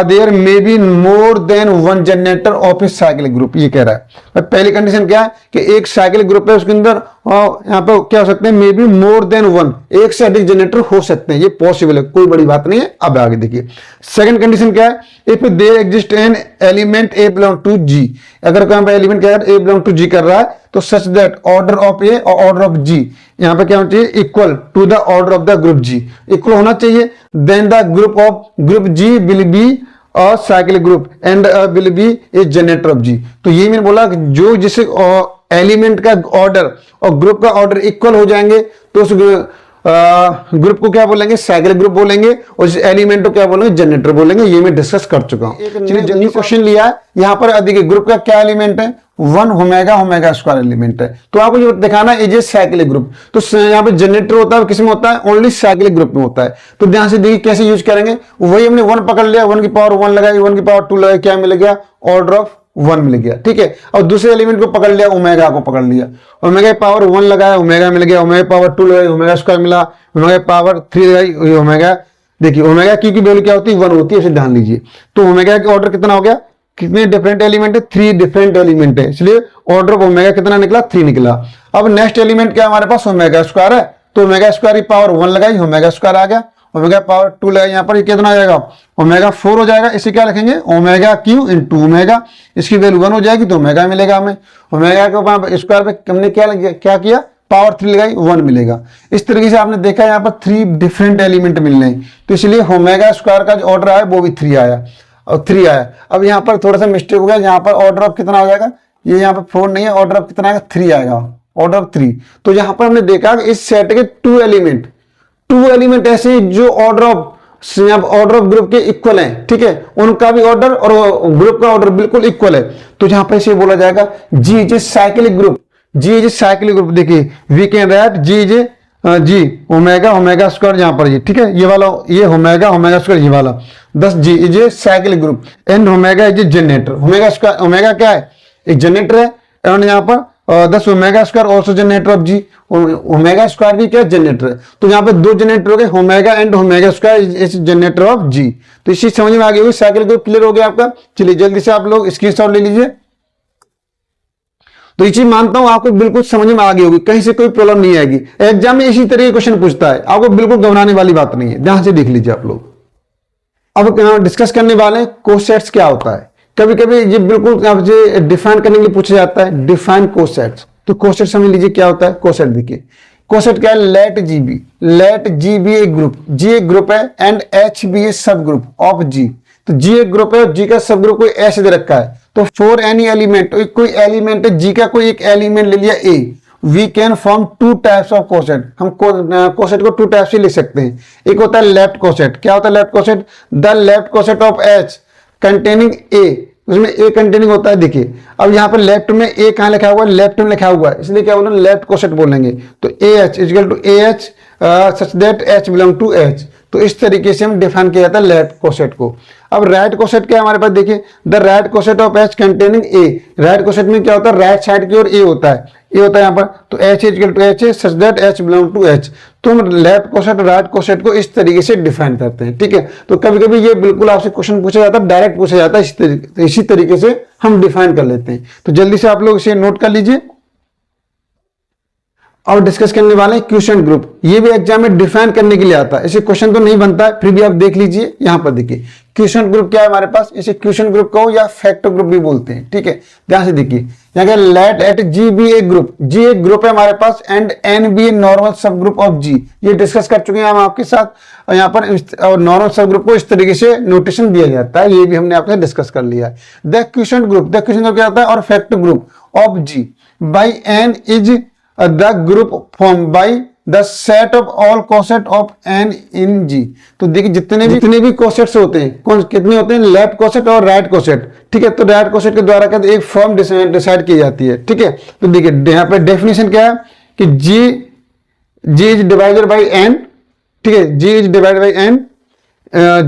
there may be more than 1 generator of a cyclic group, ये कह रहा है। पहली कंडीशन क्या है कि एक साइक्लिक ग्रुप है, उसके अंदर यहाँ पे क्या हो सकते हैं, मे बी मोर देन 1, एक से अधिक जनरेटर हो सकते हैं, ये पॉसिबल है, कोई बड़ी बात नहीं है। अब आगे देखिए सेकंड कंडीशन क्या है, if there exist an element a belong to G, अगर कोई एलिमेंट क्या है, ए बिलोंग टू जी कर रहा है, तो such that order of a और ऑर्डर ऑफ जी, यहाँ पे क्या होना चाहिए, equal to the order of the group G, equal होना चाहिए। Then the group of group G will be a cyclic group and will be a generator of G. तो ये मैंने बोला कि जो जिसे एलिमेंट का ऑर्डर और ग्रुप का ऑर्डर इक्वल हो जाएंगे, तो उस ग्रुप को क्या बोलेंगे, साइक्लिक ग्रुप बोलेंगे, और इस एलिमेंट को क्या बोलेंगे, जनरेटर बोलेंगे। ये मैं डिस्कस कर चुका हूं। चलिए न्यू क्वेश्चन लिया है, यहाँ पर देखिए ग्रुप का क्या एलिमेंट है, 1 ओमेगा स्क्वायर एलिमेंट है। तो आपको जो दिखाना है ये साइक्लिक ग्रुप, तो यहाँ पे जनरेटर होता है, किस में होता है, ओनली साइक्लिक ग्रुप में होता है। तो ध्यान से देखिए कैसे यूज करेंगे, वही हमने 1 पकड़ लिया, 1 की पावर 1 लगाई, 1 की पावर 2 लगाई, क्या मिल गया, ऑर्डर ऑफ 1 मिल गया। ठीक है, और दूसरे एलिमेंट को पकड़ लिया, ओमेगा को पकड़ लिया, ओमेगा पावर 1 लगाया, ओमेगा मिल गया, ओमेगा पावर 2 लगाई, ओमेगा स्क्वायर मिला, ओमेगा पावर 3 लगाई, ओमेगा। देखिए ओमेगा की वैल्यू क्या होती है, 1 होती है, इसे ध्यान लीजिए। तो ओमेगा का ऑर्डर कितना हो गया, कितने डिफरेंट एलिमेंट है, 3 डिफरेंट एलिमेंट है, इसलिए ऑर्डर ऑफ ओमेगा कितना निकला, 3 निकला। अब नेक्स्ट एलिमेंट क्या हमारे पास, ओमेगा स्क्वायर है, तो ओमेगा स्क्वायर की पावर 1 लगाई, ओमेगा स्क्वायर आ गया, ओमेगा पावर 2 लगाई, यहाँ पर कितना आ जाएगा, ओमेगा 4 हो जाएगा। इसे क्या लिखेंगे, ओमेगा क्यू इंटू ओमेगा, इसकी वैल्यू 1 हो जाएगी, तो ओमेगा मिलेगा हमें। ओमेगा के स्क्वायर पे हमने क्या किया, पावर 3 लगाई, 1 मिलेगा। इस तरीके से आपने देखा यहाँ पर 3 डिफरेंट एलिमेंट मिल रहे हैं, तो इसलिए ओमेगा स्क्वायर का जो ऑर्डर आया वो भी 3 आया और 3 आया। अब यहाँ पर थोड़ा सा मिस्टेक हो गया, यहाँ पर ऑर्डर ऑफ कितना हो जाएगा, ये यहाँ पर 4 नहीं है, ऑर्डर ऑफ कितना आएगा, 3 आएगा, ऑर्डर ऑफ 3। तो यहाँ पर हमने देखा कि इस सेट के 2 एलिमेंट ऐसे हैं जो ऑर्डर ऑफ ग्रुप के इक्वल हैं। ठीक है, उनका भी ऑर्डर और ग्रुप का ऑर्डर बिल्कुल इक्वल है। तो यहाँ पर इसे बोला जाएगा G is a cyclic group, G is a cyclic group. देखिए we can write G is a G omega omega square यहाँ पर, ये ठीक है, ये वाला ये ओमेगा ओमेगा स्क्वायर ये वाला 10 G is a cycle group and omega is a generator. Omega square, omega क्या है, एक जनरेटर है, एंड यहाँ पर 10 omega square also generator of G. Omega square भी क्या जनरेटर है, तो यहाँ पे दो जनरेटर हो गए, omega and omega square is generator of G. तो इस चीज समझ में आ गई होगी, साइकिल ग्रुप क्लियर हो गया आपका। चलिए जल्दी से आप लोग स्क्रीनशॉट ले लीजिए। तो ये चीज मानता हूं आपको बिल्कुल समझ में आ गई होगी, कहीं से कोई प्रॉब्लम नहीं आएगी। एग्जाम में इसी तरह के क्वेश्चन पूछता है, आपको बिल्कुल घबराने वाली बात नहीं है, ध्यान से देख लीजिए आप लोग। अब डिस्कस करने वाले हैं कोसेट्स क्या होता है। कभी कभी ये बिल्कुल आपसे डिफाइन करने के लिए पूछा जाता है, डिफाइन कोसेट्स। तो कोसेट समझ लीजिए क्या होता है। कोसेट देखिए, कोसेट क्या है, let G be, let G be a group, G एक ग्रुप है एंड एच बी ए सब ग्रुप ऑफ जी। तो जी एक ग्रुप है और जी का सब ग्रुप कोई ऐसे दे रखा है। तो फॉर एनी एलिमेंट, कोई एलिमेंट है जी का, कोई एक एलिमेंट ले लिया a, we can form two types of coset. हम कोसेट को टू टाइप से लिख सकते हैं। एक होता है लेफ्ट कोसेट। क्या होता है left coset, the left coset of H containing A, उसमें ए कंटेनिंग होता है। देखिए अब यहाँ पर लेफ्ट में ए कहाँ लिखा हुआ है, लेफ्ट में लिखा हुआ है, इसलिए क्या बोलेंगे, लेफ्ट कोसेट बोलेंगे। तो a H equal to a h such that h belong to H. तो इस तरीके से हम डिफाइन किया जाता है लेफ्ट कोसेट को। अब राइट कोसेट क्या है हमारे पास, देखिए the right coset of H containing A. Right coset में क्या होता है, राइट साइड की ओर ए होता है, ए होता है यहाँ पर। तो H equal to h such that h belong to H. तो हम लेफ्ट कोसेट राइट कोसेट को इस तरीके से डिफाइन करते हैं, ठीक है। तो कभी कभी ये बिल्कुल आपसे क्वेश्चन पूछा जाता है, डायरेक्ट पूछा जाता है, इसी तरीके से हम डिफाइन कर लेते हैं। तो जल्दी से आप लोग इसे नोट कर लीजिए। और डिस्कस करने वाले क्वेश्चन ग्रुप, ये भी एग्जाम में डिफाइन करने के लिए आता है। इसे क्वेश्चन तो नहीं बनता है, फिर भी आप देख लीजिए। यहाँ पर देखिए क्वेश्चन ग्रुप क्या है हमारे पास, इसे क्वेश्चन ग्रुप कहो या फैक्टर ग्रुप भी बोलते हैं, ठीक है। ध्यान से देखिए, यहाँ let at G be a group, G एक ग्रुप है हमारे पास and N be a normal सब ग्रुप ऑफ जी। ये डिस्कस कर चुके हैं हम आपके साथ। यहाँ पर नॉर्मल सब ग्रुप को इस तरीके से नोटेशन दिया जाता है, ये भी हमने आपसे डिस्कस कर लिया है। The question group, the question group क्या होता है, और factor group of G by N is the group formed by the set of all coset of n in G। तो देखिए जितने भी कोसेट्स होते हैं, कौन कितने होते हैं, लेफ्ट कोसेट और राइट कोसेट, ठीक है। तो राइट कोसेट के द्वारा क्या एक फॉर्म डिसाइड की जाती है, ठीक है। तो देखिए यहाँ पे डेफिनेशन क्या है कि G is divided by n, ठीक है, G is divided by n,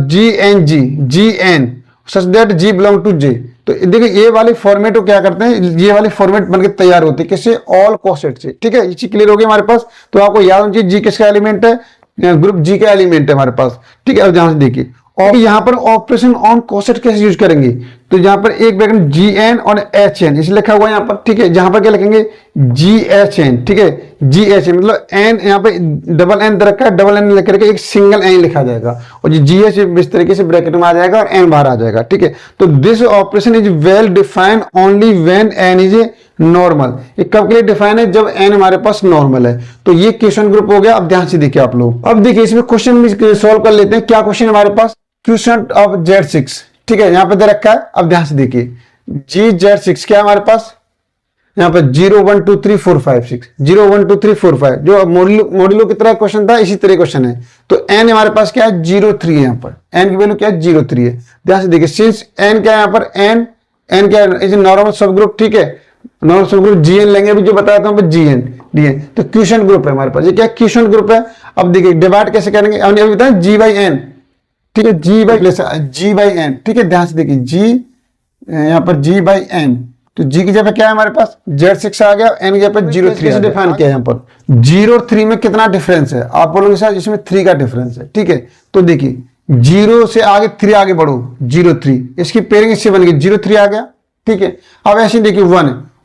G n G n such that G belong to J। तो देखिए ये वाले फॉर्मेट को क्या करते हैं, ये वाले फॉर्मेट बनके तैयार होते हैं किससे, ऑल कोसेट से, ठीक है। ये चीज क्लियर हो गई हमारे पास। तो आपको याद होना चाहिए जी किसका एलिमेंट है, ग्रुप जी का एलिमेंट है हमारे पास, ठीक है। अब ध्यान से देखिए, और यहाँ पर ऑपरेशन ऑन कोसेट कैसे यूज करेंगे, तो यहाँ पर एक ब्रैकेट जी एन और एच एन इसे लिखा हुआ है यहाँ पर, ठीक है। जहां पर क्या लिखेंगे, जी एच एन, ठीक है, जी एच एन मतलब एन यहाँ पे डबल एन रखा है, डबल एन लिख करके एक सिंगल एन लिखा जाएगा, और जी एच इस तरीके से ब्रैकेट में आ जाएगा और एन बाहर आ जाएगा, ठीक है। तो this operation is well defined only when an is a normal. ये कब के लिए डिफाइन है, जब एन हमारे पास नॉर्मल है। तो ये क्वेश्चन ग्रुप हो गया। अब ध्यान से देखिए आप लोग, अब देखिए इसमें क्वेश्चन भी सॉल्व कर लेते हैं। क्या क्वेश्चन हमारे पास, क्वेश्चन ऑफ Z6, ठीक है, यहाँ पे दे रखा है। अब ध्यान से देखिए जी Z6 क्या है हमारे पास, यहाँ पे 0 1 2 3 4 5 6, 0 1 2 3 4 5, जो मॉड्यूलो की तरह क्वेश्चन था इसी तरह क्वेश्चन है। तो n हमारे पास क्या है, 0 3 है, यहाँ पर n की वैल्यू क्या है, 0 3 है। ध्यान से देखिए, सिंस n क्या है यहाँ पर, n क्या है, इज नॉर्मल सब ग्रुप, ठीक है, नॉर्मल सब ग्रुप GN लेंगे, अभी जो बताया था GN DN। तो क्वेश्चन ग्रुप है हमारे पास, ये क्या क्वेश्चन ग्रुप है। अब देखिए डिवाइड कैसे करेंगे, हमने अभी बताया G बाई N, ठीक है, G बाई N, ठीक है। ध्यान से देखिए G यहाँ पर G बाई N, तो G की जगह क्या है हमारे पास, Z6 आ गया, N की जगह पर 0 3 डिफाइन किया है। यहाँ पर 0 3 में कितना डिफरेंस है, आप बोलोगे सर इसमें 3 का डिफरेंस है, ठीक है। तो देखिए 0 से आगे 3 आगे बढ़ो, 0 3, इसकी पेयरिंग इससे बनेगी, 0 3 आ गया, ठीक है। अब ऐसे देखिए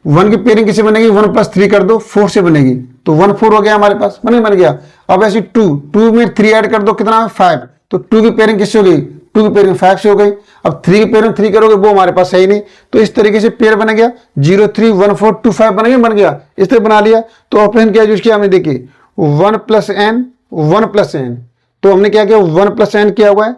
1 की पेयरिंग किससे बनेगी, 1 + 3 कर दो, 4 से बनेगी, तो 1 4 हो गया हमारे पास, बन गया। अब ऐसे 2 में 3 ऐड कर दो, कितना 5, तो 2 की पेयरिंग किससे हो गई, 2 की पेयरिंग 5 से हो गई। अब 3 की पेयरिंग 3 करोगे, वो हमारे पास सही नहीं, तो इस तरीके से पेयर बन गया, 0 3 1 4 2 5 बन गया, इस तरह बना लिया। तो ऑपरेशन क्या यूज किया हमने, देखिए 1 + n, तो हमने क्या किया, 1 + n किया हुआ है,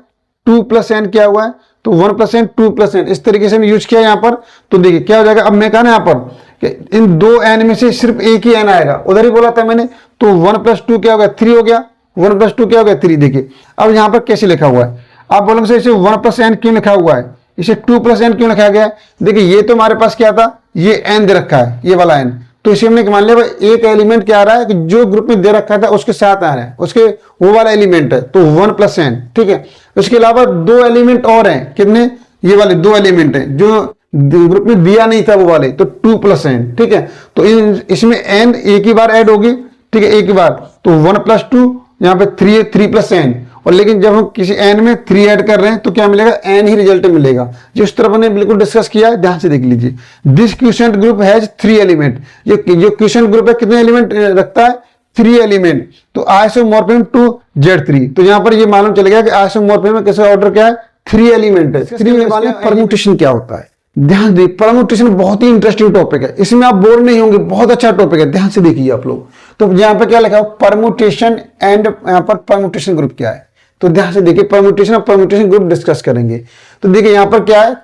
2 + n किया हुआ है, तो 1 + n 2 + n इस तरीके से यूज किया यहाँ पर। तो देखिए क्या हो जाएगा, अब मैं कहा ना यहाँ पर कि इन 2 n में से सिर्फ एक ही n आएगा, उधर ही बोला था मैंने। तो 1 + 2 क्या हो गया, 3 हो गया, 1 + 2 क्या हो गया, 3। देखिए अब यहाँ पर कैसे लिखा हुआ है, आप बोलोगे सर इसे 1 + n क्यों लिखा हुआ है, इसे 2 + n क्यों लिखा गया है। देखिए ये तो हमारे पास क्या था, ये n दे रखा है, ये वाला n, तो इसे हमने मान लिया भाई एक एलिमेंट क्या आ रहा है कि जो ग्रुप में दे रखा था उसके साथ आ रहा है, उसके वो वाला एलिमेंट है, तो 1 + n, ठीक है। उसके अलावा 2 एलिमेंट और हैं, कितने, ये वाले 2 एलिमेंट हैं जो ग्रुप में दिया नहीं था वो वाले, तो 2 + n, ठीक है। तो इसमें n एक ही बार ऐड होगी, ठीक है, एक ही बार, तो 1 + 2, यहाँ पे 3 है, 3 + n, और लेकिन जब हम किसी n में 3 ऐड कर रहे हैं तो क्या मिलेगा, n ही रिजल्ट मिलेगा, जिस तरह हमने बिल्कुल डिस्कस किया है, ध्यान से देख लीजिए। दिस क्वेशंट ग्रुप हैज 3 एलिमेंट, जो क्वेशंट ग्रुप है कितने एलिमेंट रखता है, 3 एलिमेंट। तो आइसोमॉर्फिज्म टू Z3, तो यहाँ पर ये मालूम चलेगा कि आइसोमॉर्फिज्म में कैसे ऑर्डर क्या है, 3 एलिमेंट है। 3 वाले परम्यूटेशन क्या होता है, ध्यान दे, परम्यूटेशन बहुत ही इंटरेस्टिंग टॉपिक है, इसमें आप बोर नहीं होंगे, बहुत अच्छा टॉपिक है, ध्यान से देखिए आप लोग। तो यहाँ पे क्या लिखा है, परम्यूटेशन एंड, यहाँ पर परम्यूटेशन ग्रुप क्या है, तो ध्यान से देखिए, परम्यूटेशन और परम्यूटेशन ग्रुप डिस्कस करेंगे। तो देखिए यहाँ पर क्या है,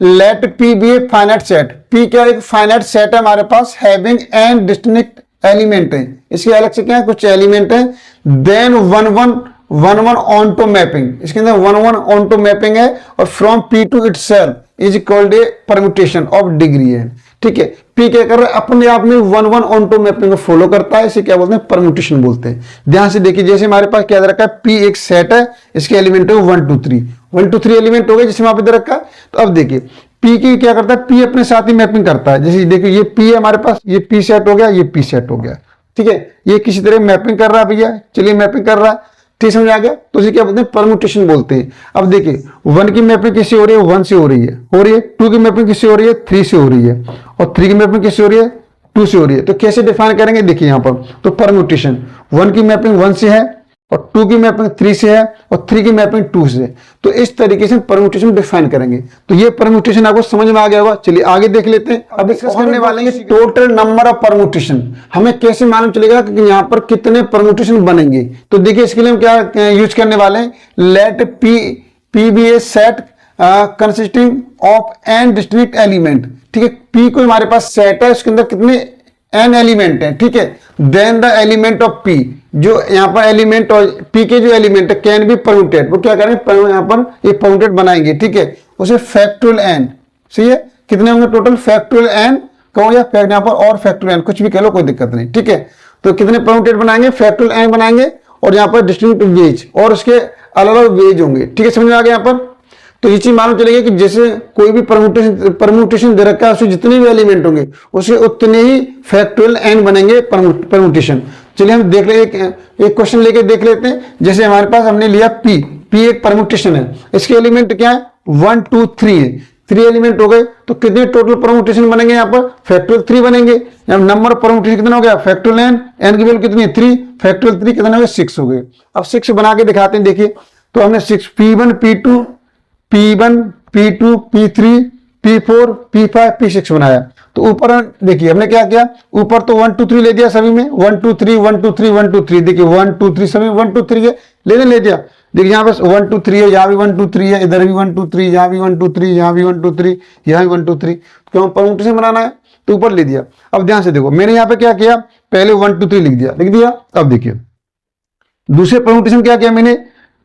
let P be a finite set, P क्या एक फाइनाइट सेट है हमारे पास, हैविंग एन डिस्टिंक्ट एलिमेंट है, इसके अलग से क्या है, कुछ एलिमेंट है, देन 1 ऑनटो मैपिंग, इसके अंदर 1 ऑनटो मैपिंग है, और from P to itself is called a permutation of degree है, ठीक है। P क्या कर रहा है, अपने आप में 1 ऑनटो मैपिंग को फॉलो करता है, इसे क्या बोलते हैं, परम्यूटेशन बोलते हैं। ध्यान से देखिए, जैसे हमारे पास क्या दे रखा है, P एक सेट है, इसके एलिमेंट है 1 2 3, 1 2 3 एलिमेंट हो गए जिसमें वहां पे दे रखा है। तो अब देखिए P की क्या करता है, P अपने साथ ही मैपिंग करता है, जैसे देखिए ये P है हमारे पास, ये P सेट हो गया, ये P सेट हो गया, ठीक है, ये किसी तरह मैपिंग कर रहा है भैया, चलिए मैपिंग कर रहा है, ठीक समझ आ गया, तो इसे क्या बोलते हैं, परम्यूटेशन बोलते हैं। अब देखिए 1 की मैपिंग किससे हो रही है, 1 से हो रही है, 2 की मैपिंग किससे हो रही है, 3 से हो रही है, और 3 की मैपिंग किससे हो रही है, 2 से हो रही है। तो कैसे डिफाइन करेंगे, देखिए यहाँ पर, तो परम्यूटेशन 1 की मैपिंग 1 से है, और 2 की मैपिंग 3 से है, और 3 की मैपिंग 2 से है। तो इस तरीके से परम्यूटेशन डिफाइन करेंगे। तो ये परम्यूटेशन आपको समझ में आ गया होगा। चलिए आगे देख लेते हैं। अब डिस्कस करने वाले हैं टोटल नंबर ऑफ परम्यूटेशन, हमें कैसे मालूम चलेगा कि यहाँ पर कितने परम्यूटेशन बनेंगे। तो देखिए इसके लिए हम क्या यूज करने वाले हैं, let P be a set consisting of n distinct element, ठीक है। P को हमारे पास सेट है, उसके अंदर कितने n एलिमेंट है, ठीक है। Then the element of P, जो यहाँ पर एलिमेंट और P के जो एलिमेंट है कैन बी परम्यूटेड, वो क्या करेंगे, यहाँ पर ये परम्यूटेड बनाएंगे, ठीक है। उसे फैक्टोरियल n, सही है, कितने होंगे टोटल, फैक्टोरियल n कहो या यहाँ पर और फैक्टोरियल n, कुछ भी कह लो कोई दिक्कत नहीं, ठीक है। तो कितने परम्यूटेड बनाएंगे, फैक्टोरियल n बनाएंगे, और यहाँ पर डिस्टिंक्ट वेज और उसके अलग अलग वेज होंगे, ठीक है, समझ में आ गया यहाँ पर। तो ये चीज मालूम चलेगी कि जैसे कोई भी परम्यूटेशन दे रखा है, उसमें जितने भी एलिमेंट होंगे उसके उतने ही फैक्टोरियल n बनेंगे परम्यूटेशन। चलिए हम देख ले, एक क्वेश्चन लेके देख लेते हैं। जैसे हमारे पास हमने लिया P एक परम्यूटेशन है, इसके एलिमेंट क्या है, 1 2 3 है, 3 एलिमेंट हो गए, तो कितने टोटल परम्यूटेशन बनेंगे, यहाँ पर फैक्टोरियल 3 बनेंगे। नंबर ऑफ परम्यूटेशन कितना हो गया, फैक्टोरियल n की वैल्यू कितनी है, 3, फैक्टोरियल 3 कितना हो गया, 6 हो गए। अब 6 बना के दिखाते हैं, देखिए तो हमने 6 P1 P2 P2 P3 P4 P5 P6 बनाया। तो ऊपर देखिए हमने क्या किया, ऊपर तो 1 2 3 ले दिया सभी में, 1 2 3 1 2 3 1 2 3, देखिए 1 2 3 सभी 1 2 3 है, ले दिया। देखिए यहाँ पे 1 2 3 है, यहाँ भी 1 2 3 है, इधर भी 1 2 3, यहाँ भी 1 2 3, यहाँ भी 1 2 3, यहाँ भी 1 2 3, क्यों परम्यूटेशन बनाना है तो ऊपर ले दिया। अब ध्यान से देखो, मैंने यहाँ पे क्या किया, पहले 1 2 3 लिख दिया। अब देखिए दूसरे परम्यूटेशन क्या किया, मैंने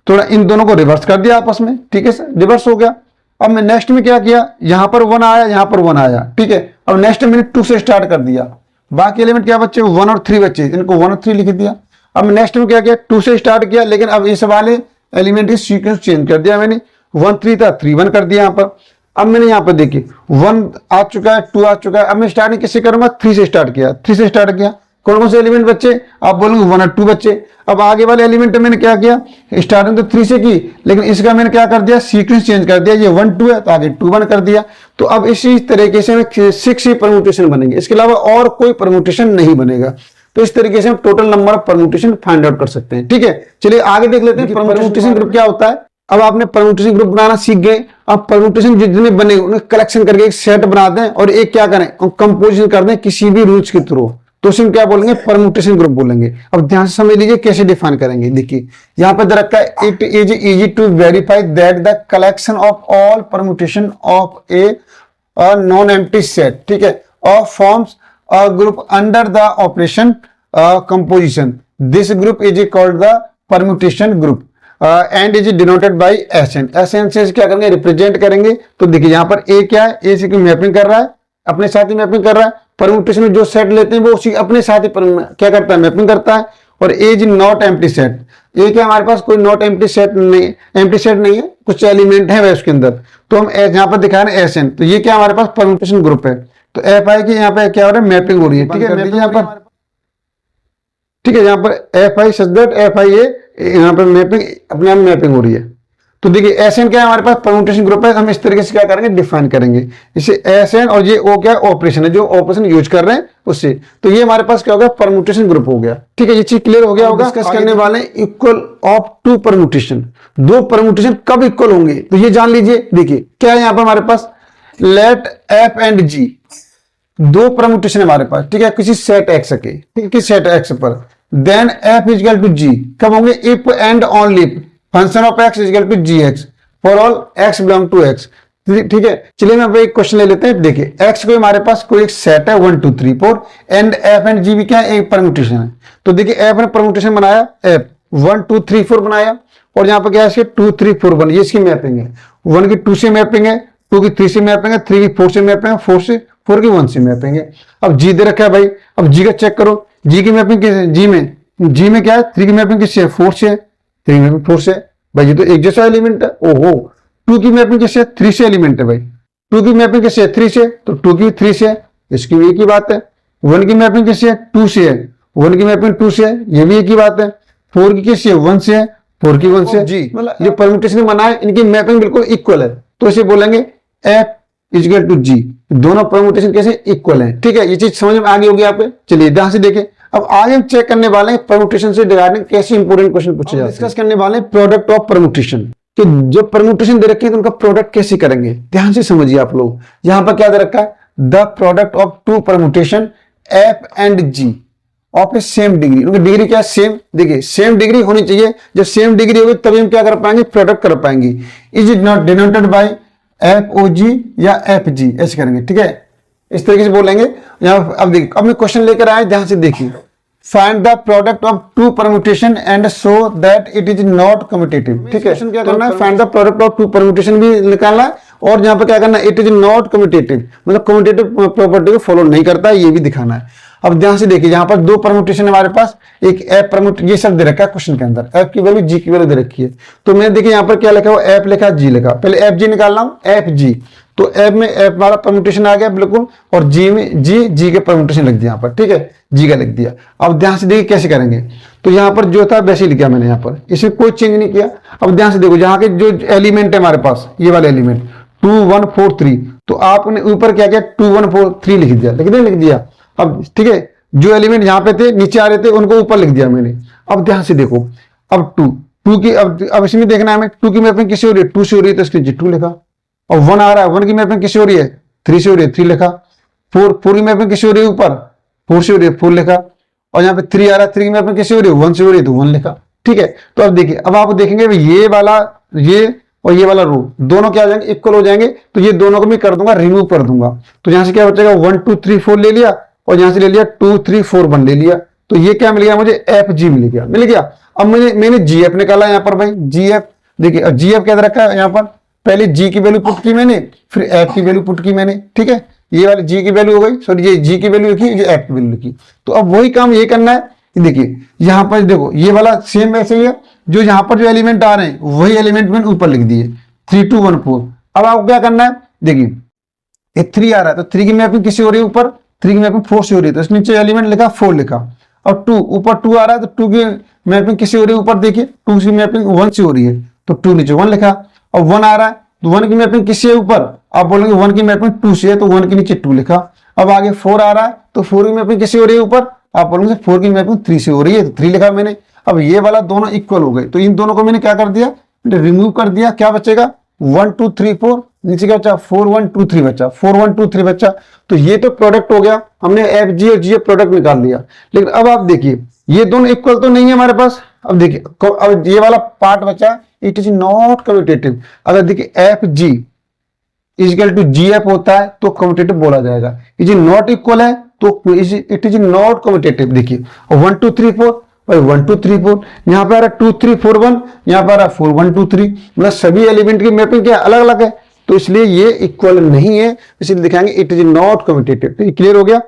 थोड़ा इन दोनों को रिवर्स कर दिया आपस में, ठीक है सर, रिवर्स हो गया। अब मैं नेक्स्ट में क्या किया, यहां पर 1 आया, यहां पर 1 आया, ठीक है। अब नेक्स्ट मैंने 2 से स्टार्ट कर दिया, बाकी एलिमेंट क्या बच्चे, 1 और 3 बच्चे, इनको 1 और 3 लिख दिया। अब नेक्स्ट में क्या किया, 2 से स्टार्ट किया, लेकिन अब इस वाले एलिमेंट की सीक्वेंस चेंज कर दिया मैंने, 1 3 था, 3 1 कर दिया यहाँ पर। अब मैंने यहाँ पर देखिए 1 आ चुका है, 2 आ चुका है। अब मैं स्टार्टिंग किससे करूंगा, 3 से स्टार्ट किया, 3 से स्टार्ट किया। कौन कौन से एलिमेंट बच्चे, आप बोलेंगे 1 और 2 बच्चे। अब आगे वाले एलिमेंट मैंने क्या किया, स्टार्टिंग तो 3 से की, लेकिन इसका मैंने क्या कर दिया, सीक्वेंस चेंज कर दिया, ये 1 2 है तो आगे 2 1 कर दिया। तो अब इसी तरीके से 6 ही परम्यूटेशन बनेंगे, इसके अलावा और कोई परम्यूटेशन नहीं बनेगा। तो इस तरीके से हम total number of permutation find out कर सकते हैं, ठीक है। चलिए आगे देख लेते हैं परम्यूटेशन ग्रुप क्या होता है। अब आपने परम्यूटेशन ग्रुप बनाना सीख गए। अब परम्यूटेशन जितने बने उन्हें कलेक्शन करके एक सेट बना दें और एक क्या करें, कंपोजिशन कर दें किसी भी रूल्स के थ्रू, तो उसे हम क्या बोलेंगे, परम्यूटेशन ग्रुप बोलेंगे। अब ध्यान से समझ लीजिए कैसे डिफाइन करेंगे। देखिए यहाँ पर दे रखा है, it is easy to verify that the collection of all permutation of a non empty set, ठीक है, of forms a group under the operation composition. This group is called the permutation group and is denoted by SN। SN से क्या करेंगे, रिप्रेजेंट करेंगे। तो देखिए यहाँ पर ए क्या है, ए से मैपिंग कर रहा है, अपने साथ ही मैपिंग कर रहा है, परम्यूटेशन में जो सेट लेते हैं वो उसी अपने साथ ही क्या करता है, मैपिंग करता है। और ए इज नॉट एम्प्टी सेट, ये क्या हमारे पास कोई नॉट एम्प्टी सेट नहीं, एम्प्टी सेट नहीं है, कुछ एलिमेंट है उसके अंदर, तो हम यहाँ पर दिखा रहे हैं एस एन, तो ये क्या हमारे पास परम्यूटेशन ग्रुप है। तो एफ आई की यहाँ पे क्या हो रहा है, मैपिंग हो रही है, ठीक है, मैपिंग यहाँ पर, ठीक है, यहाँ पर f i such that f i a, यहाँ पर मैपिंग अपने आप मैपिंग हो रही है। तो देखिए एस एन क्या है हमारे पास, परम्यूटेशन ग्रुप है, हम इस तरीके से क्या करेंगे, डिफाइन करेंगे इसे एस एन, और ये ओ क्या है, ऑपरेशन है, जो ऑपरेशन यूज कर रहे हैं उससे। तो ये हमारे पास क्या हो गया, परम्यूटेशन ग्रुप हो गया, ठीक है, ये चीज क्लियर हो गया होगा। डिस्कस करने वाले इक्वल ऑफ टू परम्यूटेशन, दो परम्यूटेशन कब इक्वल होंगे, तो ये जान लीजिए। देखिए क्या है यहाँ पर हमारे पास, लेट एफ एंड जी, दो परम्यूटेशन हमारे पास, ठीक है, किसी सेट एक्स के, ठीक है, किसी सेट एक्स पर, then f is equal to g कब होंगे, if and only if function of x is equal to g x for all x belong to X, ठीक है। चलिए मैं एक क्वेश्चन ले लेते हैं। देखिए एक्स को हमारे पास कोई एक सेट है 1 2 3 4 एंड एफ एंड जी भी क्या है, एक परम्यूटेशन है। तो देखिए एफ ने परम्यूटेशन बनाया, एफ 1 2 3 4 बनाया, और यहाँ पर क्या है इसके 2 3 4 1, ये इसकी मैपिंग है। 1 की 2 से मैपिंग है, 2 की 3 से मैपिंग है, 3 की 4 से मैपिंग है, 4 की 1 से मैपिंग है। अब जी दे रखा है भाई, अब जी का चेक करो, जी की मैपिंग किस है, जी में क्या है, 3 की मैपिंग किससे है, 4 से है, 3 की मैपिंग 4 से है भाई, ये तो एक जैसा एलिमेंट है। ओहो 2 की मैपिंग किससे है, 3 से एलिमेंट है भाई, 2 की मैपिंग किससे है, 3 से, तो 2 की 3 से है, इसकी भी एक ही बात है। 1 की मैपिंग किससे है, 2 से है, 1 की मैपिंग 2 से है, ये भी एक ही बात है। 4 की किससे है, 1 से है, 4 की 1 से जी, मतलब जो परम्यूटेशन बना है इनकी मैपिंग बिल्कुल इक्वल है, तो इसे बोलेंगे एफ इज इक्वल टू जी, दोनों परम्यूटेशन कैसे इक्वल हैं, ठीक है। ये चीज समझ में आ गई होगी आपको। चलिए ध्यान से देखें, अब आज हम चेक करने वाले हैं परम्यूटेशन से रिगार्डिंग कैसे इंपोर्टेंट क्वेश्चन पूछे जाते हैं। डिस्कस करने वाले हैं प्रोडक्ट ऑफ परम्यूटेशन, कि जो परम्यूटेशन दे रखे हैं तो उनका प्रोडक्ट कैसे करेंगे। ध्यान से समझिए आप लोग, यहां पर क्या दे रखा है, the product of two permutation f and g of a same degree, उनकी डिग्री क्या है, सेम। देखिए सेम डिग्री होनी चाहिए, जब सेम डिग्री होगी तभी हम क्या कर पाएंगे, प्रोडक्ट कर पाएंगे। Is it not denoted by f o g या एफ जी, ऐसे करेंगे, ठीक है, इस तरीके से बोलेंगे। यहाँ अब देखिए, अब मैं क्वेश्चन लेकर आया, ध्यान से देखिए, find the product of two permutation and show that it is not commutative, ठीक है। क्या करना है, find the product of two permutation भी निकालना है, और यहाँ पर क्या करना है, इट इज नॉट कम्यूटेटिव, मतलब कम्यूटेटिव प्रॉपर्टी को फॉलो नहीं करता है, ये भी दिखाना है। अब ध्यान से देखिए, यहाँ पर दो परम्यूटेशन हमारे पास, एक एफ परम्यूटेशन, ये सब दे रखा है क्वेश्चन के अंदर, एफ की वैल्यू जी की वैल्यू दे रखी है। तो मैंने देखिए यहाँ पर क्या लिखा हुआ, एफ लिखा, जी लिखा, पहले एफ जी निकालना हूं, एफ जी, तो एफ में एफ हमारा परम्यूटेशन आ गया बिल्कुल, और जी में जी के परम्यूटेशन लिख दिया यहाँ पर, ठीक है, जी का लिख दिया। अब ध्यान से देखिए कैसे करेंगे, तो यहाँ पर जो था वैसे ही लिखा मैंने, यहाँ पर इसमें कोई चेंज नहीं किया। अब ध्यान से देखो, यहाँ के जो एलिमेंट है हमारे पास, ये वाले एलिमेंट 2 1 4 3, तो आपने ऊपर क्या किया, 2 1 4 3 लिख दिया, लिख दिया। अब ठीक है, जो एलिमेंट यहाँ पे थे नीचे आ रहे थे उनको ऊपर लिख दिया मैंने। अब ध्यान से देखो, अब 2 की, अब इसमें देखना है हमें 2 की मैपिंग किससे हो रही है, 2 से हो रही है, तो इसके 2 लिखा। और 1 आ रहा है, 1 की मैपिंग किससे हो रही है, 3 से हो रही है, 3 लिखा। 4 की मैपिंग किससे हो रही है, ऊपर 4 से हो रही है, 4 लिखा। और यहाँ पे 3 आ रहा है, 3 की मैपिंग किससे हो रही है, 1 से हो रही है, तो 1 लिखा, ठीक है। तो अब देखिए, अब आप देखेंगे ये वाला, ये और ये वाला रो दोनों क्या हो जाएंगे, इक्वल हो जाएंगे, तो ये दोनों को मैं कर दूंगा, रिमूव कर दूंगा। तो यहाँ से क्या बचेगा, 1 2 3 4 ले लिया, और यहां से ले लिया 2 3 4 1 ले लिया, तो ये क्या मिल गया मुझे, एफ जी मिल गया। अब मैंने जी एफ निकाला यहाँ पर भाई, जी एफ देखिए, जी एफ क्या रखा है यहाँ पर, पहले जी की वैल्यू पुट की मैंने, फिर एफ की वैल्यू पुट की मैंने, ठीक है, ये वाली जी की वैल्यू हो गई, सॉरी ये जी की वैल्यू लिखी, ये एफ की वैल्यू लिखी। तो अब वही काम ये करना है, देखिए यहाँ पर देखो, ये वाला सेम वैसे ही है, जो यहाँ पर जो एलिमेंट आ रहे हैं वही एलिमेंट मैंने ऊपर लिख दिए, 3 2 1 4। अब आपको क्या करना है, देखिए ये 3 आ रहा है, तो 3 की मैपिंग किससे हो रही है, ऊपर 3 की मैपिंग 4 से हो रही है, तो इसमें नीचे एलिमेंट लिखा 4 लिखा। और 2 ऊपर 2 आ रहा है, तो 2 की मैपिंग किससे हो रही है, ऊपर देखिए 2 की मैपिंग 1 से हो रही है, तो 2 नीचे 1 लिखा। और 1 आ रहा है, तो 1 की मैपिंग किससे है, ऊपर आप बोलेंगे 1 की मैपिंग 2 से है, तो 1 के नीचे 2 लिखा। अब आगे 4 आ रहा है, तो 4 की मैपिंग किससे हो रही है, ऊपर आप बोलेंगे 4 की मैपिंग 3 से हो रही है, तो 3 लिखा मैंने। अब ये वाला दोनों इक्वल हो गए, तो इन दोनों को मैंने क्या कर दिया, रिमूव कर दिया। क्या बचेगा, 1 2 3 4, नीचे क्या बचा, 4 1 2 3 बचा, 4 1 2 3 बचा। तो ये तो प्रोडक्ट हो गया, हमने एफ जी और जी प्रोडक्ट निकाल लिया। लेकिन अब आप देखिए, ये दोनों इक्वल तो नहीं है हमारे पास। अब देखिए, अब ये वाला पार्ट बचा, इट इज नॉट कम्यूटेटिव। अगर देखिए f g equal to g f होता है तो कम्यूटेटिव बोला जाएगा। इज नॉट इक्वल है तो इट इज नॉट कम्यूटेटिव। देखिए 1 2 3 4 भाई, 1 2 3 4, यहाँ पे आ रहा 2 3 4 1, यहाँ पे आ रहा 4 1 2 3, मतलब सभी एलिमेंट की मैपिंग क्या अलग अलग है, तो इसलिए ये इक्वल नहीं है, इसलिए दिखाएंगे इट इज नॉट कम्यूटेटिव। तो ये क्लियर हो गया।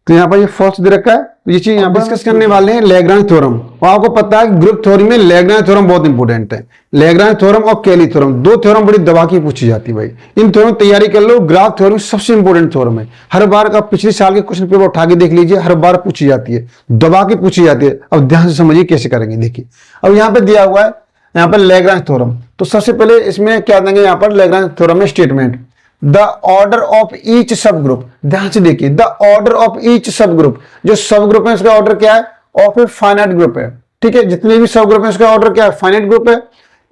तो यहाँ पर ये फर्स्ट दे रखा है, तो ये चीज यहाँ पर डिस्कस करने वाले हैं लैग्रांज थ्योरम। और आपको पता है ग्रुप थ्योरी में लैग्रांज थ्योरम बहुत इंपॉर्टेंट है। लैग्रांज थ्योरम और कैली थ्योरम, दो थ्योरम बड़ी दबा की पूछी जाती है भाई। इन थ्योरम तैयारी कर लो। ग्राफ थ्योरम सबसे इंपॉर्टेंट थ्योरम है। हर बार का पिछले साल के क्वेश्चन पेपर उठा के देख लीजिए, हर बार पूछी जाती है, दबा के पूछी जाती है। अब ध्यान से समझिए कैसे करेंगे। देखिए अब यहाँ पे दिया हुआ है, यहाँ पर लैग्रांज थ्योरम। तो सबसे पहले इसमें क्या देंगे, यहाँ पर लैग्रांज थ्योरम में statement the order of each सब ग्रुप। ध्यान से देखिए, द ऑर्डर ऑफ ईच सब ग्रुप, जो सब ग्रुप है उसका ऑर्डर क्या है, ऑफ ए फाइनाइट ग्रुप है। ठीक है, जितने भी सब ग्रुप है उसका ऑर्डर क्या है, फाइनाइट ग्रुप है।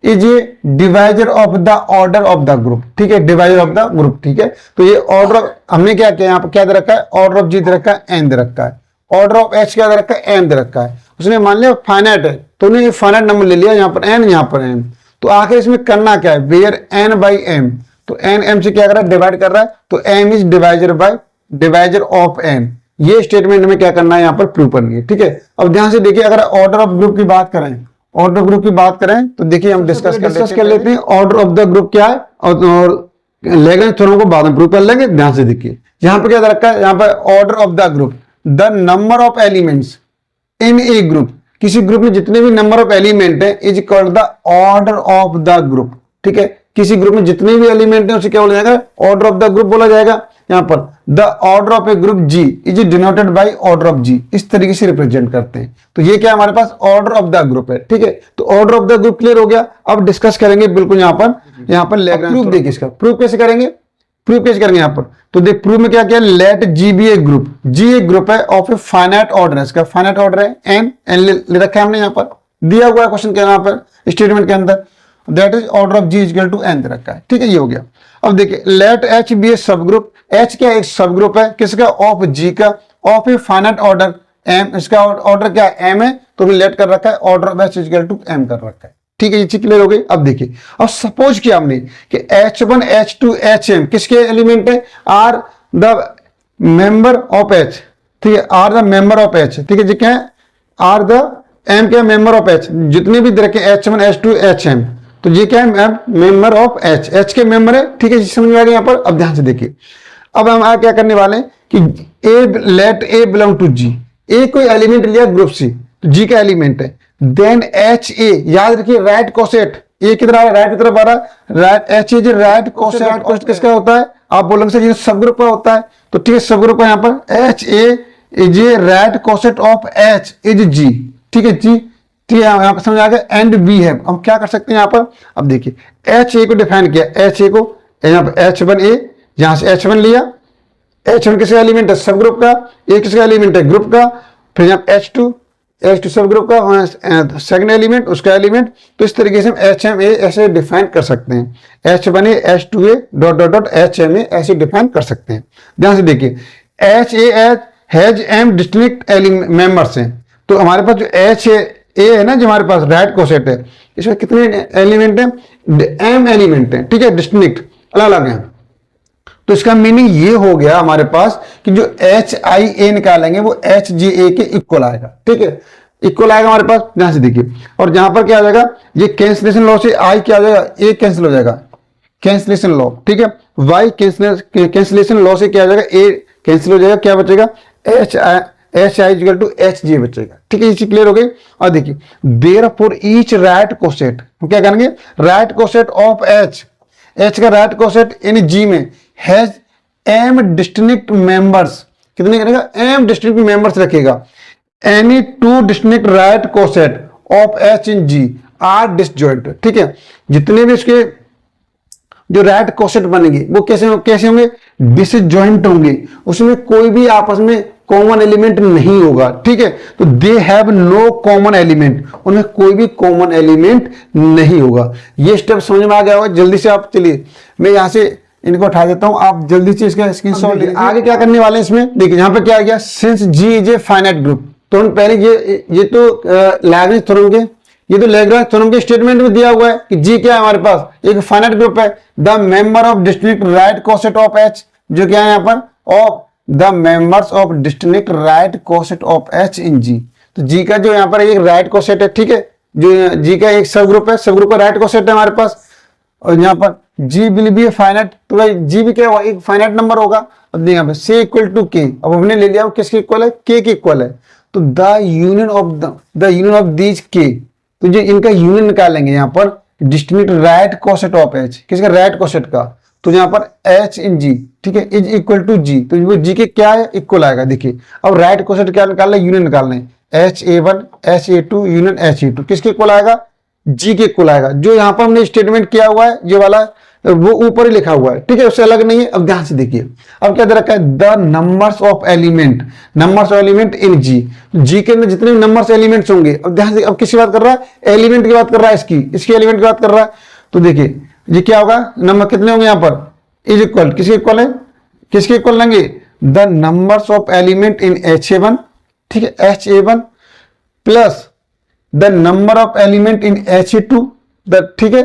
Is A divisor of the order of the group. ठीक है, डिवाइजर ऑफ द ग्रुप। ठीक है, तो ये ऑर्डर हमने क्या किया, यहाँ पर क्या दे रखा है, ऑर्डर ऑफ जी दे रखा है, एन दे रखा है। ऑर्डर ऑफ एच क्या दे रखा है, एन दे रखा है। उसने मान लिया फाइनाइट है, तो उन्हें फाइनाइट नंबर ले लिया, यहाँ पर एन, यहाँ पर एन। तो आखिर इसमें करना क्या है, वेयर एन बाई एम। तो एन एम से क्या कर रहा है, डिवाइड कर रहा है। तो m is divisor by divisor of n. ये स्टेटमेंट में क्या करना है, यहाँ पर प्रूव करनी है। ठीक है, अब ध्यान से देखिए, अगर ऑर्डर ऑफ ग्रुप की बात करें, ऑर्डर ग्रुप की बात करें तो देखिए हम डिस्कस कर लेते हैं ऑर्डर ऑफ द ग्रुप क्या है, और लैग्रेंज थ्योरम को बाद में प्रूव कर लेंगे। ध्यान से देखिए, यहाँ पे क्या रखा है, यहाँ पर order of the group, the number of elements in A group. किसी ग्रुप में जितने भी नंबर ऑफ एलिमेंट है is called the order of the group. ठीक है, किसी ग्रुप में जितने भी एलिमेंट है उसे क्या बोला जाएगा, ऑर्डर ऑफ द ग्रुप बोला जाएगा। यहाँ पर the order of a group G is denoted by order of G, इस तरीके से रिप्रेजेंट करते हैं। तो ये क्या हमारे पास ऑर्डर ऑफ द ग्रुप है। ठीक है, तो order of the group clear हो गया। अब डिस्कस करेंगे बिल्कुल यहाँ पर लैग्रेंज प्रूफ। देखिए इसका प्रूफ कैसे करेंगे, प्रूफ कैसे करेंगे यहाँ पर, तो देख प्रूफ में क्या क्या, late G be a group. G एक ग्रुप है ऑफ ए फाइनाइट ऑर्डर है, इसका फाइनाइट ऑर्डर है एन, एन ले रखा है हमने, यहाँ पर दिया हुआ है क्वेश्चन के यहाँ पर स्टेटमेंट के अंदर, that is order of G equal to N दे रखा है। ठीक है, ये हो गया। अब देखिए लेट एच बी ए सब ग्रुप। एच क्या एक सब ग्रुप है, किसका, ऑफ जी का, of a finite order m. इसका ऑर्डर क्या है, एम है, तो भी लेट कर रखा है, order of H equal to m कर रखा है। ठीक है, ये चीज क्लियर हो गई। अब देखिए, अब सपोज किया हमने कि H1 H2 HM किसके एलिमेंट है, are the member of H। ठीक है, are the member of H। ठीक है जी, क्या है, आर द एम क्या मेंबर ऑफ H, जितने भी दे रखे H1 H2 HM, तो ये क्या है, मेंबर ऑफ H, H के मेंबर है। ठीक है, समझ में आ गया यहाँ पर। अब ध्यान से देखिए, अब हम क्या करने वाले हैं कि ए लेट ए बिलोंग टू जी। ए कोई एलिमेंट लिया ग्रुप सी, तो जी का एलिमेंट है। देन एच ए, याद रखिए राइट कोसेट, ए किधर आ रहा है, राइट की तरफ आ रहा है, राइट एच ए जो राइट कोसेट। राइट कोसेट किसका होता है, आप बोलेंगे सर ये सब ग्रुप का होता है, तो ठीक है सब ग्रुप का यहाँ पर H a is a right coset of H is G. ठीक है जी, ठीक है, यहाँ पर समझ आ गया। एंड बी है, हम क्या कर सकते हैं यहाँ पर, अब देखिए एच ए को डिफाइन किया, एच ए को यहाँ पर H1 ए, यहां से H1 लिया, H1 किसका एलिमेंट है, सब ग्रुप का, ए किसका एलिमेंट है, ग्रुप का। फिर यहाँ H2 सब ग्रुप का सेकंड एलिमेंट, उसका एलिमेंट। तो इस तरीके से हम HM ए ऐसे डिफाइन कर सकते हैं, H1 a H2 a dot dot dot HM a ऐसे डिफाइन कर सकते हैं। ध्यान से देखिए, H a has m distinct members हैं, तो हमारे पास जो H ए है ना, जो हमारे पास राइट कोसेट है, इसमें कितने एलिमेंट हैं, एम एलिमेंट हैं। ठीक है, डिस्टिंक्ट अलग अलग हैं। तो इसका मीनिंग ये हो गया हमारे पास कि जो HIA निकालेंगे वो HGA के इक्वल आएगा। ठीक है, इक्वल आएगा हमारे पास। ध्यान से देखिए, और जहां पर क्या आ जाएगा, ये कैंसिलेशन लॉ से आई क्या आ जाएगा, ए कैंसिल हो जाएगा, कैंसिलेशन लॉ। ठीक है, वाई कैंसिलेशन लॉ से क्या आ जाएगा, ए कैंसिल हो जाएगा, क्या बचेगा, HI इक्वल टू HJ बचेगा। ठीक है, ये चीज क्लियर हो गई। और देखिए देयरफॉर ईच राइट कोसेट, हम क्या करेंगे, राइट कोसेट ऑफ H का राइट कोसेट इन G में हैज एम डिस्टिंक्ट मेंबर्स, कितने करेगा, एम डिस्टिंक्ट मेंबर्स रखेगा। Any two distinct right coset of H in G are disjoint. ठीक है, जितने भी इसके जो राइट कोसेट बनेंगे वो कैसे होंगे, डिसजॉइंट होंगे, उसमें कोई भी आपस में कॉमन एलिमेंट नहीं होगा। ठीक है, तो they have no common element, उनमें कोई भी कॉमन एलिमेंट नहीं होगा। ये स्टेप समझ में आ गया होगा। जल्दी से आप चलिए, मैं यहां से इनको उठा देता हूं, आप जल्दी से इसका स्क्रीनशॉट लीजिए। आगे क्या करने वाले हैं इसमें, देखिए यहां पे क्या आ गया, since G is a finite group. तो हम पहले ये तो लैग्रेंज थ्योरम के, ये तो लैग्रेंज थ्योरम के स्टेटमेंट में दिया हुआ है कि जी क्या है हमारे पास, एक फाइनाइट ग्रुप है। The member of distinct right coset of H, जो क्या है यहाँ पर, of the members of distinct right coset of H in G। तो G का जो यहाँ पर एक राइट कोसेट है। ठीक है, जो G का एक सब ग्रुप है, सब ग्रुप का राइट कोसेट है हमारे पास, और यहाँ पर जी विल बी ए फाइनाइट, तो भाई जी भी क्या होगा, एक फाइनाइट नंबर होगा। अब देखिए यहाँ पे से इक्वल टू के, अब हमने ले लिया किसके इक्वल है, के इक्वल है, तो द यूनियन ऑफ दीज के, तो जो इनका यूनियन निकालेंगे यहाँ पर distinct right coset of H, किसका राइट कोसेट का, तो यहाँ पर एच इन जी, ठीक है, इज इक्वल टू जी, तो वो जी के क्या है, इक्वल आएगा। देखिए अब राइट कोसेट क्या निकालना है, यूनियन निकालना है, H a one H a two union H a two, किसके इक्वल आएगा, जी के इक्वल आएगा। जो यहाँ पर हमने स्टेटमेंट किया हुआ है ये वाला वो ऊपर ही लिखा हुआ है, ठीक है, उससे अलग नहीं है। अब ध्यान से देखिए, अब क्या दे रखा है, the numbers of element in G, G के अंदर जितने नंबर्स एलिमेंट्स होंगे। अब ध्यान से, अब किसकी बात कर रहा है, एलिमेंट की बात कर रहा है, इसकी एलिमेंट की बात कर रहा है। तो देखिए ये क्या होगा, नंबर कितने होंगे यहाँ पर, इज इक्वल, किसके इक्वल है, किसके इक्वल लेंगे, the numbers of element in H a one, ठीक है, H a one plus the number of element in H a two, ठीक है,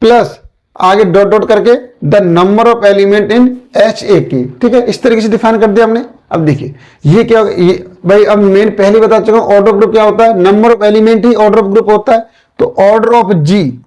प्लस आगे डॉट डॉट करके the number of element in H a k, ठीक है, इस तरीके से डिफाइन कर दिया हमने। अब देखिए ये क्या होगा, ये भाई अब मेन पहले बता चुका हूं, ऑर्डर ऑफ ग्रुप क्या होता है, number of element he order of group होता है। तो ऑर्डर ऑफ जी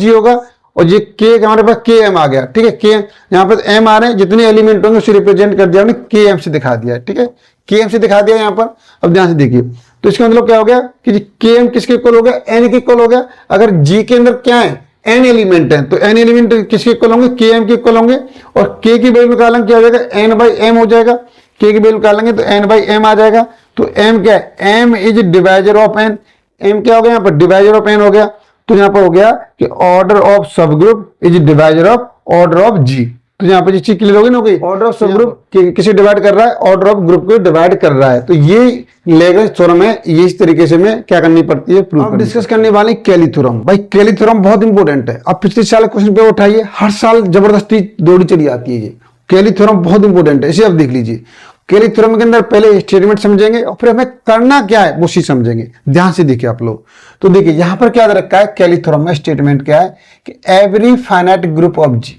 होगा, और ये के हमारे पास के एम आ गया, ठीक है, के यहाँ पर एम आ रहे हैं, जितने एलिमेंट होंगे उसे रिप्रेजेंट कर दिया हमने, के एम से दिखा दिया, ठीक है, के एम से दिखा दिया यहाँ पर। अब ध्यान से देखिए, तो इसका मतलब क्या हो गया कि के एम किसके इक्वल हो गया, एन के इक्वल हो गया। अगर जी के अंदर क्या है, एन एलिमेंट है, तो एन एलिमेंट किसके इक्वल होंगे, के एम के इक्वल होंगे, और के की वैल्यू निकालेंगे क्या हो जाएगा, एन बाई एम हो जाएगा, के की वैल्यू निकालेंगे तो एन बाई एम आ जाएगा। तो एम क्या है, m is divisor of n, m क्या हो गया यहाँ पर, डिवाइजर ऑफ एन हो गया। तो यहाँ पर हो गया कि order of sub group is divisor of order of G, तो यहाँ पर चीज क्लियर होगी ना, कोई ऑर्डर ऑफ सब ग्रुप किसे डिवाइड कर रहा है, ऑर्डर ऑफ ग्रुप को डिवाइड कर रहा है। तो ये लैग्रेंज थ्योरम है, ये इस तरीके से में क्या करनी पड़ती है, प्रूव। अब डिस्कस करने वाले कैली थ्योरम। भाई कैली थ्योरम बहुत इंपॉर्टेंट है, अब पिछले साल क्वेश्चन पे उठाइए, हर साल जबरदस्ती दौड़ी चली आती है। ये कैली थ्योरम बहुत इंपॉर्टेंट है, इसे आप देख लीजिए। कैली थ्योरम के अंदर पहले स्टेटमेंट समझेंगे और फिर हमें करना क्या है वो चीज समझेंगे। ध्यान से देखिए आप लोग, तो देखिए यहां पर क्या दे रखा है, कैली थ्योरम में स्टेटमेंट क्या है कि every finite group of G,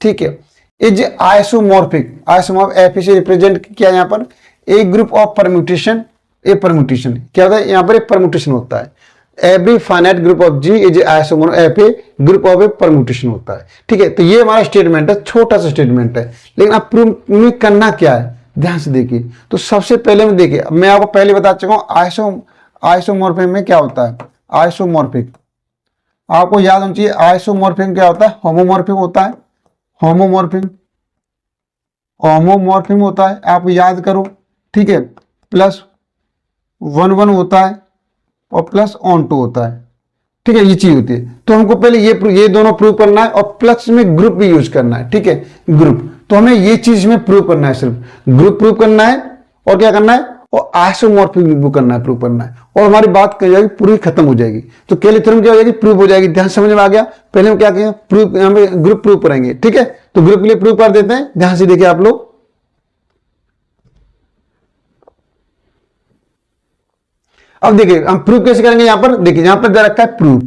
ठीक है, इज आइसोमॉर्फिक, एफ से रिप्रेजेंट किया यहाँ पर, a group of permutation, a permutation क्या होता है, यहाँ पर एक परम्यूटेशन होता है। Every finite group of G is isomorph f a group of a permutation होता है, ठीक है। तो ये हमारा स्टेटमेंट है, छोटा सा स्टेटमेंट है, लेकिन अब प्रूव करना क्या है, ध्यान से देखिए। तो सबसे पहले में देखिए, मैं आपको पहले बता चुका हूं आइसोमॉर्फिक में क्या होता है, आइसोमॉर्फिक आपको याद होना चाहिए। आइसोमॉर्फिक क्या होता है, होमोमॉर्फिक होता है, होमोमॉर्फिक होता है, आप याद करो, ठीक है, प्लस 1 1 होता है और प्लस ऑन 2 होता है, ठीक है, ये चीज होती है। तो हमको पहले ये दोनों प्रूव करना है और प्लस में ग्रुप भी यूज करना है, ठीक है, ग्रुप। तो हमें ये चीज में प्रूव करना है, सिर्फ ग्रुप प्रूव करना है और क्या करना है, और आइसोमॉर्फिक भी करना है, प्रूव करना है, और हमारी बात कर जाएगी पूरी खत्म हो जाएगी। तो कैली थ्योरम क्या हो जाएगी, प्रूव हो जाएगी। ध्यान समझ में आ गया। पहले हम क्या करेंगे, प्रूव, हमें ग्रुप प्रूव करेंगे, ठीक है। तो ग्रुप के लिए प्रूव कर देते हैं, ध्यान से देखिए आप लोग। अब देखिए हम प्रूव कैसे करेंगे, यहां पर देखिए, यहां पर दे रखा है prove,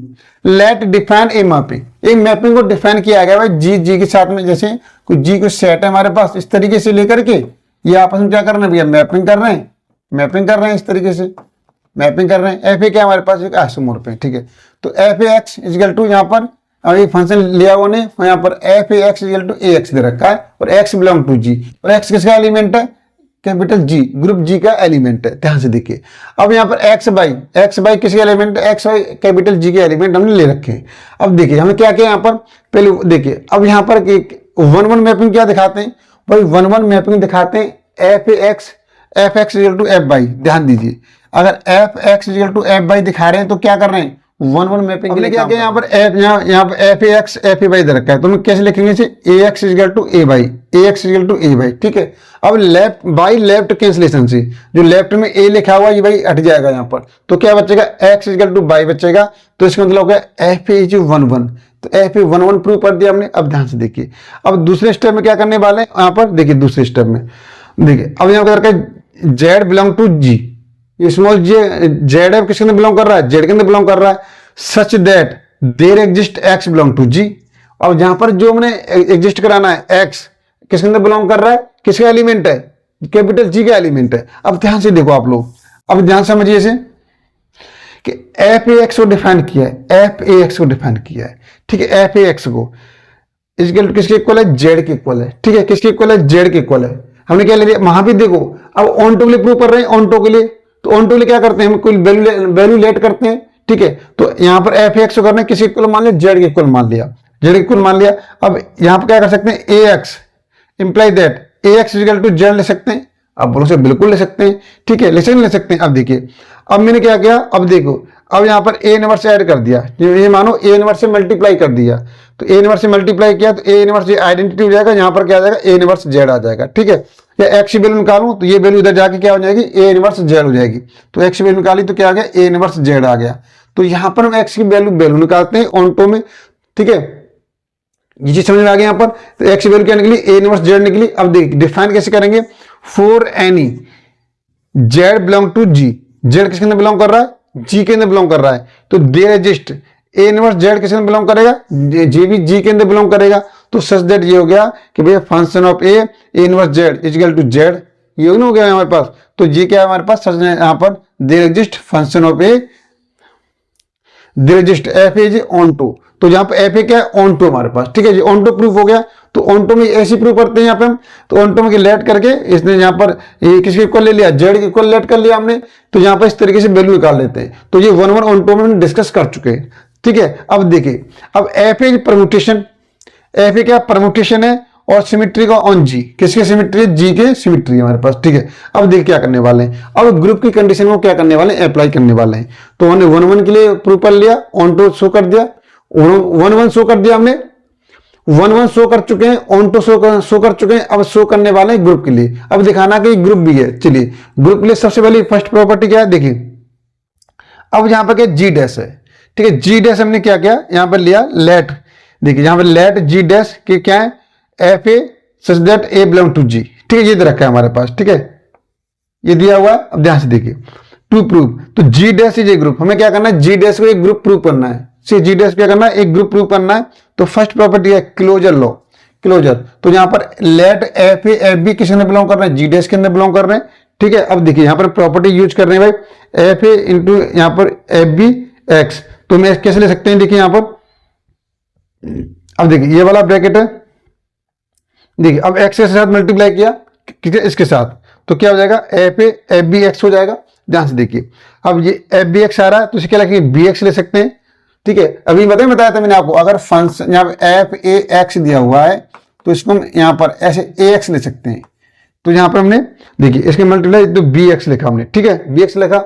let define a mapping, एक मैपिंग को डिफाइन किया गया भाई जी के साथ में, जैसे कुछ जी कुछ सेट है हमारे पास, इस तरीके से लेकर के ये आपस में क्या कर रहे हैं भैया, मैपिंग कर रहे हैं, इस तरीके से मैपिंग कर रहे हैं। एफ ए क्या हमारे पास एक आइसोमॉर्फ है, ठीक है। तो f a x equal to यहाँ पर एक फंक्शन लिया हुआ ने, यहाँ पर f a x equal to a x दे रखा है, और एक्स बिलोंग टू जी, और एक्स किसका एलिमेंट है, कैपिटल जी, ग्रुप जी का एलिमेंट है। ध्यान से देखिए, अब यहाँ पर एक्स बाई किसके एलिमेंट है, एक्स बाई कैपिटल जी के एलिमेंट हमने ले रखे हैं। अब देखिए हमें क्या किया यहाँ पर, पहले देखिए, अब यहाँ पर 1 1 मैपिंग क्या दिखाते हैं भाई, 1 1 मैपिंग दिखाते हैं f x equal to f y. ध्यान दीजिए, अगर f x equal to f y दिखा रहे हैं तो क्या कर रहे हैं, 1 1 मैपिंग के लिए क्या किया, यहाँ पर यहाँ पर f x f a y दे रखा है, तो हम कैसे लिखेंगे इसे, a x equal to a y, ठीक है। अब लेफ्ट बाई लेफ्ट कैंसिलेशन से जो लेफ्ट में ए लिखा हुआ है ये भाई हट जाएगा यहाँ पर, तो क्या बचेगा, एक्स इक्वल टू बाई बचेगा। तो इसका मतलब हो गया एफ ए इज 1 1, तो एफ ए 1 1 प्रूव कर दिया हमने। अब ध्यान से देखिए, अब दूसरे स्टेप में क्या करने वाले हैं, यहाँ पर देखिए दूसरे स्टेप में देखिए, अब यहाँ पर z belong to G, small z है किसके अंदर बिलोंग कर रहा है, जेड के अंदर बिलोंग कर रहा है, such that there exist x belong to G. और जहां पर जो हमने एग्जिस्ट कराना है, एक्स किसके अंदर बिलोंग कर रहा है, किसका एलिमेंट है, कैपिटल जी का एलिमेंट है। अब ध्यान से देखो आप लोग, अब ध्यान समझिए इसे कि एफ ए एक्स को डिफाइन किया है, ठीक है, एफ ए एक्स को इक्वल टू किसके इक्वल है, जेड के इक्वल है। ठीक है, किसके इक्वल है, जेड के इक्वल है। हमने क्या ले लिया, वहां भी देखो अब ऑन टू के लिए प्रूव कर रहे हैं, ऑन टू के लिए, तो ऑन टू के लिए क्या करते हैं, हम कोई वैल्यू लेट करते हैं। ठीक है, तो यहां पर एफ एक्स करना है, किसी इक्वल मान लिया, जेड के इक्वल मान लिया, जेड इक्वल मान लिया। अब यहां पर क्या कर सकते हैं, a x imply that a x equal to z ले सकते हैं। अब बोलो से बिल्कुल ले सकते हैं। ठीक है, ले सकते हैं। अब देखिए, अब मैंने क्या किया, अब देखो, अब यहां पर ए इनवर्स ऐड कर दिया, ये मानो ए इनवर्स से मल्टीप्लाई कर दिया, तो ए इनवर्स से मल्टीप्लाई किया तो ए इनवर्स ये आइडेंटिटी हो जाएगा, यहां पर क्या आ जाएगा, ए इनवर्स जेड आ जाएगा। ठीक है, या एक्स की वैल्यू निकालूं तो ये वैल्यू इधर जाके क्या हो जाएगी, ए इनवर्स जेड हो जाएगी। तो एक्स की वैल्यू निकाली तो क्या आ गया, ए इनवर्स जेड आ गया। तो यहां पर हम एक्स की वैल्यू निकालते हैं ऑनटो में। ठीक है, ये चीज समझ में आ गई यहाँ पर। तो एक्स की वैल्यू क्या निकली, ए इनवर्स जेड निकली। अब देख डिफाइन कैसे करेंगे, for any Z belong to ji, Z किसके अंदर बिलोंग कर रहा है, जी के अंदर बिलोंग कर रहा है, तो there exist a inverse z किसके अंदर बिलोंग करेगा, जी भी जी के अंदर बिलोंग करेगा। तो सच दैट ये हो गया कि भैया function of a inverse z equal to Z, ये हो गया हमारे पास। तो जी क्या है हमारे पास, सच यहां पर there exist function of a, there exist f is onto, तो जहां पे एफ ए क्या है, ऑन टू हमारे पास। ठीक है जी, ऑन टू प्रूफ हो गया। तो ऑन टू में ऐसी प्रूफ करते हैं यहाँ पे हम, तो ऑन टू में लेट करके इसने यहाँ पर ये किसके इक्वल ले लिया, जेड के इक्वल लेट कर लिया हमने, तो यहाँ पर इस तरीके से वैल्यू निकाल लेते हैं। तो ये 1 1 ऑन टू में हम डिस्कस कर चुके हैं। ठीक है, अब देखिए, अब F A permutation, F a क्या परम्यूटेशन है और सिमिट्री का ऑन जी, किसके सिमिट्री है, जी के सिमिट्री है हमारे पास। ठीक है, अब देखिए क्या करने वाले हैं, अब ग्रुप की कंडीशन को क्या करने वाले हैं, अप्लाई करने वाले हैं। तो हमने 1 1 के लिए प्रूफ कर लिया, ऑन टू शो कर दिया, 1 1 शो कर दिया हमने, 1 1 शो कर चुके हैं, ऑन टू शो कर चुके हैं। अब शो करने वाले हैं ग्रुप के लिए, अब दिखाना कि ग्रुप भी है। चलिए, ग्रुप के लिए सबसे पहले फर्स्ट प्रॉपर्टी क्या है, देखिए अब यहां पर क्या जी डैश है। ठीक है, जी डैश हमने क्या किया, यहां पर लिया लेट, देखिए यहां पर लेट जी डैश के क्या है, f a such that a belong to G. ठीक है, ये दे रखा है हमारे पास। ठीक है, ये दिया हुआ है। अब ध्यान से देखिए, टू प्रूव, तो जी डैश इज ए ग्रुप, हमें क्या करना है, जी डैश को एक ग्रुप प्रूव करना है। सी जी डैश क्या करना है, एक ग्रुप प्रूव करना है। तो फर्स्ट प्रॉपर्टी है क्लोजर लॉ, क्लोजर। तो यहां पर let f a f b किस अंदर बिलोंग कर रहे हैं, जी डैश के अंदर बिलोंग कर रहे हैं। ठीक है, अब देखिए यहां पर प्रॉपर्टी यूज कर रहे हैं भाई, एफ ए इंटू यहां पर एफ बी एक्स, तो मैं कैसे ले सकते हैं, देखिए यहां पर, अब देखिए ये वाला ब्रैकेट है, देखिए अब एक्स के साथ मल्टीप्लाई किया इसके साथ, तो क्या हो जाएगा, f a f b x हो जाएगा। ध्यान से देखिए, अब ये एफ बी एक्स आ रहा है तो इसे क्या लिखेंगे, बी एक्स ले सकते हैं। ठीक है, अभी बताया था मैंने आपको, अगर फंक्शन यहाँ पे एफ ए एक्स दिया हुआ है तो इसको हम यहाँ पर ऐसे ए एक्स ले सकते हैं। तो यहाँ पर हमने देखिए इसके मल्टीप्लाई तो बी एक्स लिखा हमने। ठीक है, बी एक्स लिखा,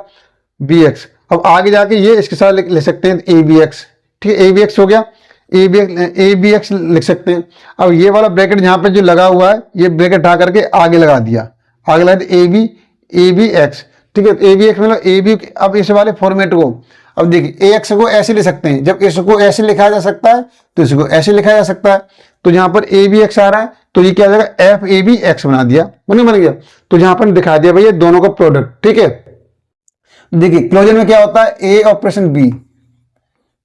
बी एक्स, अब आगे जाके ये इसके साथ ले सकते हैं ए बी एक्स। ठीक है, ए बी एक्स हो गया, ए बी एक्स लिख सकते हैं। अब ये वाला ब्रैकेट यहाँ पे जो लगा हुआ है, ये ब्रैकेट हटा करके आगे लगा दिया, आगे लगा दिया ए बी एक्स। ठीक है, ए बी एक्स मतलब ए बी, अब इस वाले फॉर्मेट को, अब देखिए ए एक्स को ऐसे ले सकते हैं, जब इसको ऐसे लिखा जा सकता है तो इसको ऐसे लिखा जा सकता है। तो यहाँ पर ए बी एक्स आ रहा है तो ये क्या आ जाएगा, एफ ए बी एक्स बना दिया, बन गया। तो यहाँ पर दिखा दिया भैया दोनों का प्रोडक्ट। ठीक है, देखिए क्लोजर में क्या होता है, ए operation B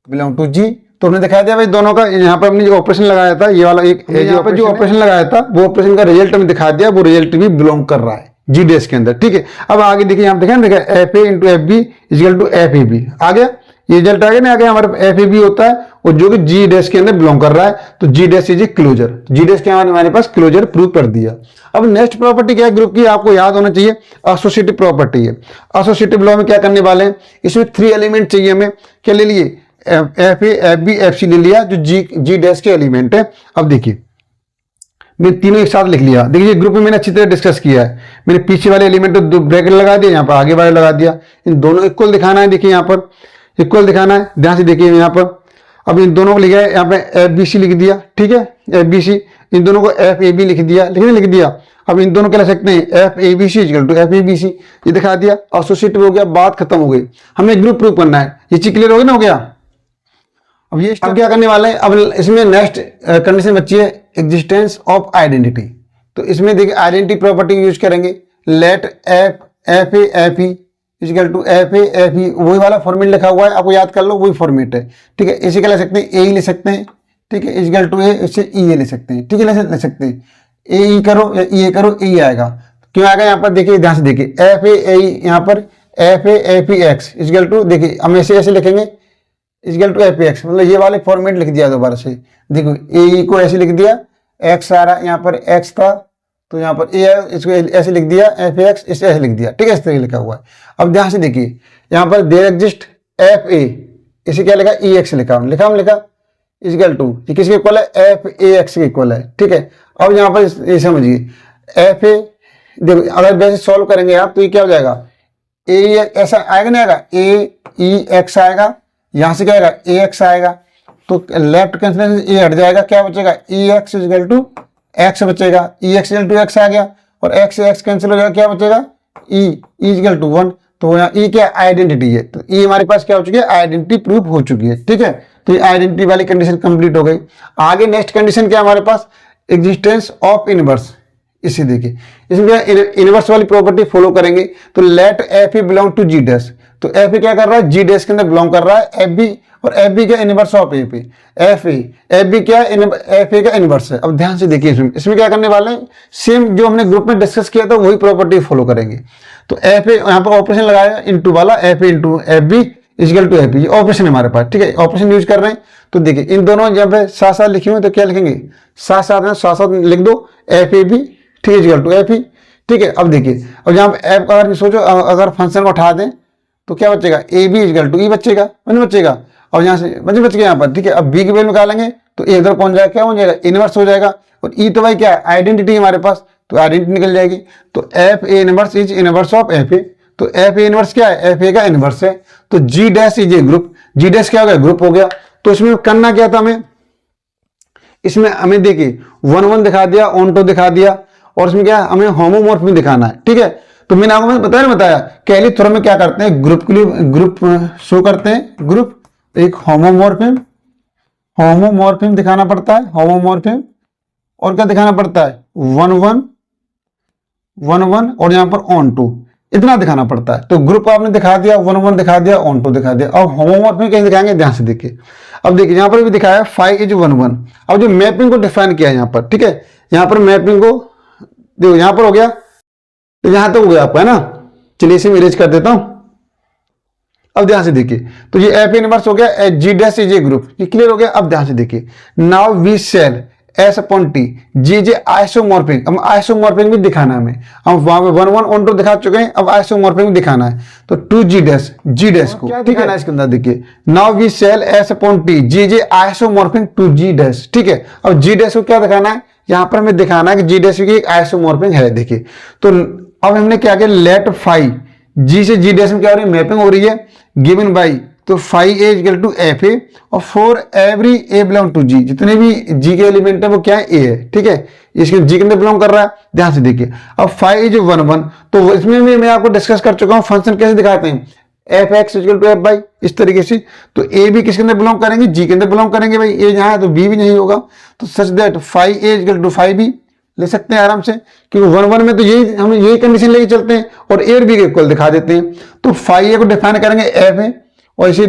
belong to G, तो हमने दिखा दिया भाई दोनों का। यहाँ पर हमने जो ऑपरेशन लगाया था, ये वाला एक यहाँ पर जो ऑपरेशन लगाया था, वो ऑपरेशन का रिजल्ट हमें दिखा दिया, वो रिजल्ट भी बिलोंग कर रहा है जी डैश के अंदर। ठीक है, अब आगे देखिए, यहाँ पे देखा f a into f b equal to f a b आ गया, ये रिजल्ट आ गया ना, आ गया हमारे एफ ए बी होता है और जो कि जी डैश के अंदर बिलोंग कर रहा है, तो जी dash is a closure, G dash के हमारे पास क्लोजर प्रूव कर दिया। अब नेक्स्ट प्रॉपर्टी क्या है ग्रुप की, आपको याद होना चाहिए, एसोसिएटिव प्रॉपर्टी है। एसोसिएटिव लॉ में क्या करने वाले हैं, इसमें 3 एलिमेंट चाहिए हमें, क्या ले लिए, f a f b f c ले लिया, जो जी डैश के एलिमेंट है। अब देखिए मैंने तीनों एक साथ लिख लिया, देखिए ग्रुप में मैंने अच्छी तरह डिस्कस किया है, मैंने पीछे वाले एलिमेंट तो ब्रैकेट लगा दिया, यहाँ पर आगे वाले लगा दिया, इन दोनों इक्वल दिखाना है। देखिए यहाँ पर इक्वल दिखाना है, ध्यान से देखिए यहाँ पर, अब इन दोनों को लिखा है, यहाँ पे एफ बी सी लिख दिया। ठीक है, एफ बी सी, इन दोनों को एफ ए बी लिख दिया, लिख दिया। अब इन दोनों क्या लिख सकते हैं, f a b c equal to f a b c, ये दिखा दिया, एसोसिएटिव हो गया, बात खत्म हो गई। हमें ग्रुप प्रूव करना है, ये चीज क्लियर हो गया ना, हो गया। अब ये अब क्या करने वाले हैं, अब इसमें नेक्स्ट कंडीशन बची है एग्जिस्टेंस ऑफ आइडेंटिटी। तो इसमें देखिए आइडेंटिटी प्रॉपर्टी यूज करेंगे, let f a f e equal to f a f e, वही वाला फॉर्मेट लिखा हुआ है, आपको याद कर लो, वही फॉर्मेट है। ठीक है, इसे क्या ले सकते हैं, ए ले सकते हैं। ठीक है, इक्वल टू ए, इससे ई ए ले सकते हैं। ठीक है, ले सकते हैं, ए ई करो या ई ए करो, ए आएगा। क्यों आएगा यहाँ पर, देखिए ध्यान से देखिए, एफ ए यहाँ पर f a f e x equal to, देखिए हम ऐसे लिखेंगे, इक्वल टू एफ एक्स, मतलब ये वाले फॉर्मेट लिख दिया दोबारा से। देखो ए को ऐसे लिख दिया, एक्स आ रहा है यहाँ पर, एक्स था तो यहाँ पर ए है, इसको ऐसे लिख दिया एफ एक्स, इसे ऐसे लिख दिया, ठीक है, इस तरह लिखा हुआ है। अब ध्यान से देखिए यहाँ पर देयर एग्जिस्ट एफ ए, इसे क्या लिखा, ई एक्स लिखा इक्वल टू, ये किसके इक्वल है, एफ ए एक्स के इक्वल है, ठीक है। अब यहाँ पर ये समझिए एफ ए, देखो अगर वैसे सॉल्व करेंगे आप तो ये क्या हो जाएगा, ए ऐसा आएगा ना, आएगा ए ई एक्स आएगा, यहां से क्या आएगा ए एक्स आएगा, तो लेफ्ट कैंसिलेशन ए हट जाएगा, क्या बचेगा ई एक्स इक्वल टू एक्स बचेगा, ई एक्स इक्वल टू एक्स आ गया, और एक्स एक्स कैंसिल हो जाएगा, क्या बचेगा ई इक्वल टू 1। तो यहाँ ई क्या आइडेंटिटी है, तो ई हमारे पास क्या हो चुकी है, आइडेंटिटी प्रूफ हो चुकी है, ठीक है। तो ये आइडेंटिटी वाली कंडीशन कंप्लीट हो गई। आगे नेक्स्ट कंडीशन क्या हमारे पास, एग्जिस्टेंस ऑफ इनवर्स। इसे देखिए, इसमें क्या इनवर्स वाली प्रॉपर्टी फॉलो करेंगे, तो let f a belong to g dash, तो एफ ए क्या कर रहा है, जी डैश के अंदर बिलोंग कर रहा है एफ बी, और एफ बी क्या inverse of f a, f b क्या एफ ए का इनवर्स है। अब ध्यान से देखिए इसमें क्या करने वाले हैं, सेम जो हमने ग्रुप में डिस्कस किया था वही प्रॉपर्टी फॉलो करेंगे। तो एफ ए यहाँ पर ऑपरेशन लगाया इंटू वाला, f a into f b equal to f b, operation हमारे पास, ठीक है, ऑपरेशन यूज कर रहे हैं। तो देखिए इन दोनों जब साथ साथ लिखे हुए तो क्या लिखेंगे, साथ साथ लिख दो एफ ए बी, ठीक है, इक्वल टू एफ ई, ठीक है। अब देखिए, अब जहाँ एफ अगर सोचो अगर फंक्शन को उठा दें तो क्या बचेगा, ए बी इक्वल टू ई बचेगा, बचेगा, और यहाँ से बच गया यहाँ पर, ठीक है। अब बी की वैल्यू निकालेंगे तो ए इधर पहुंच जाएगा, क्या हो जाएगा, इनवर्स हो जाएगा, और ई तो भाई क्या है, आइडेंटिटी हमारे पास, तो आइडेंटिटी निकल जाएगी। तो f A inverse is inverse of f ए, तो एफ ए इनवर्स क्या है, एफ ए का इनवर्स है। तो जी dash is a group, G dash क्या हो गया, ग्रुप हो गया। तो इसमें करना क्या था हमें, इसमें हमें देखिए 1 1 दिखा दिया, ऑन टू दिखा दिया, और इसमें क्या हमें होमोमॉर्फ में दिखाना है, ठीक है। तो मैंने आपको बताया कैली थ्योरम में क्या करते हैं, ग्रुप के लिए ग्रुप शो करते हैं, ग्रुप एक होमोमॉर्फिज्म दिखाना पड़ता है, होमोमॉर्फिज्म, और क्या दिखाना पड़ता है 1 1 1 1, और यहां पर ऑन टू, इतना दिखाना पड़ता है। तो ग्रुप आपने दिखा दिया, 1 1 दिखा दिया, ऑन टू दिखा दिया। अब होमोमॉर्फिज्म कहीं दिखाएंगे, ध्यान से देखिए। अब देखिए यहां पर भी दिखाया 5 इज 1 1। अब जो मैपिंग को डिफाइन किया है यहाँ पर, ठीक है, यहाँ पर मैपिंग को देखो, यहां पर हो गया, तो यहां तक हो गया आपका, है ना। चलिए इसे इरेज कर देता हूं। अब ध्यान से देखिए, तो ये एफ इनवर्स हो गया, g dash is a group, ये क्लियर हो गया। अब ध्यान से देखिए, now we shall s upon t g j isomorphic, अब आइसोमॉर्फिक भी दिखाना है हमें, हम वहां पे 1 1 ऑन टू दिखा चुके हैं, अब आइसोमॉर्फिक भी दिखाना है। तो टू जी डैश को ठीक है ना, इसके अंदर देखिए, now we shall s upon t g j isomorphic to g dash, ठीक है। अब जी डैश को क्या दिखाना है, यहां पर हमें दिखाना है कि जी डैश की एक आइसोमॉर्फिक है, देखिए। तो अब हमने क्या किया, लेट फाई जी से जी डैश में क्या हो रही है, मैपिंग हो रही है, गिवन बाई, तो phi a equal to f a, और for every a belong to G, जितने भी जी के एलिमेंट है वो क्या है, ए है, ठीक है, इसके जी के अंदर बिलोंग कर रहा है। ध्यान से देखिए, अब फाई इज 1 1, तो इसमें भी मैं आपको डिस्कस कर चुका हूं फंक्शन कैसे दिखाते हैं, f x equal to f y, इस तरीके से। तो ए भी किसके अंदर बिलोंग करेंगे, जी के अंदर बिलोंग करेंगे, भाई ए जहां है तो बी भी नहीं होगा, तो such that phi a equal to phi b ले सकते हैं आराम से, क्योंकि 1 1 में तो यही हम यही कंडीशन लेके चलते हैं, और ए और बी के इक्वल दिखा देते हैं। तो फाई ए को डिफाइन करेंगे एफ है, और इसी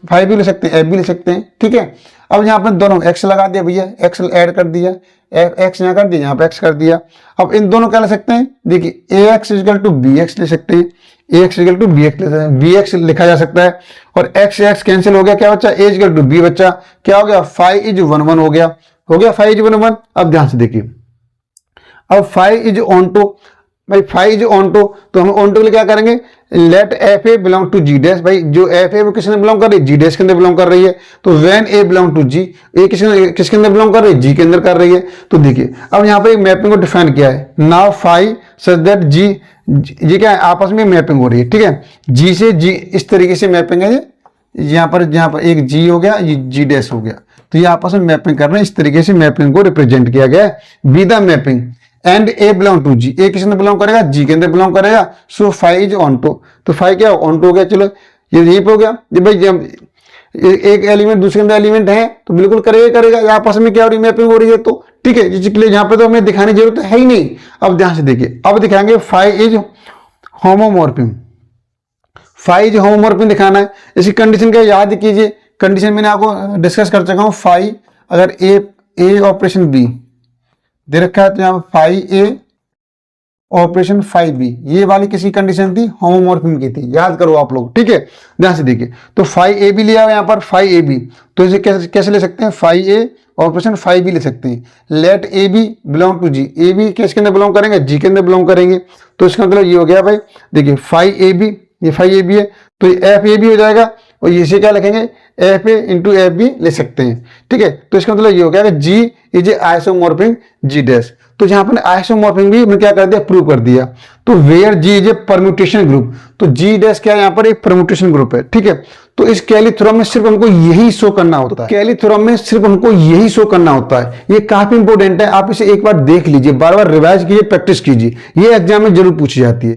फाई भी ले सकते हैं, एफ भी ले सकते हैं, ठीक है। अब यहाँ पर दोनों एक्स लगा दिया भैया, एक्स ऐड कर दिया, एक्स यहाँ कर दिया, यहाँ पे एक्स कर दिया। अब इन दोनों क्या ले सकते हैं, देखिए a x equal to b x ले सकते हैं, a x equal to b x ले सकते हैं, बी एक्स लिखा जा सकता है, और एक्स एक्स कैंसिल हो गया, क्या बच्चा, ए इक्वल टू बी बच्चा, क्या हो गया, फाई इज 1 1 हो गया, फाई इज 1 1। अब ध्यान से देखिए, अब फाइव इज ऑन टू, भाई फाइव इज ऑन टू, तो हम ऑन टू के लिए क्या करेंगे, let f a belong to g dash, भाई जो एफ ए वो किसने बिलोंग कर रही है, जी डैश के अंदर बिलोंग कर रही है। तो व्हेन ए बिलोंग टू जी, ए किसके अंदर बिलोंग कर रही है, जी के अंदर कर रही है। तो देखिए अब यहाँ पे एक मैपिंग को डिफाइन किया है, नाउ फाइव सच दैट जी, ये क्या है, आपस में मैपिंग हो रही है, ठीक है, जी से जी, इस तरीके से मैपिंग है, यहाँ पर एक जी हो गया, ये जी डैश हो गया, तो ये आपस में मैपिंग कर रहे हैं, इस तरीके से मैपिंग को रिप्रेजेंट किया गया है। Be the mapping and a belong to ji, a किस अंदर बिलोंग करेगा, जी के अंदर बिलोंग करेगा, so phi is onto, तो फाइव क्या ऑन टू हो गया। चलो ये यहीं पे हो गया, जब भाई जब एक एलिमेंट दूसरे अंदर एलिमेंट है तो बिल्कुल करेगा, आपस में क्या हो रही है, मैपिंग हो रही है, तो ठीक है, जिसके लिए यहाँ पे तो हमें दिखाने की जरूरत है ही नहीं। अब ध्यान से देखिए, अब दिखाएंगे five is homomorphism, five is homomorphism दिखाना है। इसकी कंडीशन क्या याद कीजिए, कंडीशन मैंने आपको डिस्कस कर चुका हूँ, फाइव अगर ए ऑपरेशन बी दे रखा है, तो यहाँ फाइव ए ऑपरेशन 5b, ये वाली किसी कंडीशन थी, होमोमॉर्फिज्म की थी, याद करो आप लोग, ठीक है, ध्यान से देखिए। तो 5ab लिया हुआ यहाँ पर 5ab, तो इसे कैसे ले सकते हैं, 5a ऑपरेशन 5b ले सकते हैं। Let a b belong to ji, a b किसके अंदर बिलोंग करेंगे, जी के अंदर बिलोंग करेंगे। तो इसका मतलब ये हो गया भाई, देखिए 5ab, ये 5ab है, तो ये एफ ए बी हो जाएगा, और ये से क्या लिखेंगे, f a into f b ले सकते हैं, ठीक है। तो इसका मतलब ये हो गया कि G is a isomorphic G dash. तो जहां पर आइसोमॉर्फिक भी मैंने क्या कर दिया, प्रूव कर दिया। तो where g is a permutation group, तो जी डैश क्या है, यहाँ पर एक परम्यूटेशन ग्रुप है, ठीक है। तो इस कैली थ्योरम में सिर्फ हमको यही शो करना होता है, कैली थ्योरम में सिर्फ हमको यही शो करना होता है। ये काफी इंपॉर्टेंट है, आप इसे एक बार देख लीजिए, बार बार रिवाइज कीजिए, प्रैक्टिस कीजिए, ये एग्जाम में जरूर पूछी जाती है।